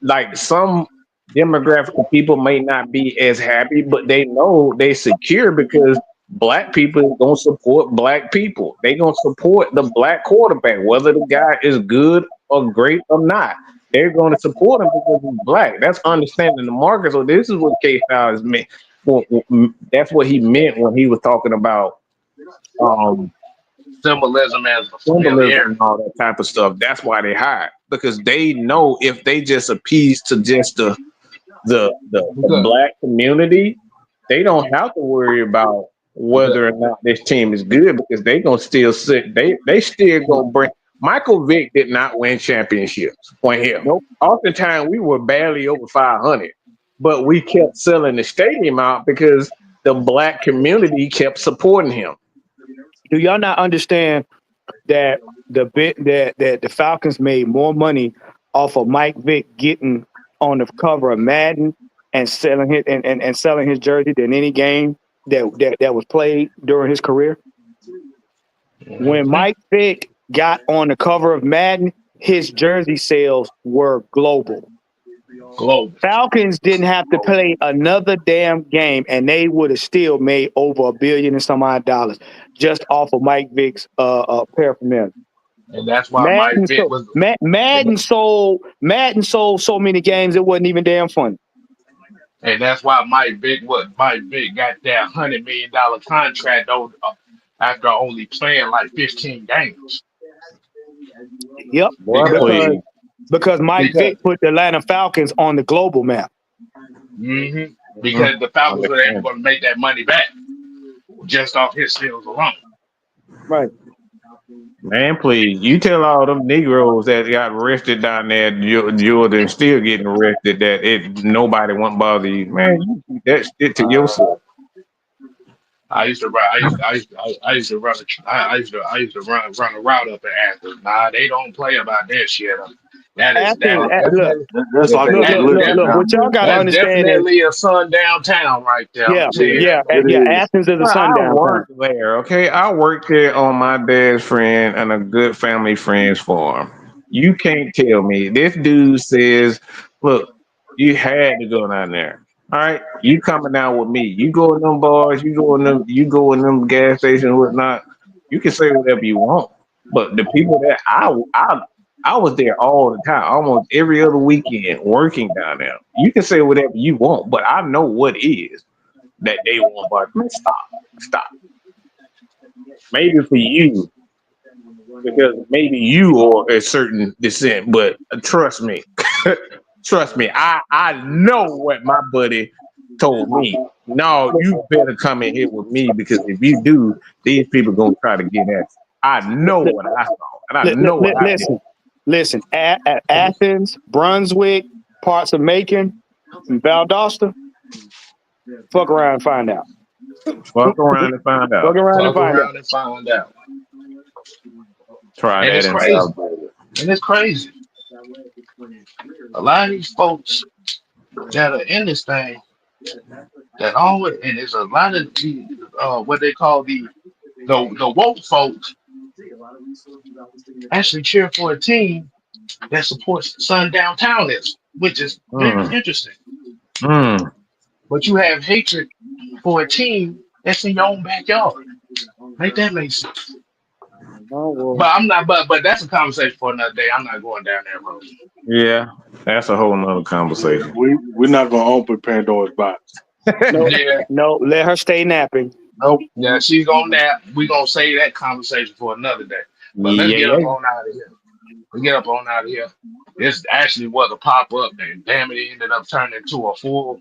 like some demographic of people may not be as happy, but they know they secure because black people are gonna support black people. They gonna support the black quarterback, whether the guy is good or great or not. They're gonna support him because he's black. That's understanding the market. So this is what K Styles meant. That's what he meant when he was talking about Symbolism as a symbolism and all that type of stuff. That's why they hired, because they know if they just appease to just the black community, they don't have to worry about whether or not this team is good because they gonna still sit. They still gonna bring. Michael Vick did not win championships on him. Nope. Oftentimes we were barely over 500, but we kept selling the stadium out because the black community kept supporting him. Do y'all not understand that the Falcons made more money off of Mike Vick getting on the cover of Madden and selling his and selling his jersey than any game that was played during his career? When Mike Vick got on the cover of Madden, his jersey sales were global. Falcons didn't have to play another damn game, and they would have still made over $1 billion and some odd dollars just off of Mike Vick's paraphernalia. And that's why Mike Vick was Madden sold so many games it wasn't even damn funny. And that's why Mike Vick got that $100 million contract after only playing like 15 games. Yep. Because Mike Vick put the Atlanta Falcons on the global map. Mm-hmm. Because the Falcons were able to make that money back just off his sales alone. Right. Man, please, you tell all them Negroes that got arrested down there in Jordan still getting arrested that nobody won't bother you. Man, you keep that shit to yourself. I used to run a route up in Athens. Nah, they don't play about that shit. That's what y'all gotta understand definitely a sundown town right there. Yeah. Athens is a sundown town. I worked there, okay? I worked there on my dad's friend and a good family friend's farm. You can't tell me. This dude says, look, you had to go down there. All right, you coming down with me. You go in them bars, you go in them gas stations, whatnot. You can say whatever you want. But the people that I was there all the time, almost every other weekend, working down there. You can say whatever you want, but I know what is that they want. But man, stop. Maybe for you, because maybe you are a certain descent, but trust me. Trust me, I know what my buddy told me. No, you better come in here with me because if you do, these people gonna try to get at you. I know what I saw, and I know what I did. Listen, at Athens, Brunswick, parts of Macon, and Valdosta, fuck around and find out. Fuck around and find out. Try that in South Bay. And it's crazy. A lot of these folks that are in this thing that always, and there's a lot of what they call the woke folks actually cheer for a team that supports sundown townism, which is very interesting. But you have hatred for a team that's in your own backyard. Make that make sense. But I'm not. But that's a conversation for another day. I'm not going down that road. Yeah, that's a whole nother conversation. We're not gonna open Pandora's box. No, let her stay napping. Nope. Yeah, she's gonna nap. We're gonna save that conversation for another day. But let's get up on out of here. We get up on out of here. This actually was a pop up, and damn it ended up turning into a full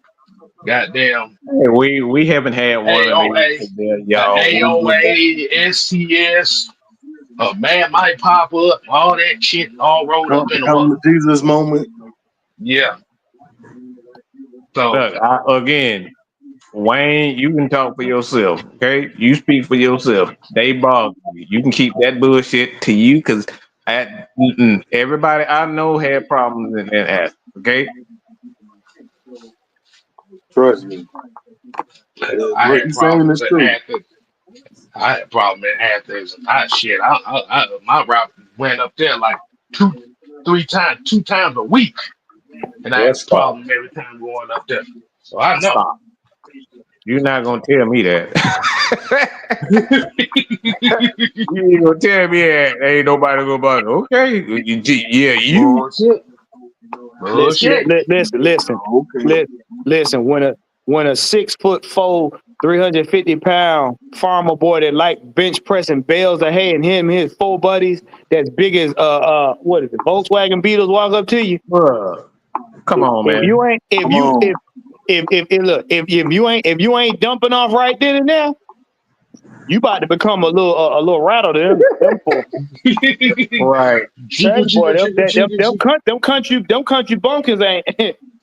goddamn. Hey, we haven't had one AOA, of these, y'all. AOA, STS. A man might pop up, all that shit, all rolled up in the Jesus moment. Yeah. So look, again, Wayne, you can talk for yourself, okay? You speak for yourself. They bother you. You can keep that bullshit to you because everybody I know had problems in that ass, okay? Trust me. I had problems in Athens. I had a problem in Athens. Shit, my route went up there like two times a week, and I had a problem every time going up there. So I know. Stop. You're not gonna tell me that. You ain't gonna tell me that ain't nobody gonna bother. Okay, yeah, you. Bullshit. Listen. When a 6'4", 350-pound farmer boy that like bench pressing bales of hay and him and his 4 buddies that's big as what is it, Volkswagen Beetles walk up to you, bruh. Come on, man. If you ain't dumping off right then and there, You about to become a little rattle to them folks. Right. Them country bumpkins ain't,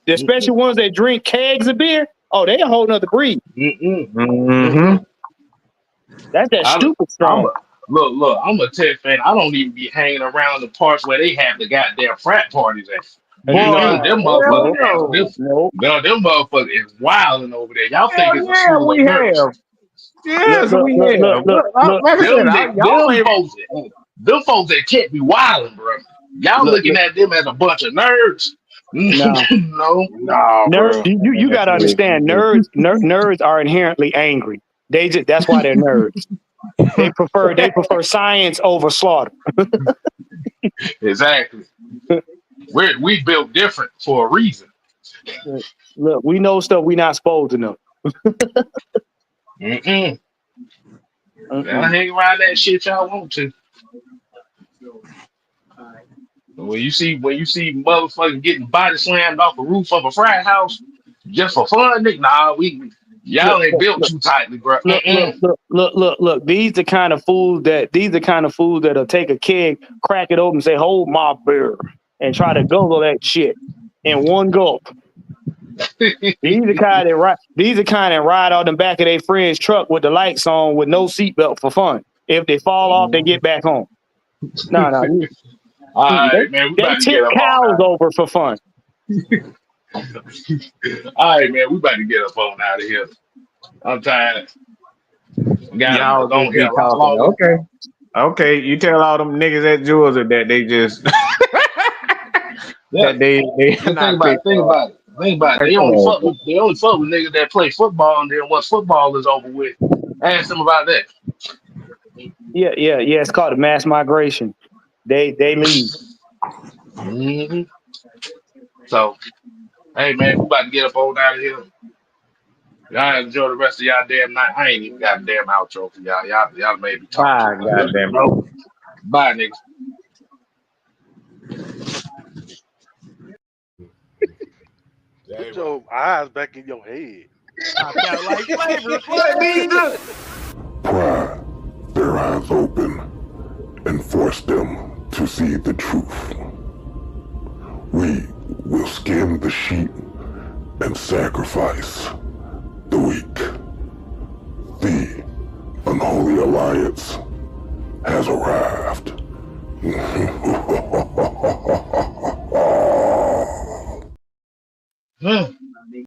especially ones that drink kegs of beer. Oh, they a whole nother breed. Mm-hmm. That's that stupid strong. Look, I'm a Tech fan. I don't even be hanging around the parts where they have the goddamn frat parties at. You know, them motherfuckers, them motherfuckers is wilding over there. Y'all think it's a school of nerds. Yes, we have. Them folks that can't be wilding, bro. Y'all looking at them as a bunch of nerds. No, bro. You got to understand, nerds are inherently angry. That's why they're nerds. They prefer science over slaughter. Exactly. We built different for a reason. Look, we know stuff we not supposed to know. Y'all hang around that shit y'all want to. When you see motherfuckers getting body slammed off the roof of a frat house just for fun, nigga, y'all ain't built too tightly, bro. Look. These the kind of fools that'll take a keg, crack it open, and say, "Hold my beer," and try to guzzle that shit in one gulp. These the kind that ride out the back of their friend's truck with the lights on with no seatbelt for fun. If they fall off, they get back home. No. All right, man. They tip cows over for fun. All right, man. We about to get up on out of here. I'm tired. Okay. You tell all them niggas at Georgia that they just that they think about it. They only fuck with niggas that play football, and then once football is over with, ask them about that. Yeah. It's called a mass migration. They leave. Mm-hmm. So, hey man, we about to get up on out of here. Y'all enjoy the rest of y'all damn night. I ain't even got a damn outro for y'all. Y'all may be talking. Bye, niggas. Put your eyes back in your head. Pry their eyes open and force them to see the truth. We will skin the sheep and sacrifice the weak. The unholy alliance has arrived.